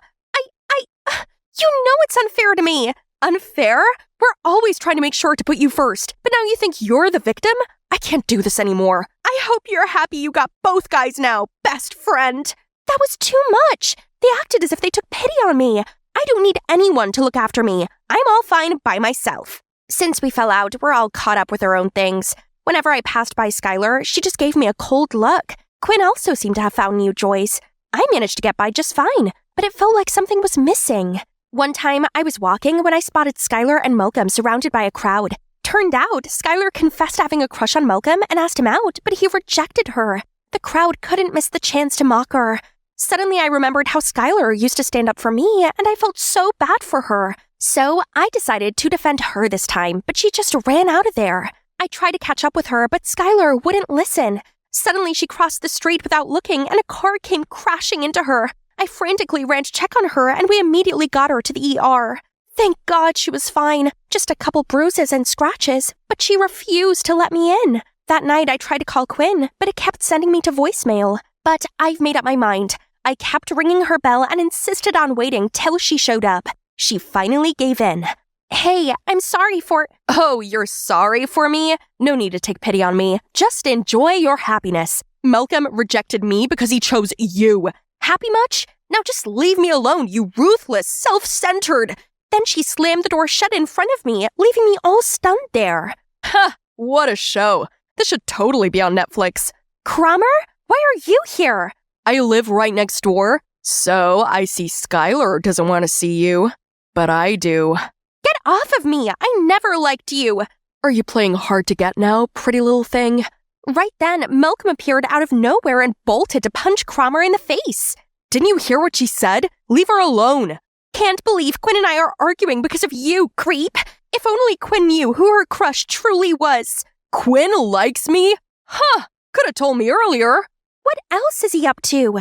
You know it's unfair to me. Unfair? We're always trying to make sure to put you first. But now you think you're the victim? I can't do this anymore. I hope you're happy you got both guys now, best friend. That was too much. They acted as if they took pity on me. I don't need anyone to look after me. I'm all fine by myself. Since we fell out, we're all caught up with our own things. Whenever I passed by Skylar, she just gave me a cold look. Quinn also seemed to have found new joys. I managed to get by just fine, but it felt like something was missing. One time, I was walking when I spotted Skylar and Malcolm surrounded by a crowd. Turned out, Skylar confessed having a crush on Malcolm and asked him out, but he rejected her. The crowd couldn't miss the chance to mock her. Suddenly, I remembered how Skylar used to stand up for me, and I felt so bad for her. So, I decided to defend her this time, but she just ran out of there. I tried to catch up with her, but Skylar wouldn't listen. Suddenly, she crossed the street without looking, and a car came crashing into her. I frantically ran to check on her, and we immediately got her to the ER. Thank God she was fine, just a couple bruises and scratches, but she refused to let me in. That night, I tried to call Quinn, but it kept sending me to voicemail. But I've made up my mind. I kept ringing her bell and insisted on waiting till she showed up. She finally gave in. Hey, I'm sorry for— Oh, you're sorry for me? No need to take pity on me. Just enjoy your happiness. Malcolm rejected me because he chose you. Happy much? Now just leave me alone, you ruthless, self-centered. Then she slammed the door shut in front of me, leaving me all stunned there. Ha! What a show. This should totally be on Netflix. Cromer? Why are you here? I live right next door, so I see Skylar doesn't want to see you. But I do. Get off of me! I never liked you! Are you playing hard to get now, pretty little thing? Right then, Malcolm appeared out of nowhere and bolted to punch Cromer in the face. Didn't you hear what she said? Leave her alone. Can't believe Quinn and I are arguing because of you, creep. If only Quinn knew who her crush truly was. Quinn likes me? Huh, could have told me earlier. What else is he up to?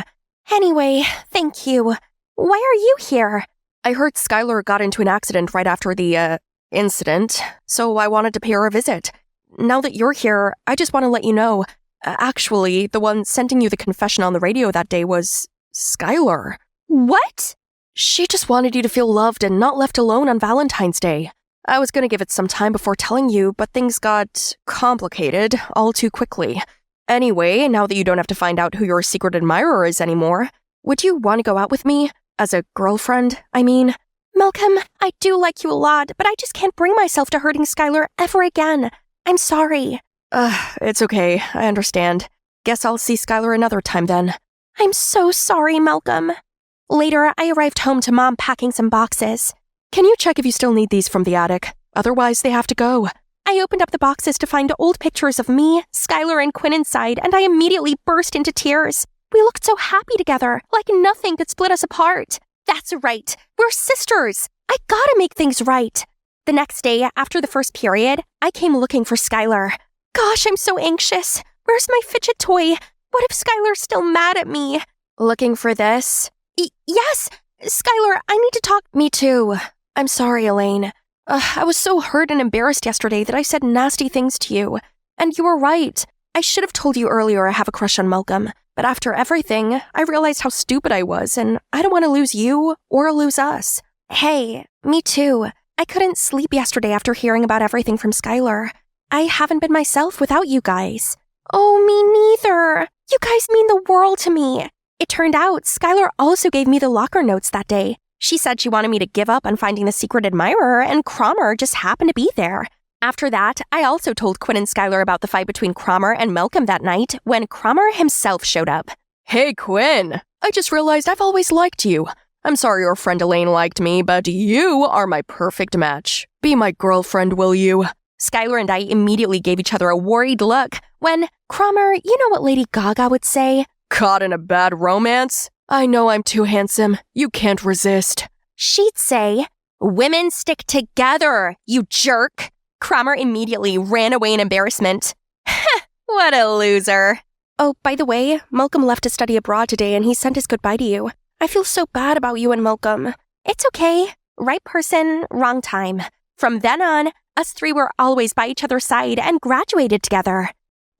Anyway, thank you. Why are you here? I heard Skylar got into an accident right after the, incident, so I wanted to pay her a visit. Now that you're here, I just want to let you know, actually, the one sending you the confession on the radio that day was Skylar. What? She just wanted you to feel loved and not left alone on Valentine's Day. I was going to give it some time before telling you, but things got complicated all too quickly. Anyway, now that you don't have to find out who your secret admirer is anymore, would you want to go out with me? As a girlfriend, I mean? Malcolm, I do like you a lot, but I just can't bring myself to hurting Skylar ever again. I'm sorry. It's okay. I understand. Guess I'll see Skylar another time then. I'm so sorry, Malcolm. Later, I arrived home to Mom packing some boxes. Can you check if you still need these from the attic? Otherwise, they have to go. I opened up the boxes to find old pictures of me, Skylar, and Quinn inside, and I immediately burst into tears. We looked so happy together, like nothing could split us apart. That's right. We're sisters. I gotta make things right. The next day, after the first period, I came looking for Skylar. Gosh, I'm so anxious. Where's my fidget toy? What if Skylar's still mad at me? Looking for this? Yes! Skylar, I need to talk— Me too. I'm sorry, Elaine. I was so hurt and embarrassed yesterday that I said nasty things to you. And you were right. I should have told you earlier I have a crush on Malcolm. But after everything, I realized how stupid I was, and I don't want to lose you or lose us. Hey, me too. I couldn't sleep yesterday after hearing about everything from Skylar. I haven't been myself without you guys. Oh, me neither. You guys mean the world to me. It turned out Skylar also gave me the locker notes that day. She said she wanted me to give up on finding the secret admirer, and Cromer just happened to be there. After that, I also told Quinn and Skylar about the fight between Cromer and Malcolm that night when Cromer himself showed up. Hey, Quinn! I just realized I've always liked you. I'm sorry your friend Elaine liked me, but you are my perfect match. Be my girlfriend, will you? Skylar and I immediately gave each other a worried look when, Cromer, you know what Lady Gaga would say? Caught in a bad romance? I know I'm too handsome. You can't resist. She'd say, women stick together, you jerk. Cromer immediately ran away in embarrassment. What a loser. Oh, by the way, Malcolm left to study abroad today and he sent his goodbye to you. I feel so bad about you and Malcolm. It's okay. Right person, wrong time. From then on, us three were always by each other's side and graduated together.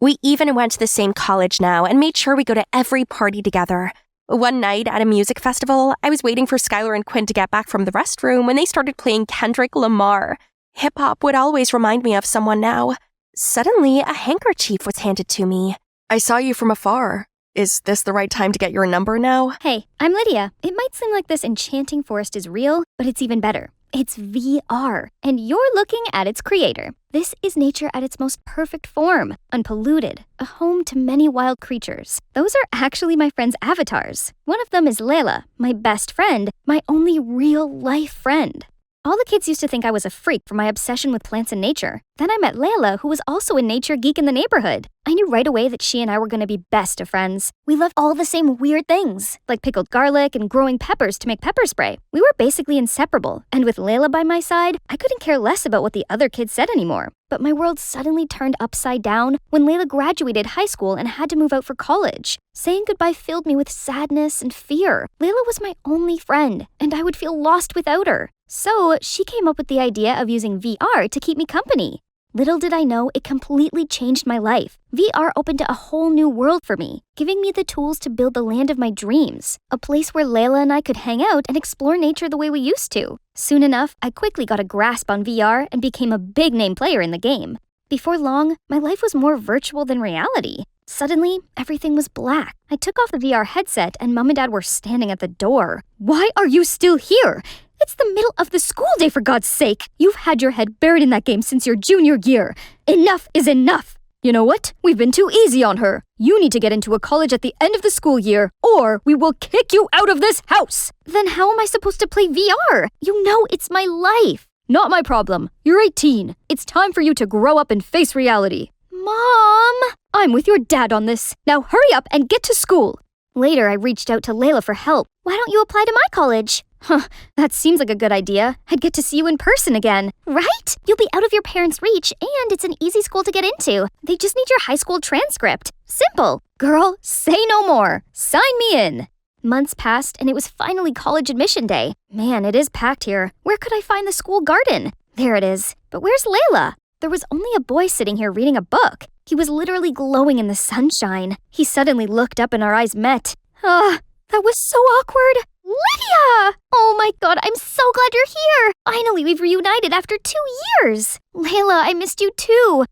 We even went to the same college now and made sure we go to every party together. One night at a music festival, I was waiting for Skylar and Quinn to get back from the restroom when they started playing Kendrick Lamar. Hip-hop would always remind me of someone now. Suddenly, a handkerchief was handed to me. I saw you from afar. Is this the right time to get your number now? Hey, I'm Lydia. It might seem like this enchanting forest is real, but it's even better. It's VR, and you're looking at its creator. This is nature at its most perfect form, unpolluted, a home to many wild creatures. Those are actually my friends' avatars. One of them is Layla, my best friend, my only real-life friend. All the kids used to think I was a freak for my obsession with plants and nature. Then I met Layla, who was also a nature geek in the neighborhood. I knew right away that she and I were going to be best of friends. We loved all the same weird things, like pickled garlic and growing peppers to make pepper spray. We were basically inseparable, and with Layla by my side, I couldn't care less about what the other kids said anymore. But my world suddenly turned upside down when Layla graduated high school and had to move out for college. Saying goodbye filled me with sadness and fear. Layla was my only friend, and I would feel lost without her. So she came up with the idea of using VR to keep me company. Little did I know, it completely changed my life. VR opened a whole new world for me, giving me the tools to build the land of my dreams, a place where Layla and I could hang out and explore nature the way we used to. Soon enough, I quickly got a grasp on VR and became a big-name player in the game. Before long, my life was more virtual than reality. Suddenly, everything was black. I took off the VR headset and Mom and Dad were standing at the door. Why are you still here? It's the middle of the school day, for God's sake! You've had your head buried in that game since your junior year. Enough is enough! You know what? We've been too easy on her. You need to get into a college at the end of the school year, or we will kick you out of this house! Then how am I supposed to play VR? You know it's my life! Not my problem. You're 18. It's time for you to grow up and face reality. Mom! I'm with your dad on this. Now hurry up and get to school! Later, I reached out to Layla for help. Why don't you apply to my college? Huh, that seems like a good idea. I'd get to see you in person again. Right? You'll be out of your parents' reach, and it's an easy school to get into. They just need your high school transcript. Simple. Girl, say no more. Sign me in. Months passed, and it was finally college admission day. Man, it is packed here. Where could I find the school garden? There it is. But where's Layla? There was only a boy sitting here reading a book. He was literally glowing in the sunshine. He suddenly looked up and our eyes met. That was so awkward. Lydia! Oh my God, I'm so glad you're here! Finally, we've reunited after 2 years! Layla, I missed you too!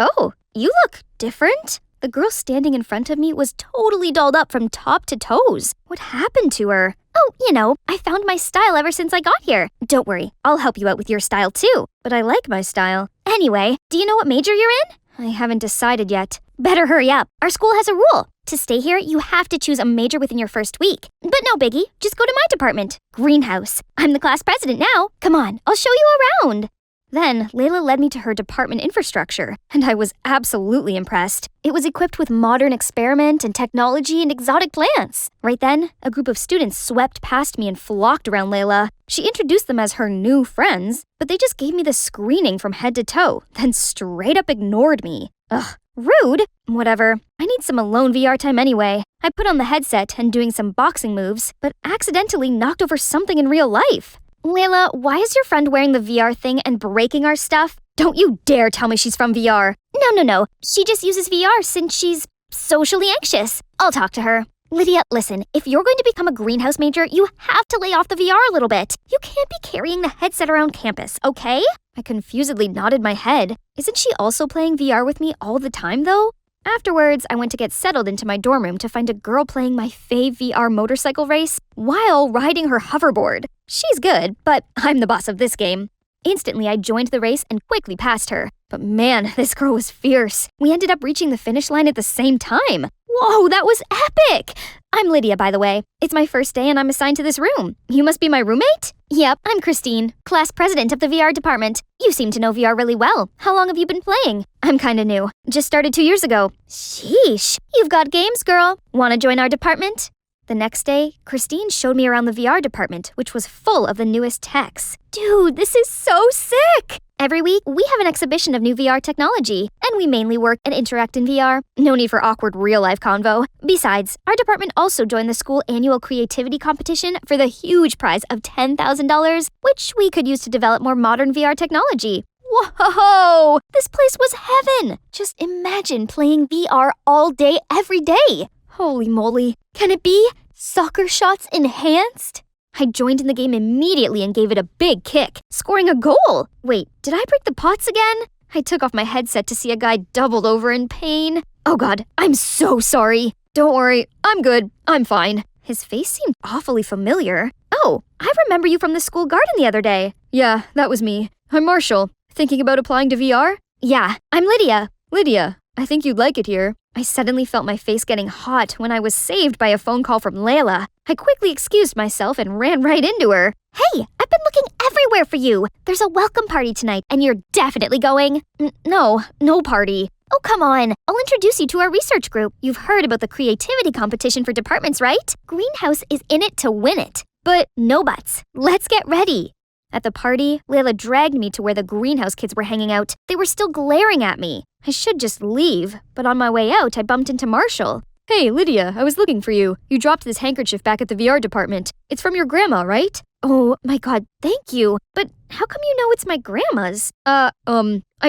Oh, you look different. The girl standing in front of me was totally dolled up from top to toes. What happened to her? Oh, you know, I found my style ever since I got here. Don't worry, I'll help you out with your style too. But I like my style. Anyway, do you know what major you're in? I haven't decided yet. Better hurry up. Our school has a rule. To stay here, you have to choose a major within your first week. But no biggie, just go to my department, Greenhouse. I'm the class president now. Come on, I'll show you around. Then, Layla led me to her department infrastructure, and I was absolutely impressed. It was equipped with modern experiment and technology and exotic plants. Right then, a group of students swept past me and flocked around Layla. She introduced them as her new friends, but they just gave me the screening from head to toe, then straight up ignored me. Ugh. Rude? Whatever. I need some alone VR time anyway. I put on the headset and doing some boxing moves, but accidentally knocked over something in real life. Layla, why is your friend wearing the VR thing and breaking our stuff? Don't you dare tell me she's from VR. No. She just uses VR since she's socially anxious. I'll talk to her. Lydia, listen, if you're going to become a greenhouse major, you have to lay off the VR a little bit. You can't be carrying the headset around campus, okay? I confusedly nodded my head. Isn't she also playing VR with me all the time, though? Afterwards, I went to get settled into my dorm room to find a girl playing my fave VR motorcycle race while riding her hoverboard. She's good, but I'm the boss of this game. Instantly, I joined the race and quickly passed her. But man, this girl was fierce. We ended up reaching the finish line at the same time. Whoa, that was epic! I'm Lydia, by the way. It's my first day and I'm assigned to this room. You must be my roommate? Yep, I'm Christine, class president of the VR department. You seem to know VR really well. How long have you been playing? I'm kinda new. Just started 2 years ago. Sheesh, you've got games, girl. Wanna join our department? The next day, Christine showed me around the VR department, which was full of the newest techs. Dude, this is so sick! Every week, we have an exhibition of new VR technology, and we mainly work and interact in VR. No need for awkward real-life convo. Besides, our department also joined the school annual creativity competition for the huge prize of $10,000, which we could use to develop more modern VR technology. Whoa! This place was heaven! Just imagine playing VR all day, every day. Holy moly. Can it be? Soccer shots enhanced? I joined in the game immediately and gave it a big kick, scoring a goal. Wait, did I break the pots again? I took off my headset to see a guy doubled over in pain. Oh God, I'm so sorry. Don't worry, I'm good. I'm fine. His face seemed awfully familiar. Oh, I remember you from the school garden the other day. Yeah, that was me. I'm Marshall. Thinking about applying to VR? Yeah, I'm Lydia. Lydia, I think you'd like it here. I suddenly felt my face getting hot when I was saved by a phone call from Layla. I quickly excused myself and ran right into her. Hey, I've been looking everywhere for you. There's a welcome party tonight, and you're definitely going. No party. Oh, come on. I'll introduce you to our research group. You've heard about the creativity competition for departments, right? Greenhouse is in it to win it. But no buts. Let's get ready. At the party, Layla dragged me to where the greenhouse kids were hanging out. They were still glaring at me. I should just leave, but on my way out, I bumped into Marshall. Hey, Lydia, I was looking for you. You dropped this handkerchief back at the VR department. It's from your grandma, right? Oh my god, thank you. But how come you know it's my grandma's? I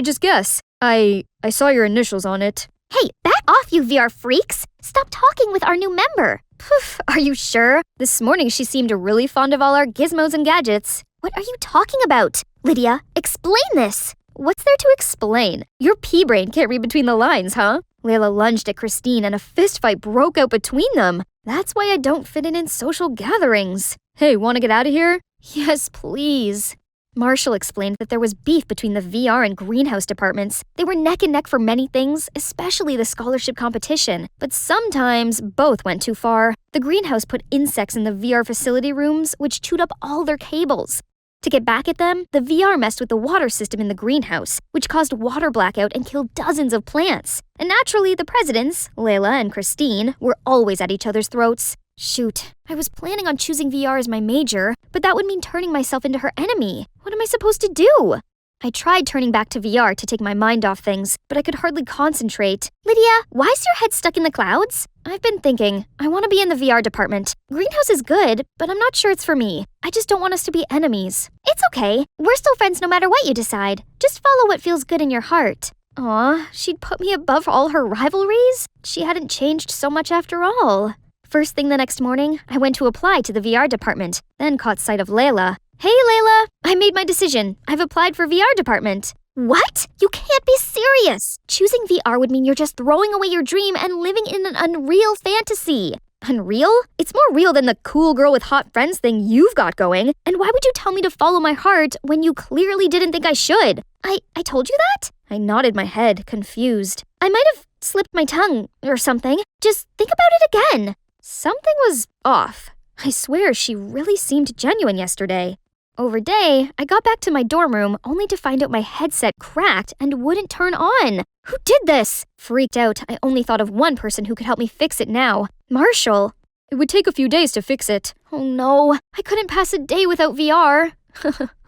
just guess. I saw your initials on it. Hey, back off, you VR freaks! Stop talking with our new member. Poof, are you sure? This morning she seemed really fond of all our gizmos and gadgets. What are you talking about? Lydia, explain this. What's there to explain? Your pea brain can't read between the lines, huh? Layla lunged at Christine and a fistfight broke out between them. That's why I don't fit in social gatherings. Hey, wanna get out of here? Yes, please. Marshall explained that there was beef between the VR and greenhouse departments. They were neck and neck for many things, especially the scholarship competition. But sometimes both went too far. The greenhouse put insects in the VR facility rooms, which chewed up all their cables. To get back at them, the VR messed with the water system in the greenhouse, which caused water blackout and killed dozens of plants. And naturally, the presidents, Layla and Christine, were always at each other's throats. Shoot, I was planning on choosing VR as my major, but that would mean turning myself into her enemy. What am I supposed to do? I tried turning back to VR to take my mind off things, but I could hardly concentrate. Lydia, why is your head stuck in the clouds? I've been thinking, I want to be in the VR department. Greenhouse is good, but I'm not sure it's for me. I just don't want us to be enemies. It's okay. We're still friends no matter what you decide. Just follow what feels good in your heart. Aw, she'd put me above all her rivalries? She hadn't changed so much after all. First thing the next morning, I went to apply to the VR department, then caught sight of Layla. Hey, Layla, I made my decision. I've applied for VR department. What? You can't be serious. Choosing VR would mean you're just throwing away your dream and living in an unreal fantasy. Unreal? It's more real than the cool girl with hot friends thing you've got going. And why would you tell me to follow my heart when you clearly didn't think I should? I told you that? I nodded my head, confused. I might have slipped my tongue or something. Just think about it again. Something was off. I swear she really seemed genuine yesterday. Over day, I got back to my dorm room only to find out my headset cracked and wouldn't turn on. Who did this? Freaked out, I only thought of one person who could help me fix it now. Marshall. It would take a few days to fix it. Oh no, I couldn't pass a day without VR.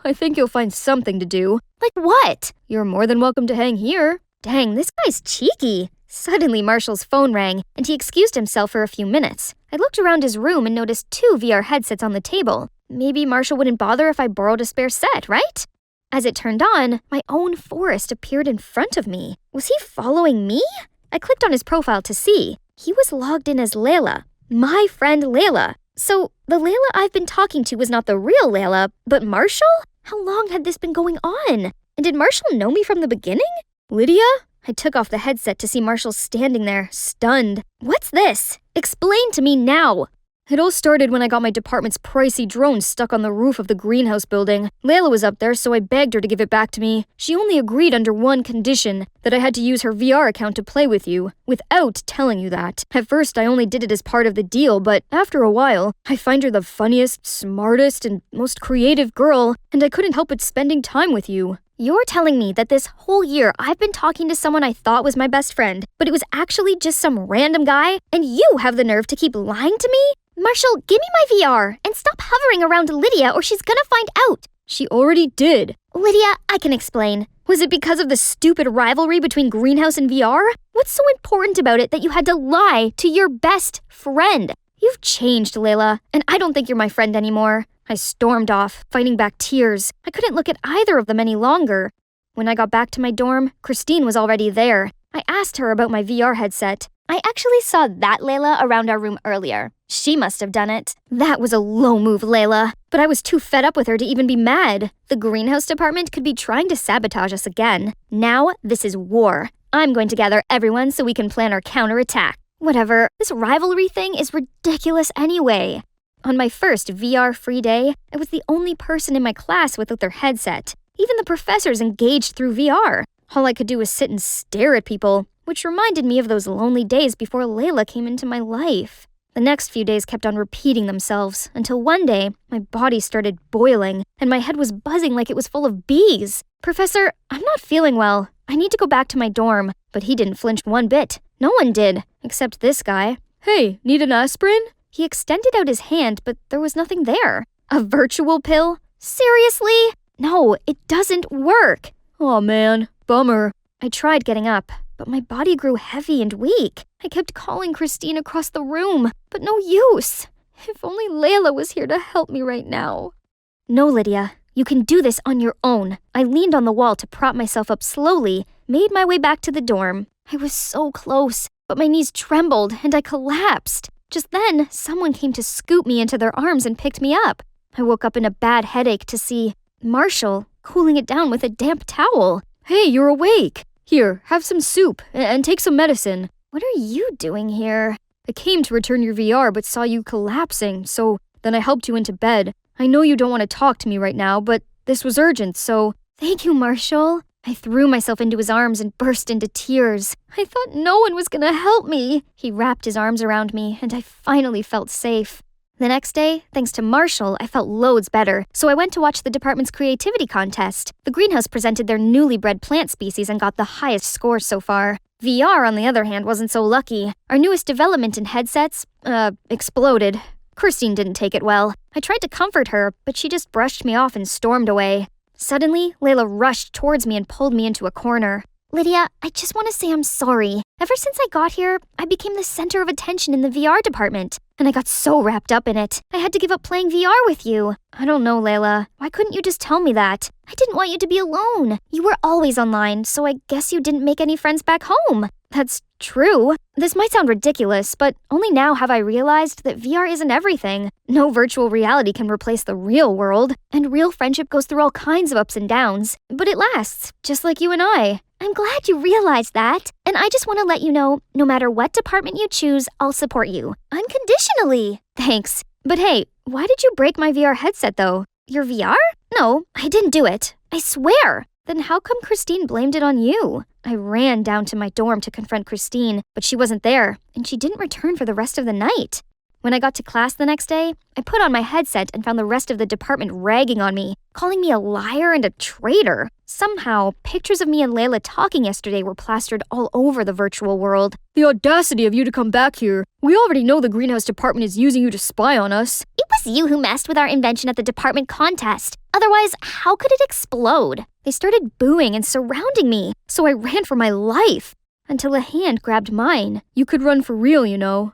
I think you'll find something to do. Like what? You're more than welcome to hang here. Dang, this guy's cheeky. Suddenly, Marshall's phone rang, and he excused himself for a few minutes. I looked around his room and noticed 2 VR headsets on the table. Maybe Marshall wouldn't bother if I borrowed a spare set, right? As it turned on, my own Forrest appeared in front of me. Was he following me? I clicked on his profile to see. He was logged in as Layla, my friend Layla. So the Layla I've been talking to was not the real Layla, but Marshall? How long had this been going on? And did Marshall know me from the beginning? Lydia? I took off the headset to see Marshall standing there, stunned. What's this? Explain to me now! It all started when I got my department's pricey drone stuck on the roof of the greenhouse building. Layla was up there, so I begged her to give it back to me. She only agreed under one condition, that I had to use her VR account to play with you, without telling you that. At first, I only did it as part of the deal, but after a while, I find her the funniest, smartest, and most creative girl, and I couldn't help but spending time with you. You're telling me that this whole year I've been talking to someone I thought was my best friend, but it was actually just some random guy, and you have the nerve to keep lying to me? Marshall, give me my VR and stop hovering around Lydia or she's gonna find out. She already did. Lydia, I can explain. Was it because of the stupid rivalry between Greenhouse and VR? What's so important about it that you had to lie to your best friend? You've changed, Layla, and I don't think you're my friend anymore. I stormed off, fighting back tears. I couldn't look at either of them any longer. When I got back to my dorm, Christine was already there. I asked her about my VR headset. I actually saw that Layla around our room earlier. She must have done it. That was a low move, Layla. But I was too fed up with her to even be mad. The greenhouse department could be trying to sabotage us again. Now, this is war. I'm going to gather everyone so we can plan our counterattack. Whatever, this rivalry thing is ridiculous anyway. On my first VR-free day, I was the only person in my class without their headset. Even the professors engaged through VR. All I could do was sit and stare at people, which reminded me of those lonely days before Layla came into my life. The next few days kept on repeating themselves, until one day, my body started boiling, and my head was buzzing like it was full of bees. Professor, I'm not feeling well. I need to go back to my dorm. But he didn't flinch one bit. No one did, except this guy. Hey, need an aspirin? He extended out his hand, but there was nothing there. A virtual pill? Seriously? No, it doesn't work. Aw man, bummer. I tried getting up, but my body grew heavy and weak. I kept calling Christine across the room, but no use. If only Layla was here to help me right now. No, Lydia, you can do this on your own. I leaned on the wall to prop myself up slowly, made my way back to the dorm. I was so close, but my knees trembled and I collapsed. Just then, someone came to scoop me into their arms and picked me up. I woke up in a bad headache to see Marshall cooling it down with a damp towel. Hey, you're awake. Here, have some soup and take some medicine. What are you doing here? I came to return your VR but saw you collapsing, so then I helped you into bed. I know you don't want to talk to me right now, but this was urgent, so thank you, Marshall. I threw myself into his arms and burst into tears. I thought no one was gonna help me. He wrapped his arms around me, and I finally felt safe. The next day, thanks to Marshall, I felt loads better, so I went to watch the department's creativity contest. The greenhouse presented their newly bred plant species and got the highest score so far. VR, on the other hand, wasn't so lucky. Our newest development in headsets, exploded. Christine didn't take it well. I tried to comfort her, but she just brushed me off and stormed away. Suddenly, Layla rushed towards me and pulled me into a corner. Lydia, I just want to say I'm sorry. Ever since I got here, I became the center of attention in the VR department, and I got so wrapped up in it. I had to give up playing VR with you. I don't know, Layla. Why couldn't you just tell me that? I didn't want you to be alone. You were always online, so I guess you didn't make any friends back home. That's true. This might sound ridiculous, but only now have I realized that VR isn't everything. No virtual reality can replace the real world, and real friendship goes through all kinds of ups and downs. But it lasts, just like you and I. I'm glad you realized that, and I just want to let you know, no matter what department you choose, I'll support you. Unconditionally. Thanks. But hey, why did you break my VR headset though? Your VR? No, I didn't do it. I swear. Then how come Christine blamed it on you? I ran down to my dorm to confront Christine, but she wasn't there, and she didn't return for the rest of the night. When I got to class the next day, I put on my headset and found the rest of the department ragging on me, calling me a liar and a traitor. Somehow, pictures of me and Layla talking yesterday were plastered all over the virtual world. The audacity of you to come back here. We already know the greenhouse department is using you to spy on us. It was you who messed with our invention at the department contest. Otherwise, how could it explode? They started booing and surrounding me, so I ran for my life. Until a hand grabbed mine. You could run for real, you know.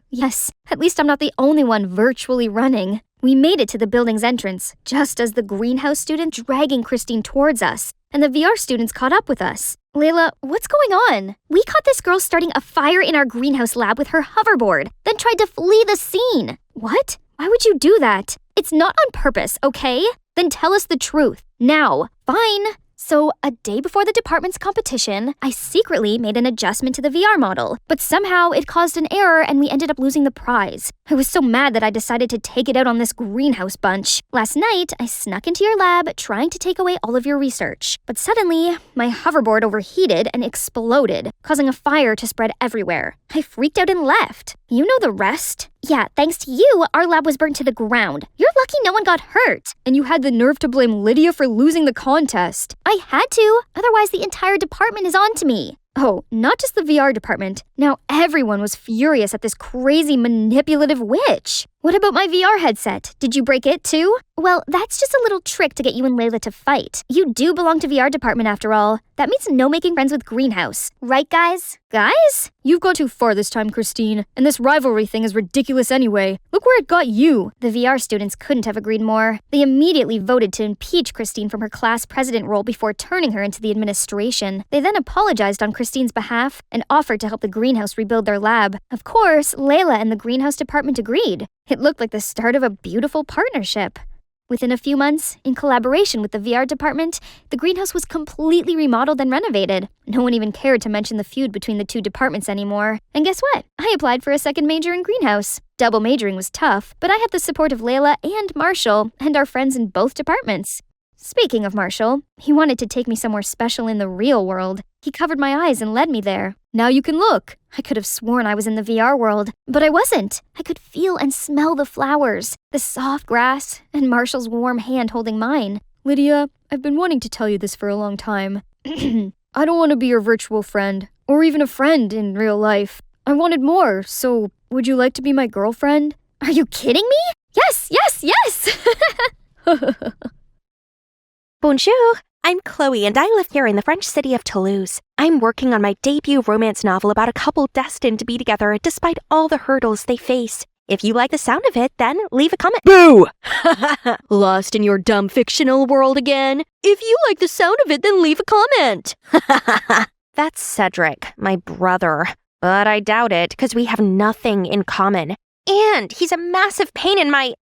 Yes, at least I'm not the only one virtually running. We made it to the building's entrance, just as the greenhouse student dragging Christine towards us, and the VR students caught up with us. Layla, what's going on? We caught this girl starting a fire in our greenhouse lab with her hoverboard, then tried to flee the scene. What? Why would you do that? It's not on purpose, okay? Then tell us the truth, now. Fine. So, a day before the department's competition, I secretly made an adjustment to the VR model, but somehow it caused an error and we ended up losing the prize. I was so mad that I decided to take it out on this greenhouse bunch. Last night, I snuck into your lab trying to take away all of your research, but suddenly, my hoverboard overheated and exploded, causing a fire to spread everywhere. I freaked out and left. You know the rest. Yeah, thanks to you, our lab was burnt to the ground. You're lucky no one got hurt. And you had the nerve to blame Lydia for losing the contest. I had to, otherwise the entire department is on to me. Oh, not just the VR department. Now everyone was furious at this crazy manipulative witch. What about my VR headset? Did you break it too? Well, that's just a little trick to get you and Layla to fight. You do belong to VR department after all. That means no making friends with Greenhouse. Right, guys? Guys? You've gone too far this time, Christine. And this rivalry thing is ridiculous anyway. Look where it got you. The VR students couldn't have agreed more. They immediately voted to impeach Christine from her class president role before turning her into the administration. They then apologized on Christine's behalf and offered to help the Greenhouse rebuild their lab. Of course, Layla and the Greenhouse department agreed. It looked like the start of a beautiful partnership. Within a few months, in collaboration with the VR department, the greenhouse was completely remodeled and renovated. No one even cared to mention the feud between the two departments anymore. And guess what? I applied for a second major in greenhouse. Double majoring was tough, but I had the support of Layla and Marshall, and our friends in both departments. Speaking of Marshall, he wanted to take me somewhere special in the real world. He covered my eyes and led me there. Now you can look. I could have sworn I was in the VR world, but I wasn't. I could feel and smell the flowers, the soft grass, and Marshall's warm hand holding mine. Lydia, I've been wanting to tell you this for a long time. I don't want to be your virtual friend, or even a friend in real life. I wanted more, so would you like to be my girlfriend? Are you kidding me? Yes, yes, yes! Bonjour! I'm Chloe, and I live here in the French city of Toulouse. I'm working on my debut romance novel about a couple destined to be together despite all the hurdles they face. If you like the sound of it, then leave a comment. Boo! Lost in your dumb fictional world again? If you like the sound of it, then leave a comment. That's Cedric, my brother. But I doubt it, because we have nothing in common. And he's a massive pain in my...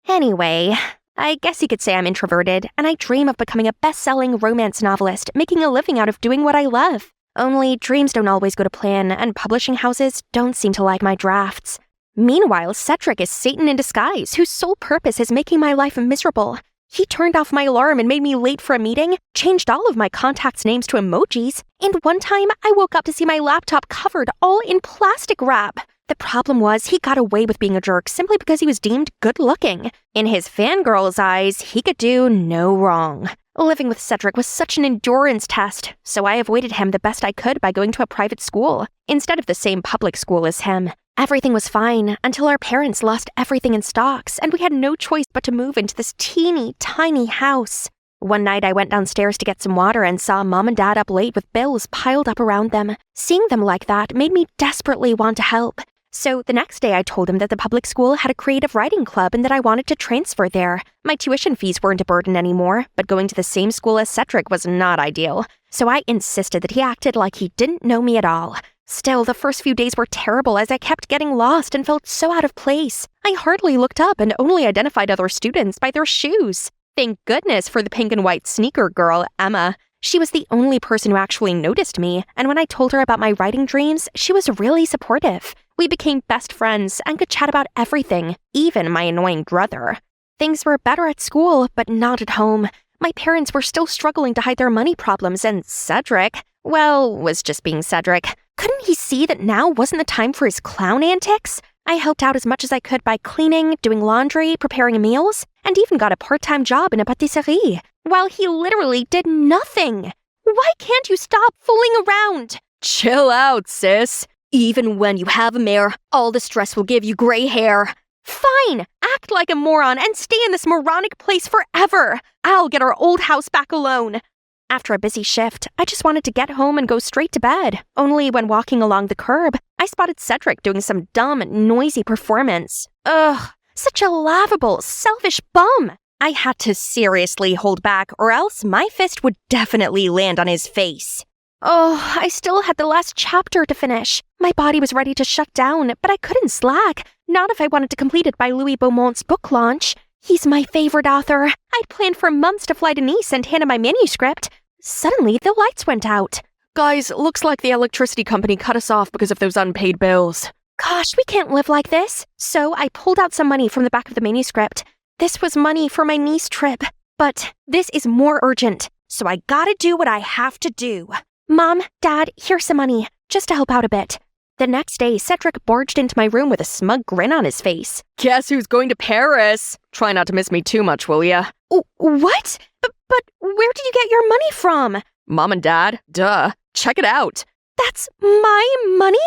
Anyway... I guess you could say I'm introverted, and I dream of becoming a best-selling romance novelist, making a living out of doing what I love. Only dreams don't always go to plan, and publishing houses don't seem to like my drafts. Meanwhile, Cedric is Satan in disguise, whose sole purpose is making my life miserable. He turned off my alarm and made me late for a meeting, changed all of my contacts' names to emojis, and one time I woke up to see my laptop covered all in plastic wrap. The problem was he got away with being a jerk simply because he was deemed good-looking. In his fangirl's eyes, he could do no wrong. Living with Cedric was such an endurance test, so I avoided him the best I could by going to a private school, instead of the same public school as him. Everything was fine until our parents lost everything in stocks, and we had no choice but to move into this teeny, tiny house. One night I went downstairs to get some water and saw Mom and Dad up late with bills piled up around them. Seeing them like that made me desperately want to help. So the next day I told him that the public school had a creative writing club and that I wanted to transfer there. My tuition fees weren't a burden anymore, but going to the same school as Cedric was not ideal. So I insisted that he acted like he didn't know me at all. Still, the first few days were terrible as I kept getting lost and felt so out of place. I hardly looked up and only identified other students by their shoes. Thank goodness for the pink and white sneaker girl, Emma. She was the only person who actually noticed me, and when I told her about my writing dreams, she was really supportive. We became best friends and could chat about everything, even my annoying brother. Things were better at school, but not at home. My parents were still struggling to hide their money problems, and Cedric, well, was just being Cedric. Couldn't he see that now wasn't the time for his clown antics? I helped out as much as I could by cleaning, doing laundry, preparing meals, and even got a part-time job in a patisserie, while he literally did nothing. Why can't you stop fooling around? Chill out, sis. Even when you have a mare, all the stress will give you gray hair. Fine, act like a moron and stay in this moronic place forever. I'll get our old house back alone. After a busy shift, I just wanted to get home and go straight to bed. Only when walking along the curb, I spotted Cedric doing some dumb, noisy performance. Ugh, such a laughable, selfish bum. I had to seriously hold back, or else my fist would definitely land on his face. Oh, I still had the last chapter to finish. My body was ready to shut down, but I couldn't slack. Not if I wanted to complete it by Louis Beaumont's book launch. He's my favorite author. I'd planned for months to fly to Nice and hand him my manuscript. Suddenly, the lights went out. Guys, looks like the electricity company cut us off because of those unpaid bills. Gosh, we can't live like this. So I pulled out some money from the back of the manuscript. This was money for my Nice trip. But this is more urgent, so I gotta do what I have to do. Mom, Dad, here's some money, just to help out a bit. The next day, Cedric barged into my room with a smug grin on his face. Guess who's going to Paris? Try not to miss me too much, will ya? What? But where did you get your money from? Mom and Dad, duh. Check it out. That's my money?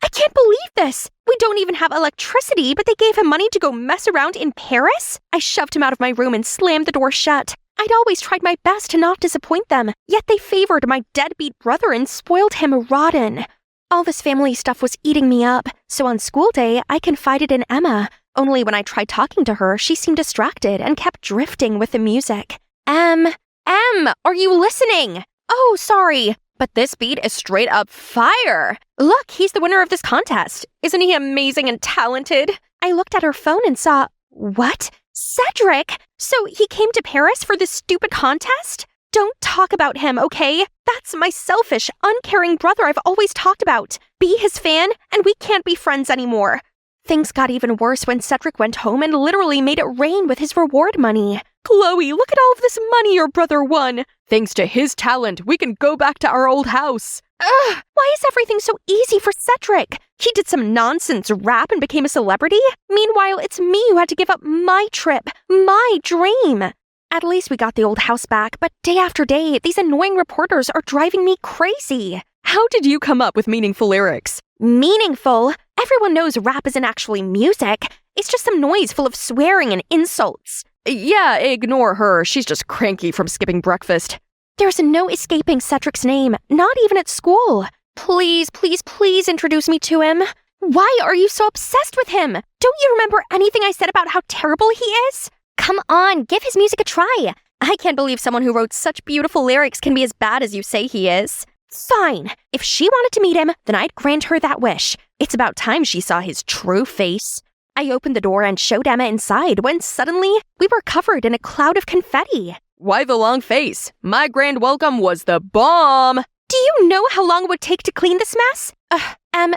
I can't believe this. We don't even have electricity, but they gave him money to go mess around in Paris? I shoved him out of my room and slammed the door shut. I'd always tried my best to not disappoint them, yet they favored my deadbeat brother and spoiled him rotten. All this family stuff was eating me up, so on school day, I confided in Emma. Only when I tried talking to her, she seemed distracted and kept drifting with the music. Em, are you listening? Oh, sorry, but this beat is straight up fire. Look, he's the winner of this contest. Isn't he amazing and talented? I looked at her phone and saw, what? Cedric? So he came to Paris for this stupid contest? Don't talk about him, okay? That's my selfish, uncaring brother I've always talked about. Be his fan, and we can't be friends anymore. Things got even worse when Cedric went home and literally made it rain with his reward money. Chloe, look at all of this money your brother won. Thanks to his talent, we can go back to our old house. Ugh, why is everything so easy for Cedric? He did some nonsense rap and became a celebrity? Meanwhile, it's me who had to give up my trip, my dream. At least we got the old house back, but day after day, these annoying reporters are driving me crazy. How did you come up with meaningful lyrics? Meaningful? Everyone knows rap isn't actually music. It's just some noise full of swearing and insults. Yeah, ignore her. She's just cranky from skipping breakfast. There's no escaping Cedric's name, not even at school. Please, please, please introduce me to him. Why are you so obsessed with him? Don't you remember anything I said about how terrible he is? Come on, give his music a try. I can't believe someone who wrote such beautiful lyrics can be as bad as you say he is. Fine. If she wanted to meet him, then I'd grant her that wish. It's about time she saw his true face. I opened the door and showed Emma inside when suddenly we were covered in a cloud of confetti. Why the long face? My grand welcome was the bomb. Do you know how long it would take to clean this mess?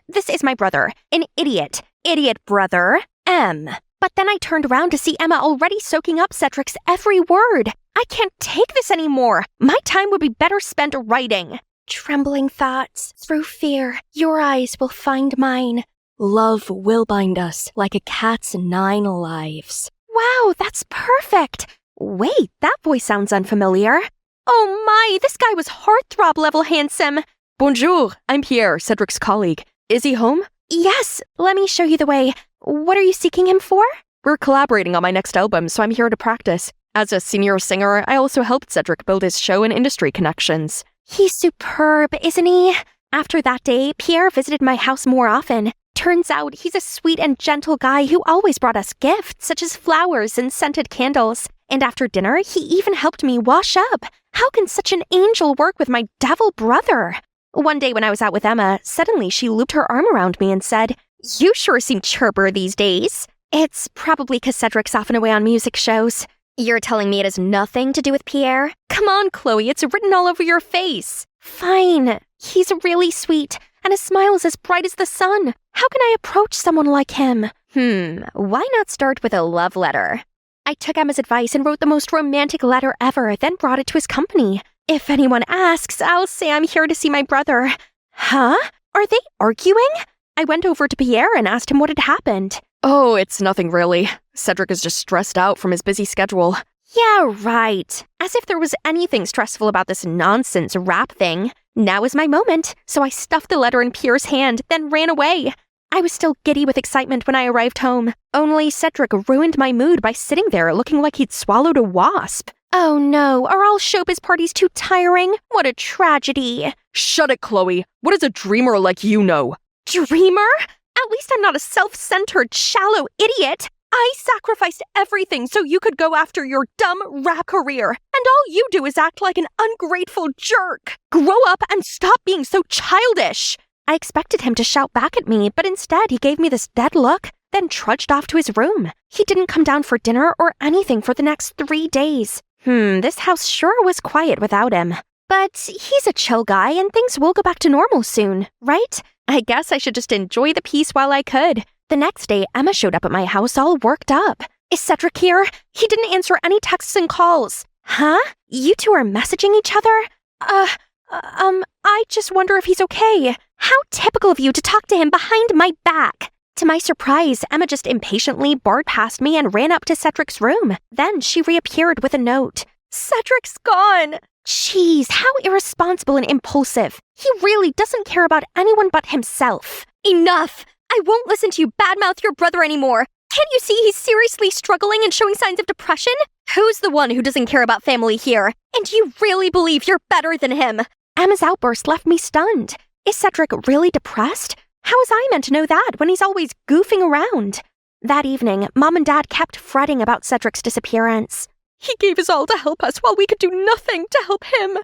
This is my brother. An idiot. Idiot brother. But then I turned around to see Emma already soaking up Cedric's every word. I can't take this anymore. My time would be better spent writing. Trembling thoughts, through fear, your eyes will find mine. Love will bind us like a cat's 9 lives. Wow, that's perfect. Wait, that voice sounds unfamiliar. Oh my, this guy was heartthrob level handsome. Bonjour, I'm Pierre, Cedric's colleague. Is he home? Yes, let me show you the way. What are you seeking him for? We're collaborating on my next album, so I'm here to practice. As a senior singer, I also helped Cedric build his show and industry connections. He's superb, isn't he? After that day, Pierre visited my house more often. Turns out he's a sweet and gentle guy who always brought us gifts, such as flowers and scented candles. And after dinner, he even helped me wash up. How can such an angel work with my devil brother? One day when I was out with Emma, suddenly she looped her arm around me and said, "You sure seem chirper these days." It's probably 'cause Cedric's often away on music shows. You're telling me it has nothing to do with Pierre? Come on, Chloe, it's written all over your face. Fine. He's really sweet, and his smile is as bright as the sun. How can I approach someone like him? Why not start with a love letter? I took Emma's advice and wrote the most romantic letter ever, then brought it to his company. If anyone asks, I'll say I'm here to see my brother. Huh? Are they arguing? I went over to Pierre and asked him what had happened. Oh, it's nothing really. Cedric is just stressed out from his busy schedule. Yeah, right. As if there was anything stressful about this nonsense rap thing. Now is my moment, so I stuffed the letter in Pierre's hand, then ran away. I was still giddy with excitement when I arrived home. Only Cedric ruined my mood by sitting there looking like he'd swallowed a wasp. Oh no, are all showbiz parties too tiring? What a tragedy. Shut it, Chloe. What does a dreamer like you know? Dreamer? At least I'm not a self-centered, shallow idiot. I sacrificed everything so you could go after your dumb rap career, and all you do is act like an ungrateful jerk. Grow up and stop being so childish. I expected him to shout back at me, but instead he gave me this dead look, then trudged off to his room. He didn't come down for dinner or anything for the next 3 days. This house sure was quiet without him. But he's a chill guy and things will go back to normal soon, right? I guess I should just enjoy the peace while I could. The next day, Emma showed up at my house all worked up. Is Cedric here? He didn't answer any texts and calls. Huh? You two are messaging each other? I just wonder if he's okay. How typical of you to talk to him behind my back. To my surprise, Emma just impatiently barred past me and ran up to Cedric's room. Then she reappeared with a note. Cedric's gone. Jeez, how irresponsible and impulsive. He really doesn't care about anyone but himself. Enough! I won't listen to you badmouth your brother anymore. Can't you see he's seriously struggling and showing signs of depression? Who's the one who doesn't care about family here? And you really believe you're better than him? Emma's outburst left me stunned. Is Cedric really depressed? How was I meant to know that when he's always goofing around? That evening, Mom and Dad kept fretting about Cedric's disappearance. He gave his all to help us while we could do nothing to help him.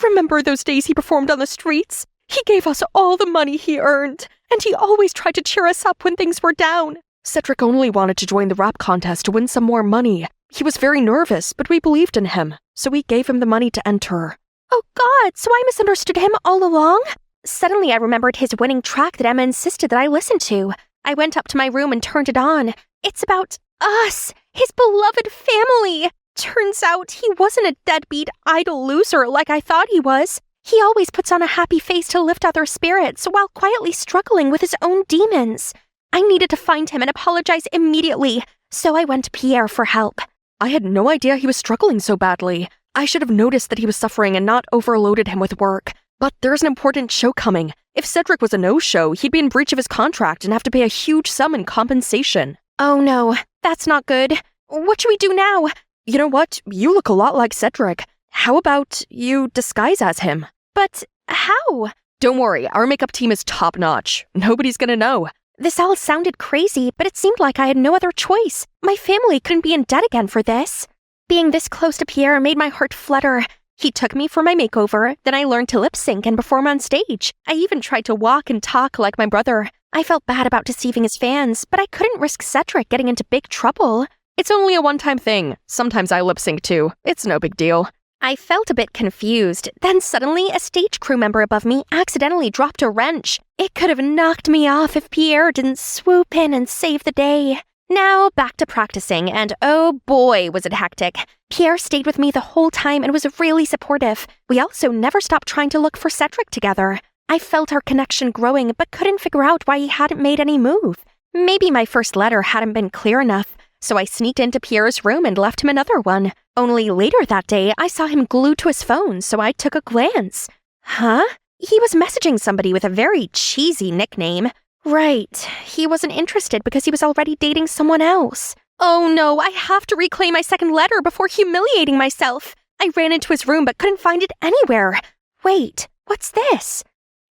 Remember those days he performed on the streets? He gave us all the money he earned, and he always tried to cheer us up when things were down. Cedric only wanted to join the rap contest to win some more money. He was very nervous, but we believed in him, so we gave him the money to enter. Oh God, so I misunderstood him all along? Suddenly I remembered his winning track that Emma insisted that I listen to. I went up to my room and turned it on. It's about us, his beloved family. Turns out he wasn't a deadbeat, idle loser like I thought he was. He always puts on a happy face to lift other spirits while quietly struggling with his own demons. I needed to find him and apologize immediately, so I went to Pierre for help. I had no idea he was struggling so badly. I should have noticed that he was suffering and not overloaded him with work. But there's an important show coming. If Cedric was a no-show, he'd be in breach of his contract and have to pay a huge sum in compensation. Oh no, that's not good. What should we do now? You know what? You look a lot like Cedric. How about you disguise as him? But how? Don't worry, our makeup team is top-notch. Nobody's gonna know. This all sounded crazy, but it seemed like I had no other choice. My family couldn't be in debt again for this. Being this close to Pierre made my heart flutter. He took me for my makeover, then I learned to lip sync and perform on stage. I even tried to walk and talk like my brother. I felt bad about deceiving his fans, but I couldn't risk Cedric getting into big trouble. It's only a one-time thing. Sometimes I lip sync too. It's no big deal. I felt a bit confused. Then suddenly, a stage crew member above me accidentally dropped a wrench. It could have knocked me off if Pierre didn't swoop in and save the day. Now, back to practicing, and oh boy, was it hectic. Pierre stayed with me the whole time and was really supportive. We also never stopped trying to look for Cedric together. I felt our connection growing, but couldn't figure out why he hadn't made any move. Maybe my first letter hadn't been clear enough, so I sneaked into Pierre's room and left him another one. Only later that day, I saw him glued to his phone, so I took a glance. Huh? He was messaging somebody with a very cheesy nickname. Right, he wasn't interested because he was already dating someone else. Oh no, I have to reclaim my second letter before humiliating myself. I ran into his room but couldn't find it anywhere. Wait, what's this?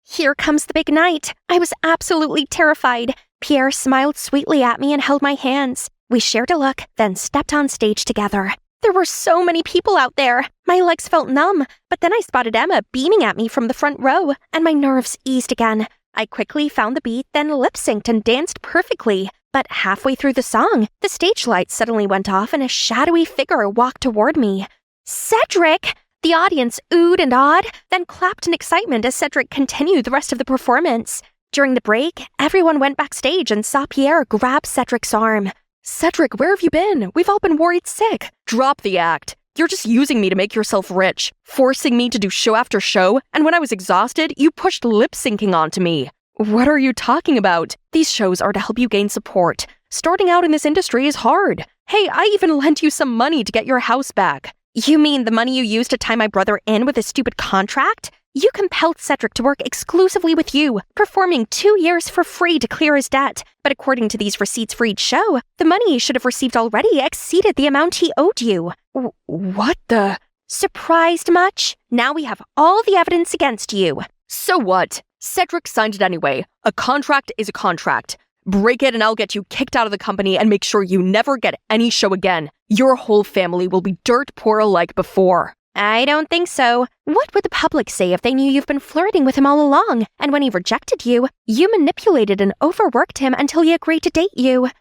Here comes the big night. I was absolutely terrified. Pierre smiled sweetly at me and held my hands. We shared a look, then stepped on stage together. There were so many people out there. My legs felt numb, but then I spotted Emma beaming at me from the front row, and my nerves eased again. I quickly found the beat, then lip-synced and danced perfectly. But halfway through the song, the stage lights suddenly went off and a shadowy figure walked toward me. Cedric! The audience oohed and awed, then clapped in excitement as Cedric continued the rest of the performance. During the break, everyone went backstage and saw Pierre grab Cedric's arm. Cedric, where have you been? We've all been worried sick. Drop the act. You're just using me to make yourself rich, forcing me to do show after show, and when I was exhausted, you pushed lip-syncing onto me. What are you talking about? These shows are to help you gain support. Starting out in this industry is hard. Hey, I even lent you some money to get your house back. You mean the money you used to tie my brother in with his stupid contract? You compelled Cedric to work exclusively with you, performing 2 years for free to clear his debt. But according to these receipts for each show, the money he should have received already exceeded the amount he owed you. What the? Surprised much? Now we have all the evidence against you. So what? Cedric signed it anyway. A contract is a contract. Break it and I'll get you kicked out of the company and make sure you never get any show again. Your whole family will be dirt poor like before. I don't think so. What would the public say if they knew you've been flirting with him all along, and when he rejected you, you manipulated and overworked him until he agreed to date you?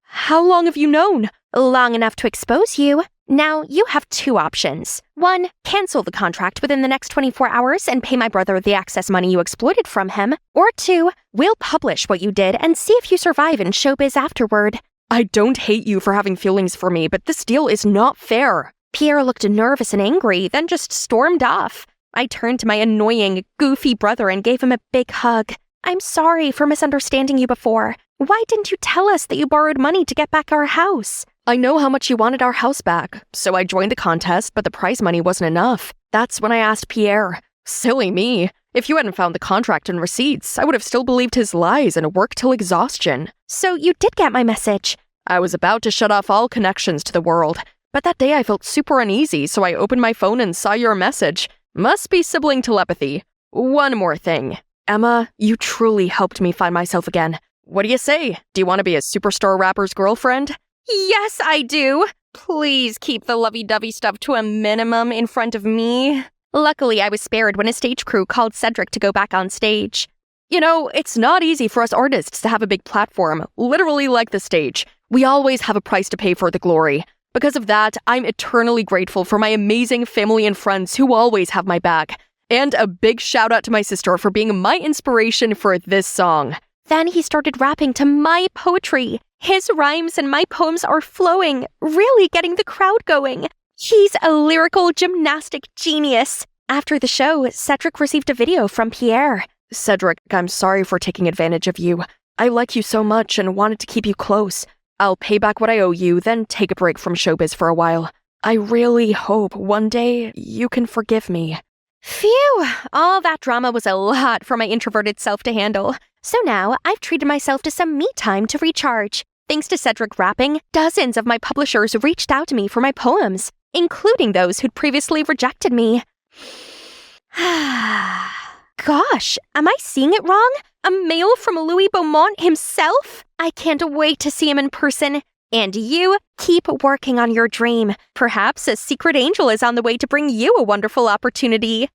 How long have you known? Long enough to expose you. Now, you have 2 options. 1, cancel the contract within the next 24 hours and pay my brother the excess money you exploited from him. Or 2, we'll publish what you did and see if you survive in showbiz afterward. I don't hate you for having feelings for me, but this deal is not fair. Pierre looked nervous and angry, then just stormed off. I turned to my annoying, goofy brother and gave him a big hug. I'm sorry for misunderstanding you before. Why didn't you tell us that you borrowed money to get back our house? I know how much you wanted our house back, so I joined the contest, but the prize money wasn't enough. That's when I asked Pierre. Silly me. If you hadn't found the contract and receipts, I would have still believed his lies and worked till exhaustion. So you did get my message. I was about to shut off all connections to the world. But that day I felt super uneasy, so I opened my phone and saw your message. Must be sibling telepathy. One more thing. Emma, you truly helped me find myself again. What do you say? Do you want to be a superstar rapper's girlfriend? Yes, I do. Please keep the lovey-dovey stuff to a minimum in front of me. Luckily, I was spared when a stage crew called Cedric to go back on stage. You know, it's not easy for us artists to have a big platform, literally like the stage. We always have a price to pay for the glory. Because of that, I'm eternally grateful for my amazing family and friends who always have my back. And a big shout out to my sister for being my inspiration for this song. Then he started rapping to my poetry. His rhymes and my poems are flowing, really getting the crowd going. He's a lyrical gymnastic genius. After the show, Cedric received a video from Pierre. Cedric, I'm sorry for taking advantage of you. I like you so much and wanted to keep you close. I'll pay back what I owe you, then take a break from showbiz for a while. I really hope one day you can forgive me. Phew, all that drama was a lot for my introverted self to handle. So now I've treated myself to some me time to recharge. Thanks to Cedric rapping, dozens of my publishers reached out to me for my poems, including those who'd previously rejected me. Gosh, am I seeing it wrong? A mail from Louis Beaumont himself? I can't wait to see him in person. And you, keep working on your dream. Perhaps a secret angel is on the way to bring you a wonderful opportunity.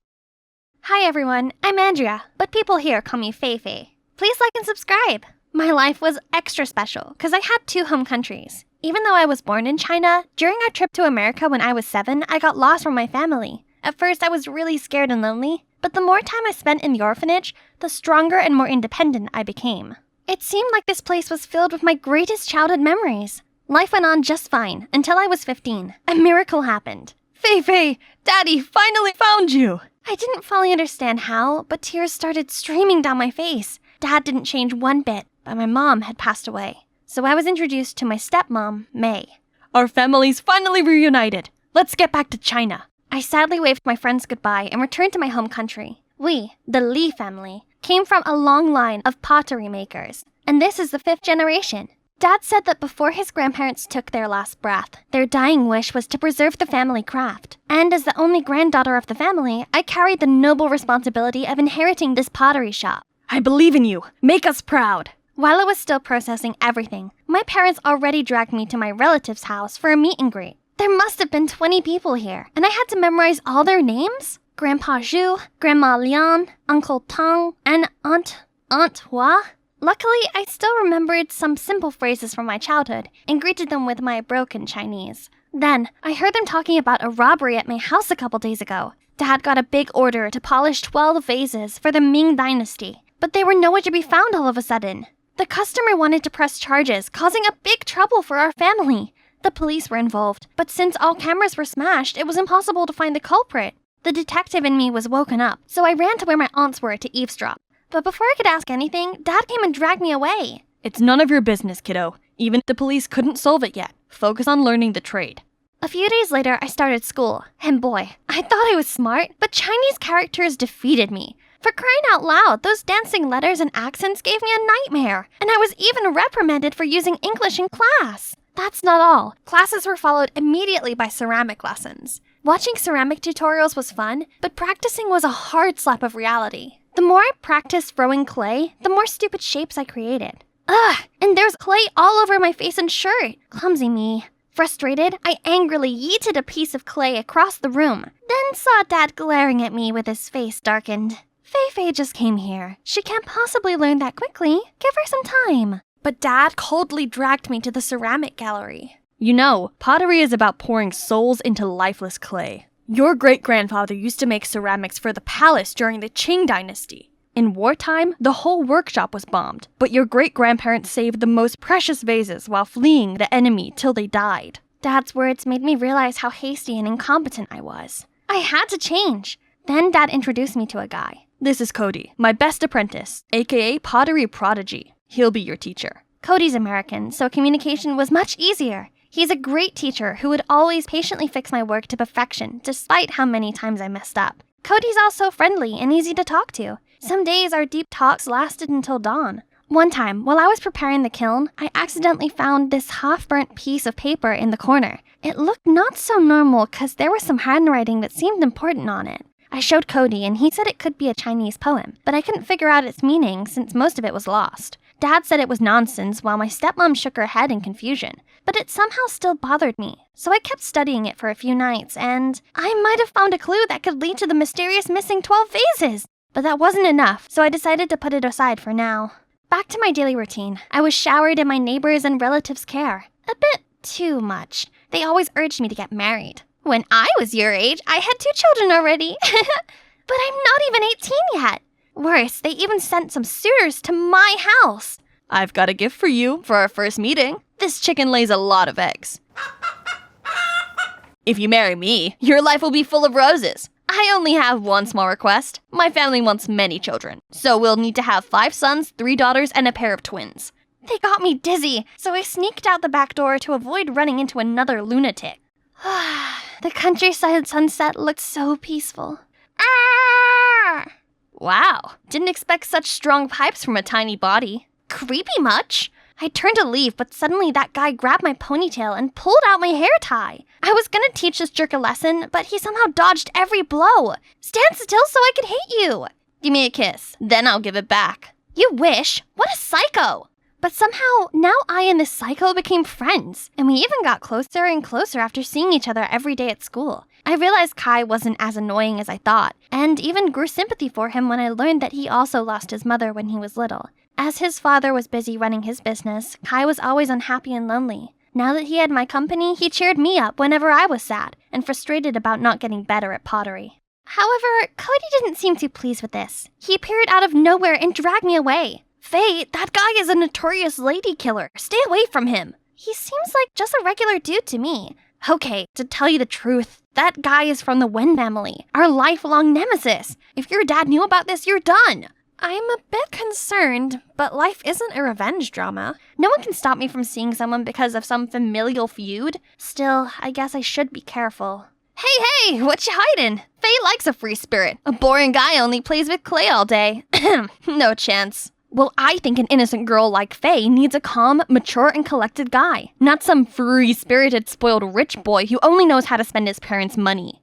Hi everyone, I'm Andrea, but people here call me Feifei. Please like and subscribe. My life was extra special because I had 2 home countries. Even though I was born in China, during our trip to America when I was 7, I got lost from my family. At first, I was really scared and lonely, but the more time I spent in the orphanage, the stronger and more independent I became. It seemed like this place was filled with my greatest childhood memories. Life went on just fine until I was 15. A miracle happened. Feifei, Daddy finally found you! I didn't fully understand how, but tears started streaming down my face. Dad didn't change one bit, but my mom had passed away. So I was introduced to my stepmom, May. Our families finally reunited. Let's get back to China. I sadly waved my friends goodbye and returned to my home country. We, the Li family, came from a long line of pottery makers, and this is the 5th generation. Dad said that before his grandparents took their last breath, their dying wish was to preserve the family craft. And as the only granddaughter of the family, I carried the noble responsibility of inheriting this pottery shop. I believe in you. Make us proud. While I was still processing everything, my parents already dragged me to my relative's house for a meet and greet. There must have been 20 people here, and I had to memorize all their names? Grandpa Zhu, Grandma Lian, Uncle Tang, and Aunt Hua? Luckily, I still remembered some simple phrases from my childhood and greeted them with my broken Chinese. Then, I heard them talking about a robbery at my house a couple days ago. Dad got a big order to polish 12 vases for the Ming Dynasty, but they were nowhere to be found all of a sudden. The customer wanted to press charges, causing a big trouble for our family. The police were involved, but since all cameras were smashed, it was impossible to find the culprit. The detective in me was woken up, so I ran to where my aunts were to eavesdrop. But before I could ask anything, Dad came and dragged me away. It's none of your business, kiddo. Even if the police couldn't solve it yet. Focus on learning the trade. A few days later, I started school, and boy, I thought I was smart, but Chinese characters defeated me. For crying out loud, those dancing letters and accents gave me a nightmare, and I was even reprimanded for using English in class. That's not all. Classes were followed immediately by ceramic lessons. Watching ceramic tutorials was fun, but practicing was a hard slap of reality. The more I practiced throwing clay, the more stupid shapes I created. Ugh, and there's clay all over my face and shirt. Clumsy me. Frustrated, I angrily yeeted a piece of clay across the room, then saw Dad glaring at me with his face darkened. Feifei just came here. She can't possibly learn that quickly. Give her some time. But Dad coldly dragged me to the ceramic gallery. You know, pottery is about pouring souls into lifeless clay. Your great-grandfather used to make ceramics for the palace during the Qing dynasty. In wartime, the whole workshop was bombed, but your great-grandparents saved the most precious vases while fleeing the enemy till they died. Dad's words made me realize how hasty and incompetent I was. I had to change. Then Dad introduced me to a guy. This is Cody, my best apprentice, aka pottery prodigy. He'll be your teacher. Cody's American, so communication was much easier. He's a great teacher who would always patiently fix my work to perfection, despite how many times I messed up. Cody's also friendly and easy to talk to. Some days our deep talks lasted until dawn. One time, while I was preparing the kiln, I accidentally found this half-burnt piece of paper in the corner. It looked not so normal because there was some handwriting that seemed important on it. I showed Cody and he said it could be a Chinese poem, but I couldn't figure out its meaning since most of it was lost. Dad said it was nonsense while my stepmom shook her head in confusion, but it somehow still bothered me, so I kept studying it for a few nights, and I might have found a clue that could lead to the mysterious missing 12 vases. But that wasn't enough, so I decided to put it aside for now. Back to my daily routine. I was showered in my neighbors' and relatives' care. A bit too much. They always urged me to get married. When I was your age, I had 2 children already. But I'm not even 18 yet. Worse, they even sent some suitors to my house. I've got a gift for you for our first meeting. This chicken lays a lot of eggs. If you marry me, your life will be full of roses. I only have one small request. My family wants many children, so we'll need to have 5 sons, 3 daughters, and a pair of twins. They got me dizzy, so I sneaked out the back door to avoid running into another lunatic. The countryside sunset looked so peaceful. Ah! Wow, didn't expect such strong pipes from a tiny body. Creepy much? I turned to leave, but suddenly that guy grabbed my ponytail and pulled out my hair tie. I was gonna teach this jerk a lesson, but he somehow dodged every blow. Stand still so I could hit you. Give me a kiss, then I'll give it back. You wish? What a psycho! But somehow, now I and this psycho became friends, and we even got closer and closer after seeing each other every day at school. I realized Kai wasn't as annoying as I thought, and even grew sympathy for him when I learned that he also lost his mother when he was little. As his father was busy running his business, Kai was always unhappy and lonely. Now that he had my company, he cheered me up whenever I was sad, and frustrated about not getting better at pottery. However, Cody didn't seem too pleased with this. He appeared out of nowhere and dragged me away. Faye, that guy is a notorious lady killer. Stay away from him. He seems like just a regular dude to me. Okay, to tell you the truth, that guy is from the Wen family, our lifelong nemesis. If your dad knew about this, you're done. I'm a bit concerned, but life isn't a revenge drama. No one can stop me from seeing someone because of some familial feud. Still, I guess I should be careful. Hey, what you hiding? Faye likes a free spirit. A boring guy only plays with clay all day. No chance. Well, I think an innocent girl like Faye needs a calm, mature, and collected guy, not some free-spirited, spoiled rich boy who only knows how to spend his parents' money.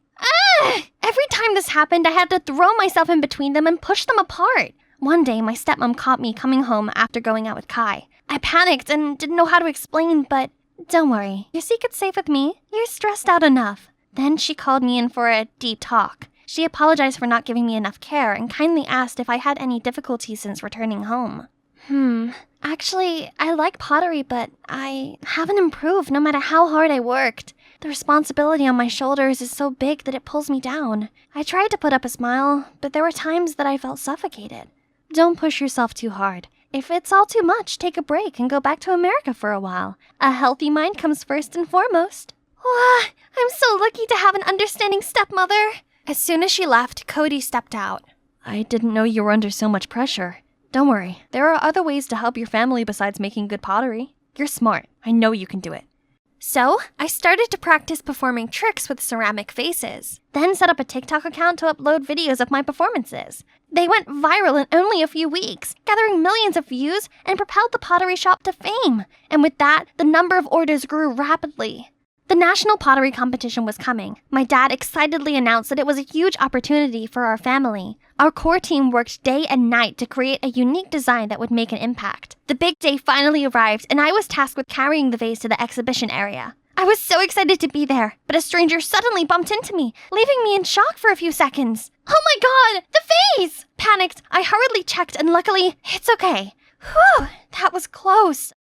Every time this happened, I had to throw myself in between them and push them apart. One day, my stepmom caught me coming home after going out with Kai. I panicked and didn't know how to explain, but don't worry, your secret's safe with me. You're stressed out enough. Then she called me in for a deep talk. She apologized for not giving me enough care and kindly asked if I had any difficulties since returning home. Actually, I like pottery, but I haven't improved no matter how hard I worked. The responsibility on my shoulders is so big that it pulls me down. I tried to put up a smile, but there were times that I felt suffocated. Don't push yourself too hard. If it's all too much, take a break and go back to America for a while. A healthy mind comes first and foremost. I'm so lucky to have an understanding stepmother. As soon as she left, Cody stepped out. I didn't know you were under so much pressure. Don't worry, there are other ways to help your family besides making good pottery. You're smart. I know you can do it. So, I started to practice performing tricks with ceramic faces, then set up a TikTok account to upload videos of my performances. They went viral in only a few weeks, gathering millions of views and propelled the pottery shop to fame. And with that, the number of orders grew rapidly. The national pottery competition was coming. My dad excitedly announced that it was a huge opportunity for our family. Our core team worked day and night to create a unique design that would make an impact. The big day finally arrived, and I was tasked with carrying the vase to the exhibition area. I was so excited to be there, but a stranger suddenly bumped into me, leaving me in shock for a few seconds. Oh my god, the vase! Panicked, I hurriedly checked, and luckily, it's okay. Whew, that was close.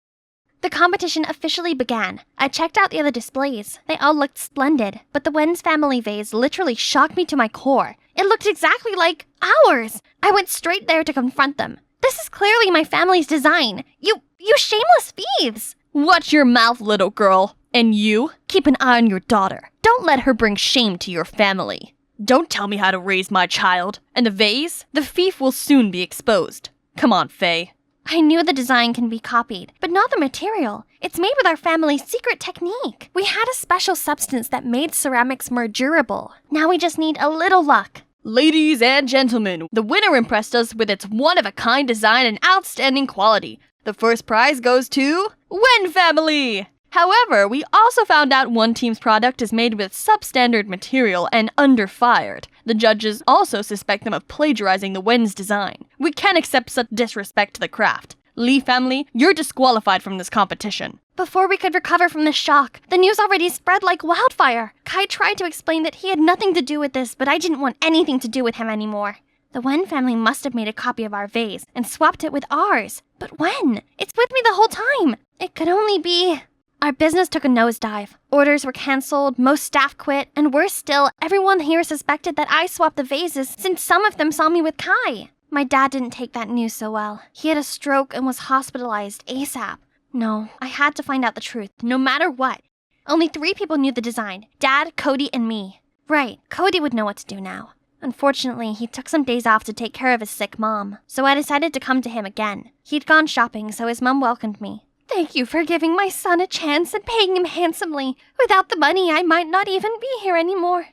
The competition officially began. I checked out the other displays. They all looked splendid, but the Wen's family vase literally shocked me to my core. It looked exactly like ours. I went straight there to confront them. This is clearly my family's design. You shameless thieves! Watch your mouth, little girl. And you, keep an eye on your daughter. Don't let her bring shame to your family. Don't tell me how to raise my child. And the vase? The thief will soon be exposed. Come on, Faye. I knew the design can be copied, but not the material. It's made with our family's secret technique. We had a special substance that made ceramics more durable. Now we just need a little luck. Ladies and gentlemen, the winner impressed us with its one-of-a-kind design and outstanding quality. The first prize goes to Wen family! However, we also found out one team's product is made with substandard material and under-fired. The judges also suspect them of plagiarizing the Wen's design. We can't accept such disrespect to the craft. Lee family, you're disqualified from this competition. Before we could recover from the shock, the news already spread like wildfire. Kai tried to explain that he had nothing to do with this, but I didn't want anything to do with him anymore. The Wen family must have made a copy of our vase and swapped it with ours. But when? It's with me the whole time. It could only be... Our business took a nosedive. Orders were cancelled, most staff quit, and worse still, everyone here suspected that I swapped the vases since some of them saw me with Kai. My dad didn't take that news so well. He had a stroke and was hospitalized ASAP. No, I had to find out the truth, no matter what. Only 3 people knew the design: Dad, Cody, and me. Right, Cody would know what to do now. Unfortunately, he took some days off to take care of his sick mom, so I decided to come to him again. He'd gone shopping, so his mom welcomed me. Thank you for giving my son a chance and paying him handsomely. Without the money, I might not even be here anymore.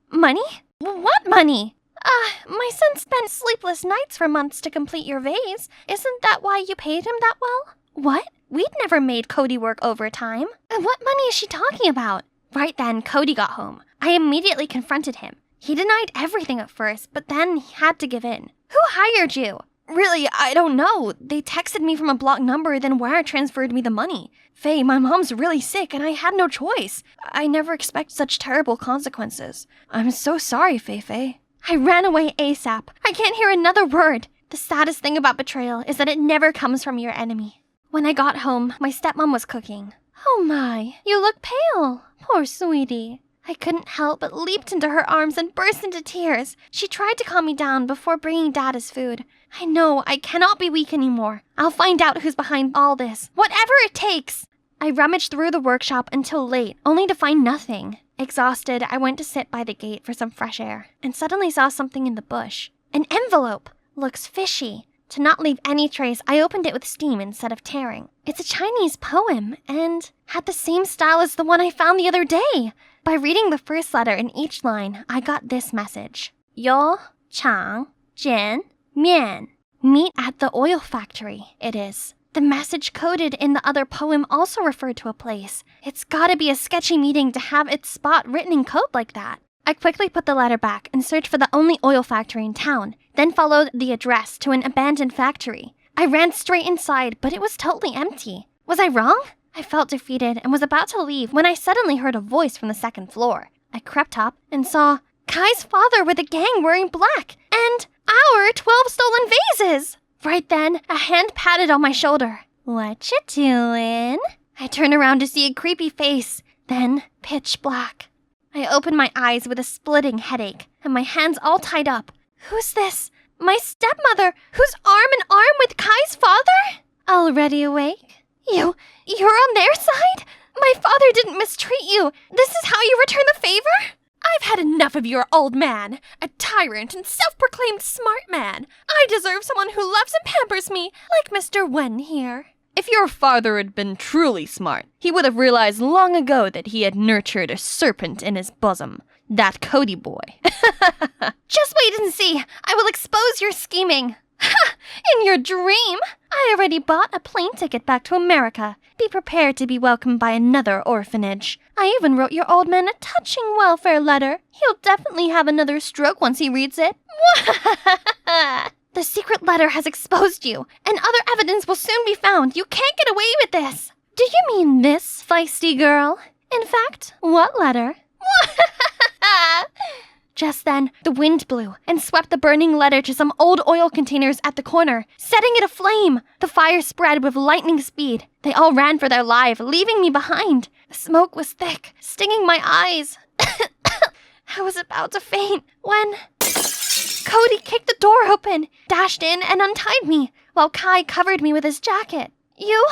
Money? What money? My son spent sleepless nights for months to complete your vase. Isn't that why you paid him that well? What? We'd never made Cody work overtime. What money is she talking about? Right then, Cody got home. I immediately confronted him. He denied everything at first, but then he had to give in. Who hired you? Really, I don't know. They texted me from a blocked number, then wire transferred me the money. Faye, my mom's really sick and I had no choice. I never expect such terrible consequences. I'm so sorry, Faye. I ran away ASAP. I can't hear another word. The saddest thing about betrayal is that it never comes from your enemy. When I got home, my stepmom was cooking. Oh my, you look pale. Poor sweetie. I couldn't help but leaped into her arms and burst into tears. She tried to calm me down before bringing Dad his food. I know, I cannot be weak anymore. I'll find out who's behind all this. Whatever it takes. I rummaged through the workshop until late, only to find nothing. Exhausted, I went to sit by the gate for some fresh air, and suddenly saw something in the bush. An envelope. Looks fishy. To not leave any trace, I opened it with steam instead of tearing. It's a Chinese poem, and had the same style as the one I found the other day. By reading the first letter in each line, I got this message. Yo, Chang, Jian, Mian. Meet at the oil factory, it is. The message coded in the other poem also referred to a place. It's gotta be a sketchy meeting to have its spot written in code like that. I quickly put the letter back and searched for the only oil factory in town, then followed the address to an abandoned factory. I ran straight inside, but it was totally empty. Was I wrong? I felt defeated and was about to leave when I suddenly heard a voice from the second floor. I crept up and saw Kai's father with a gang wearing black, and our 12 stolen vases! Right then, a hand patted on my shoulder. What you doing? I turned around to see a creepy face, then pitch black. I opened my eyes with a splitting headache, and my hands all tied up. Who's this? My stepmother, who's arm in arm with Kai's father? Already awake? You're on their side? My father didn't mistreat you. This is how you return the favor? I've had enough of your old man, a tyrant and self-proclaimed smart man. I deserve someone who loves and pampers me, like Mr. Wen here. If your father had been truly smart, he would have realized long ago that he had nurtured a serpent in his bosom. That Cody boy. Just wait and see. I will expose your scheming. Ha! In your dream? I already bought a plane ticket back to America. Be prepared to be welcomed by another orphanage. I even wrote your old man a touching welfare letter. He'll definitely have another stroke once he reads it. The secret letter has exposed you, and other evidence will soon be found. You can't get away with this. Do you mean this, feisty girl? In fact, what letter? Just then, the wind blew and swept the burning letter to some old oil containers at the corner, setting it aflame. The fire spread with lightning speed. They all ran for their life, leaving me behind. The smoke was thick, stinging my eyes. I was about to faint when Cody kicked the door open, dashed in, and untied me, while Kai covered me with his jacket. You?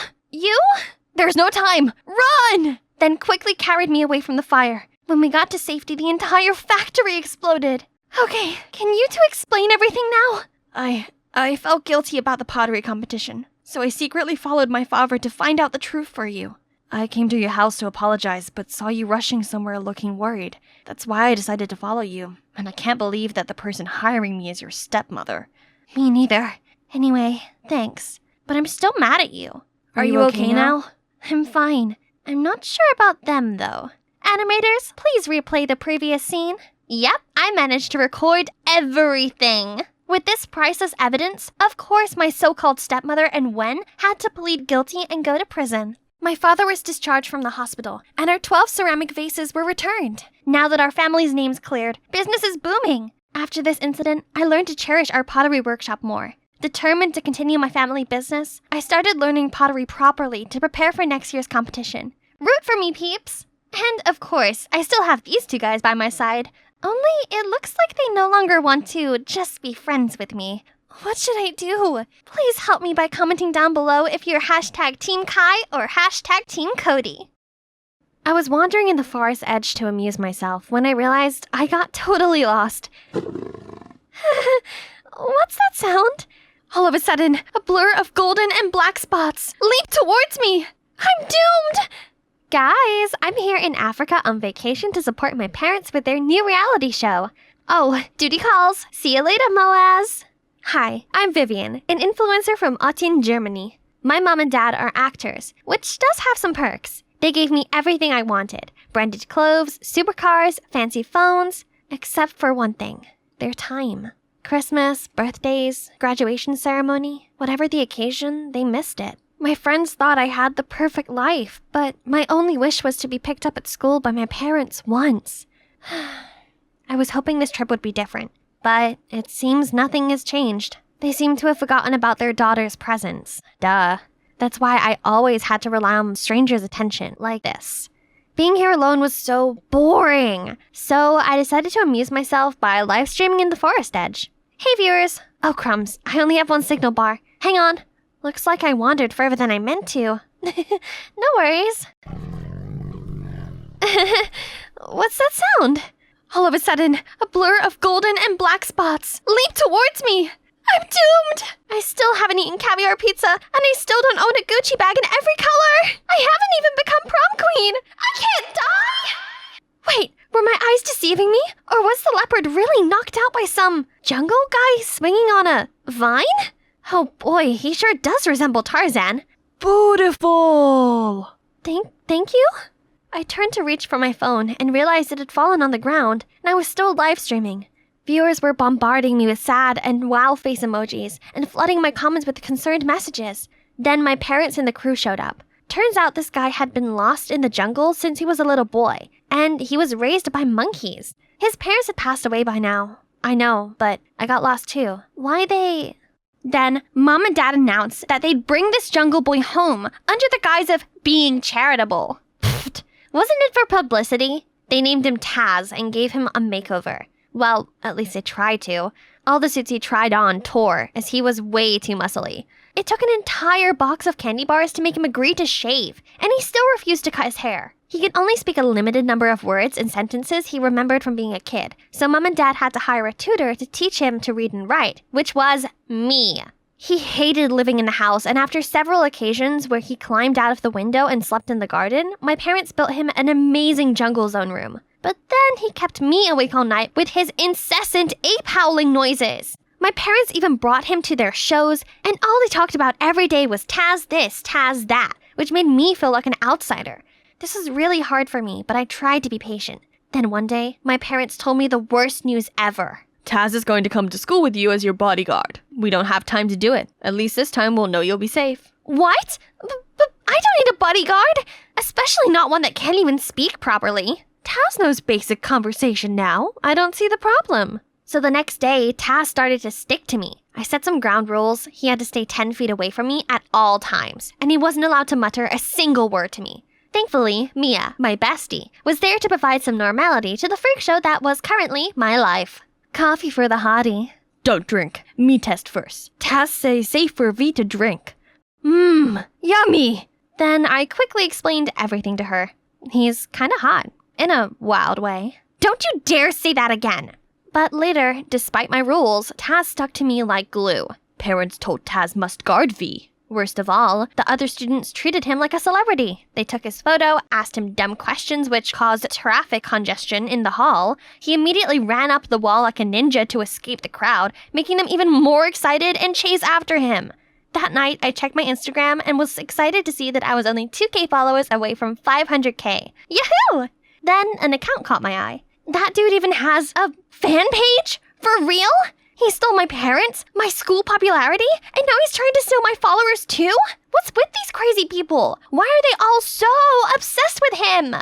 There's no time! Run! Then quickly carried me away from the fire. When we got to safety, the entire factory exploded. Okay, can you two explain everything now? I felt guilty about the pottery competition, so I secretly followed my father to find out the truth for you. I came to your house to apologize, but saw you rushing somewhere looking worried. That's why I decided to follow you, and I can't believe that the person hiring me is your stepmother. Me neither. Anyway, thanks. But I'm still mad at you. Are you okay now? I'm fine. I'm not sure about them, though. Animators, please replay the previous scene. Yep, I managed to record everything. With this priceless evidence, of course my so-called stepmother and Wen had to plead guilty and go to prison. My father was discharged from the hospital, and our 12 ceramic vases were returned. Now that our family's name's cleared, business is booming. After this incident, I learned to cherish our pottery workshop more. Determined to continue my family business, I started learning pottery properly to prepare for next year's competition. Root for me, peeps! And of course, I still have these two guys by my side. Only it looks like they no longer want to just be friends with me. What should I do? Please help me by commenting down below if you're hashtag Team Kai or hashtag Team Cody. I was wandering in the forest edge to amuse myself when I realized I got totally lost. What's that sound? All of a sudden, a blur of golden and black spots leaped towards me. I'm doomed! Guys, I'm here in Africa on vacation to support my parents with their new reality show. Oh, duty calls. See you later, Moaz. Hi, I'm Vivian, an influencer from Audition, Germany. My mom and dad are actors, which does have some perks. They gave me everything I wanted. Branded clothes, supercars, fancy phones. Except for one thing. Their time. Christmas, birthdays, graduation ceremony. Whatever the occasion, they missed it. My friends thought I had the perfect life, but my only wish was to be picked up at school by my parents once. I was hoping this trip would be different, but it seems nothing has changed. They seem to have forgotten about their daughter's presence. Duh. That's why I always had to rely on strangers' attention like this. Being here alone was so boring, so I decided to amuse myself by live streaming in the forest edge. Hey viewers! Oh crumbs, I only have one signal bar. Hang on. Looks like I wandered further than I meant to. No worries. What's that sound? All of a sudden, a blur of golden and black spots leaped towards me. I'm doomed! I still haven't eaten caviar pizza, and I still don't own a Gucci bag in every color! I haven't even become prom queen! I can't die! Wait, were my eyes deceiving me? Or was the leopard really knocked out by some jungle guy swinging on a vine? Oh boy, he sure does resemble Tarzan. Beautiful! Thank you? I turned to reach for my phone and realized it had fallen on the ground, and I was still live streaming. Viewers were bombarding me with sad and wow face emojis and flooding my comments with concerned messages. Then my parents and the crew showed up. Turns out this guy had been lost in the jungle since he was a little boy, and he was raised by monkeys. His parents had passed away by now. I know, but I got lost too. Then, Mom and Dad announced that they'd bring this jungle boy home under the guise of being charitable. Pfft, wasn't it for publicity? They named him Taz and gave him a makeover. Well, at least they tried to. All the suits he tried on tore, as he was way too muscly. It took an entire box of candy bars to make him agree to shave, and he still refused to cut his hair. He could only speak a limited number of words and sentences he remembered from being a kid, so Mom and Dad had to hire a tutor to teach him to read and write, which was me. He hated living in the house, and after several occasions where he climbed out of the window and slept in the garden, my parents built him an amazing jungle zone room. But then he kept me awake all night with his incessant ape-howling noises. My parents even brought him to their shows, and all they talked about every day was Taz this, Taz that, which made me feel like an outsider. This was really hard for me, but I tried to be patient. Then one day, my parents told me the worst news ever. Taz is going to come to school with you as your bodyguard. We don't have time to do it. At least this time we'll know you'll be safe. What? But I don't need a bodyguard! Especially not one that can't even speak properly. Taz knows basic conversation now. I don't see the problem. So the next day, Taz started to stick to me. I set some ground rules. He had to stay 10 feet away from me at all times, and he wasn't allowed to mutter a single word to me. Thankfully, Mia, my bestie, was there to provide some normality to the freak show that was currently my life. Coffee for the hottie. Don't drink. Me test first. Taz say safe for V to drink. Yummy! Then I quickly explained everything to her. He's kinda hot. In a wild way. Don't you dare say that again! But later, despite my rules, Taz stuck to me like glue. Parents told Taz must guard V. Worst of all, the other students treated him like a celebrity. They took his photo, asked him dumb questions which caused traffic congestion in the hall. He immediately ran up the wall like a ninja to escape the crowd, making them even more excited and chase after him. That night, I checked my Instagram and was excited to see that I was only 2K followers away from 500K. Yahoo! Then an account caught my eye. That dude even has a fan page? For real? He stole my parents, my school popularity, and now he's trying to steal my followers too? What's with these crazy people? Why are they all so obsessed with him?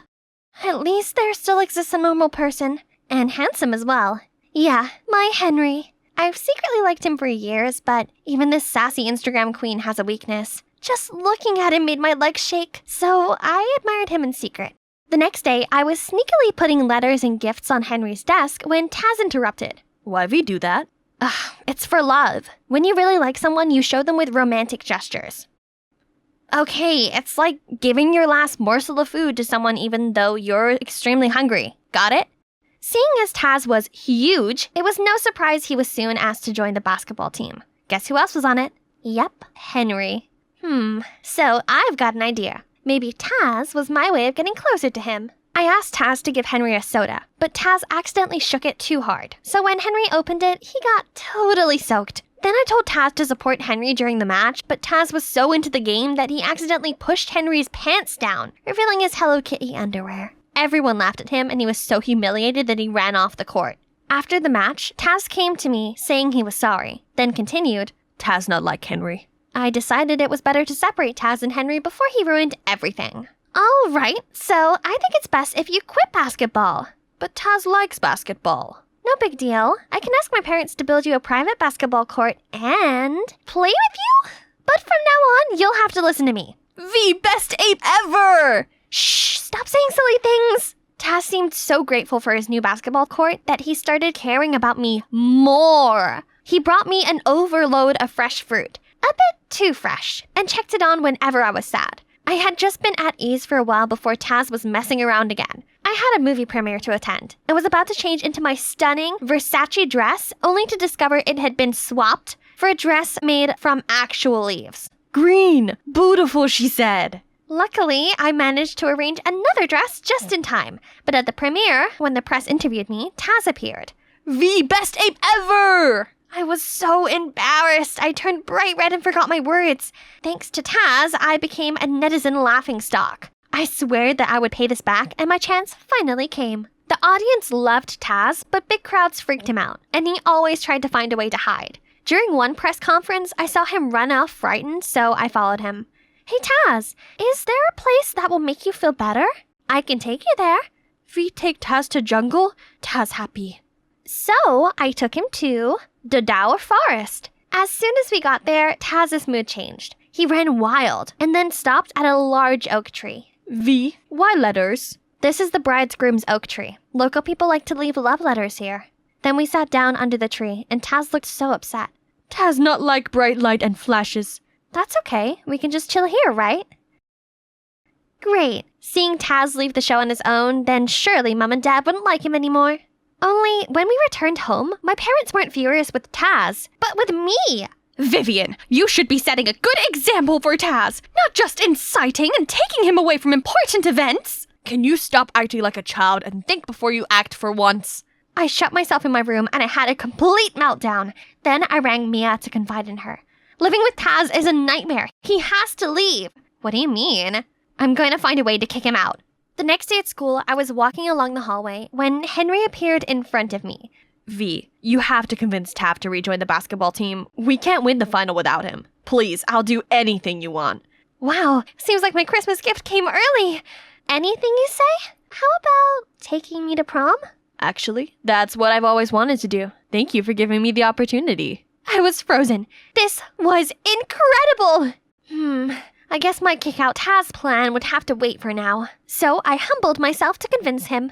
At least there still exists a normal person, and handsome as well. Yeah, my Henry. I've secretly liked him for years, but even this sassy Instagram queen has a weakness. Just looking at him made my legs shake, so I admired him in secret. The next day, I was sneakily putting letters and gifts on Henry's desk when Taz interrupted. Why do you do that? It's for love. When you really like someone, you show them with romantic gestures. Okay, it's like giving your last morsel of food to someone even though you're extremely hungry. Got it? Seeing as Taz was huge, it was no surprise he was soon asked to join the basketball team. Guess who else was on it? Yep, Henry. So I've got an idea. Maybe Taz was my way of getting closer to him. I asked Taz to give Henry a soda, but Taz accidentally shook it too hard. So when Henry opened it, he got totally soaked. Then I told Taz to support Henry during the match, but Taz was so into the game that he accidentally pushed Henry's pants down, revealing his Hello Kitty underwear. Everyone laughed at him, and he was so humiliated that he ran off the court. After the match, Taz came to me, saying he was sorry, then continued, Taz not like Henry. I decided it was better to separate Taz and Henry before he ruined everything. All right, so I think it's best if you quit basketball. But Taz likes basketball. No big deal. I can ask my parents to build you a private basketball court and play with you? But from now on, you'll have to listen to me. The best ape ever! Shh, stop saying silly things. Taz seemed so grateful for his new basketball court that he started caring about me more. He brought me an overload of fresh fruit, a bit too fresh, and checked it on whenever I was sad. I had just been at ease for a while before Taz was messing around again. I had a movie premiere to attend and was about to change into my stunning Versace dress, only to discover it had been swapped for a dress made from actual leaves. Green! Beautiful, she said. Luckily, I managed to arrange another dress just in time. But at the premiere, when the press interviewed me, Taz appeared. The best ape ever! I was so embarrassed. I turned bright red and forgot my words. Thanks to Taz, I became a netizen laughingstock. I swear that I would pay this back, and my chance finally came. The audience loved Taz, but big crowds freaked him out, and he always tried to find a way to hide. During one press conference, I saw him run off frightened, so I followed him. Hey Taz, is there a place that will make you feel better? I can take you there. We take Taz to jungle, Taz happy. So I took him to the Dower Forest. As soon as we got there, Taz's mood changed. He ran wild and then stopped at a large oak tree. Why letters? This is the bridegroom's oak tree. Local people like to leave love letters here. Then we sat down under the tree, and Taz looked so upset. Taz not like bright light and flashes. That's okay. We can just chill here, right? Great. Seeing Taz leave the show on his own, then surely Mom and Dad wouldn't like him anymore. Only, when we returned home, my parents weren't furious with Taz, but with me. Vivian, you should be setting a good example for Taz, not just inciting and taking him away from important events. Can you stop acting like a child and think before you act for once? I shut myself in my room and I had a complete meltdown. Then I rang Mia to confide in her. Living with Taz is a nightmare. He has to leave. What do you mean? I'm going to find a way to kick him out. The next day at school, I was walking along the hallway when Henry appeared in front of me. You have to convince Taft to rejoin the basketball team. We can't win the final without him. Please, I'll do anything you want. Wow, seems like my Christmas gift came early. Anything you say? How about taking me to prom? Actually, that's what I've always wanted to do. Thank you for giving me the opportunity. I was frozen. This was incredible! I guess my kick-out Taz plan would have to wait for now. So I humbled myself to convince him.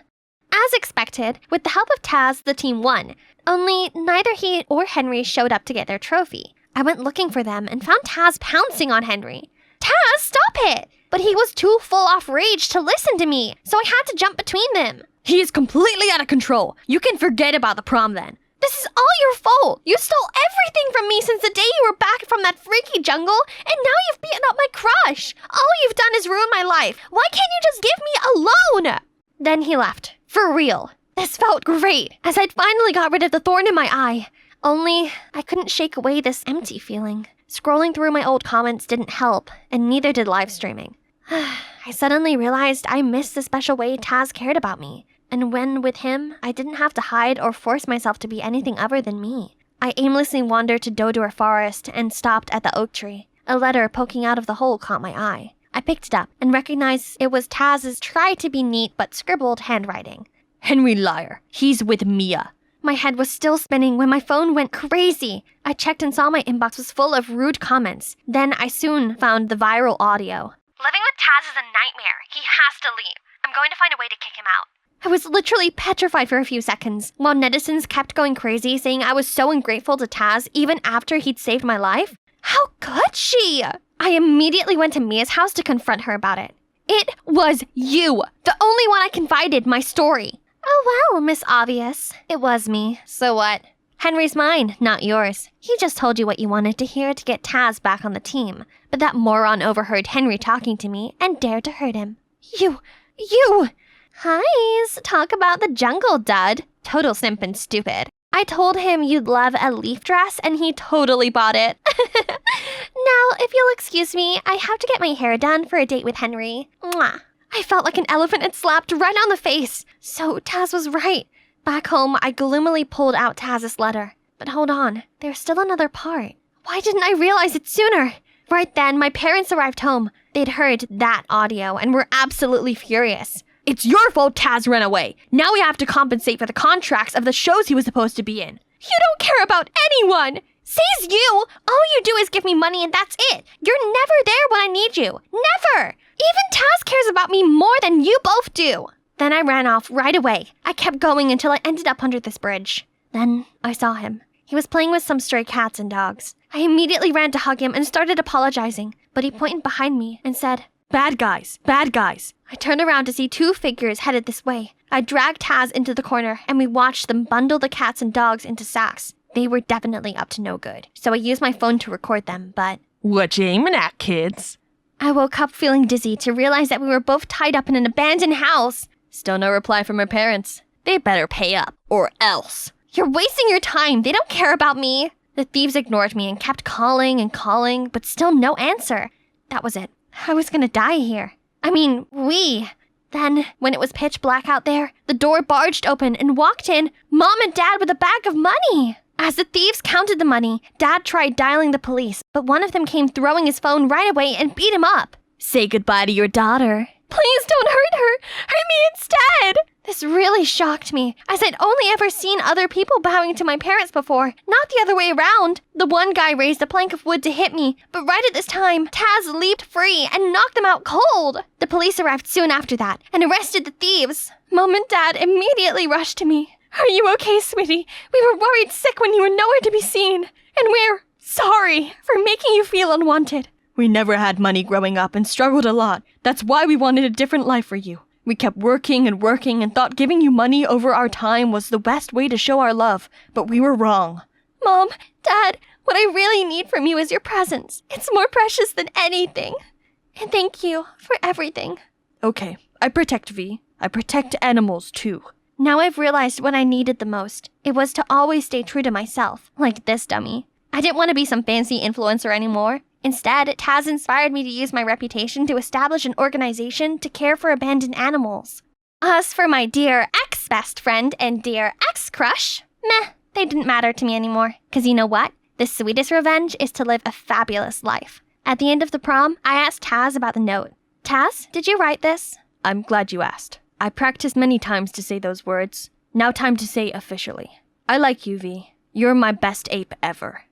As expected, with the help of Taz, the team won. Only neither he or Henry showed up to get their trophy. I went looking for them and found Taz pouncing on Henry. Taz, stop it! But he was too full off rage to listen to me, so I had to jump between them. He is completely out of control. You can forget about the prom then. This is all your fault. You stole everything from me since the day you were back from that freaky jungle, and now you've beaten up my crush. All you've done is ruin my life. Why can't you just give me alone? Then he left. For real. This felt great, as I'd finally got rid of the thorn in my eye. Only, I couldn't shake away this empty feeling. Scrolling through my old comments didn't help, and neither did live streaming. I suddenly realized I missed the special way Taz cared about me. And when with him, I didn't have to hide or force myself to be anything other than me. I aimlessly wandered to Dodoor Forest and stopped at the oak tree. A letter poking out of the hole caught my eye. I picked it up and recognized it was Taz's try-to-be-neat but scribbled handwriting. Henry liar. He's with Mia. My head was still spinning when my phone went crazy. I checked and saw my inbox was full of rude comments. Then I soon found the viral audio. Living with Taz is a nightmare. He has to leave. I'm going to find a way to kick him out. I was literally petrified for a few seconds, while netizens kept going crazy, saying I was so ungrateful to Taz even after he'd saved my life. How could she? I immediately went to Mia's house to confront her about it. It was you, the only one I confided my story. Oh well, Miss Obvious. It was me, so what? Henry's mine, not yours. He just told you what you wanted to hear to get Taz back on the team, but that moron overheard Henry talking to me and dared to hurt him. You! Hi, talk about the jungle, dud. Total simp and stupid. I told him you'd love a leaf dress and he totally bought it. Now, if you'll excuse me, I have to get my hair done for a date with Henry. Mwah. I felt like an elephant had slapped right on the face. So Taz was right. Back home, I gloomily pulled out Taz's letter. But hold on, there's still another part. Why didn't I realize it sooner? Right then, my parents arrived home. They'd heard that audio and were absolutely furious. It's your fault Taz ran away. Now we have to compensate for the contracts of the shows he was supposed to be in. You don't care about anyone. Says you. All you do is give me money and that's it. You're never there when I need you. Never. Even Taz cares about me more than you both do. Then I ran off right away. I kept going until I ended up under this bridge. Then I saw him. He was playing with some stray cats and dogs. I immediately ran to hug him and started apologizing, but he pointed behind me and said, "Bad guys, bad guys." I turned around to see two figures headed this way. I dragged Taz into the corner and we watched them bundle the cats and dogs into sacks. They were definitely up to no good, so I used my phone to record them, but... What you aiming at, kids? I woke up feeling dizzy to realize that we were both tied up in an abandoned house. Still no reply from her parents. They better pay up, or else. You're wasting your time. They don't care about me. The thieves ignored me and kept calling and calling, but still no answer. That was it. I was gonna die here. We. Then, when it was pitch black out there, the door barged open and walked in Mom and Dad with a bag of money. As the thieves counted the money, Dad tried dialing the police, but one of them came throwing his phone right away and beat him up. Say goodbye to your daughter. Please don't hurt her. Hurt me instead. This really shocked me, as I'd only ever seen other people bowing to my parents before, not the other way around. The one guy raised a plank of wood to hit me, but right at this time, Taz leaped free and knocked them out cold. The police arrived soon after that and arrested the thieves. Mom and Dad immediately rushed to me. Are you okay, sweetie? We were worried sick when you were nowhere to be seen, and we're sorry for making you feel unwanted. We never had money growing up and struggled a lot. That's why we wanted a different life for you. We kept working and working and thought giving you money over our time was the best way to show our love, but we were wrong. Mom, Dad, what I really need from you is your presence. It's more precious than anything. And thank you for everything. Okay, I protect V. I protect animals too. Now I've realized what I needed the most. It was to always stay true to myself, like this dummy. I didn't want to be some fancy influencer anymore. Instead, Taz inspired me to use my reputation to establish an organization to care for abandoned animals. As for my dear ex-best friend and dear ex-crush, meh, they didn't matter to me anymore. 'Cause you know what? The sweetest revenge is to live a fabulous life. At the end of the prom, I asked Taz about the note. Taz, did you write this? I'm glad you asked. I practiced many times to say those words. Now time to say officially. I like you, V. You're my best ape ever.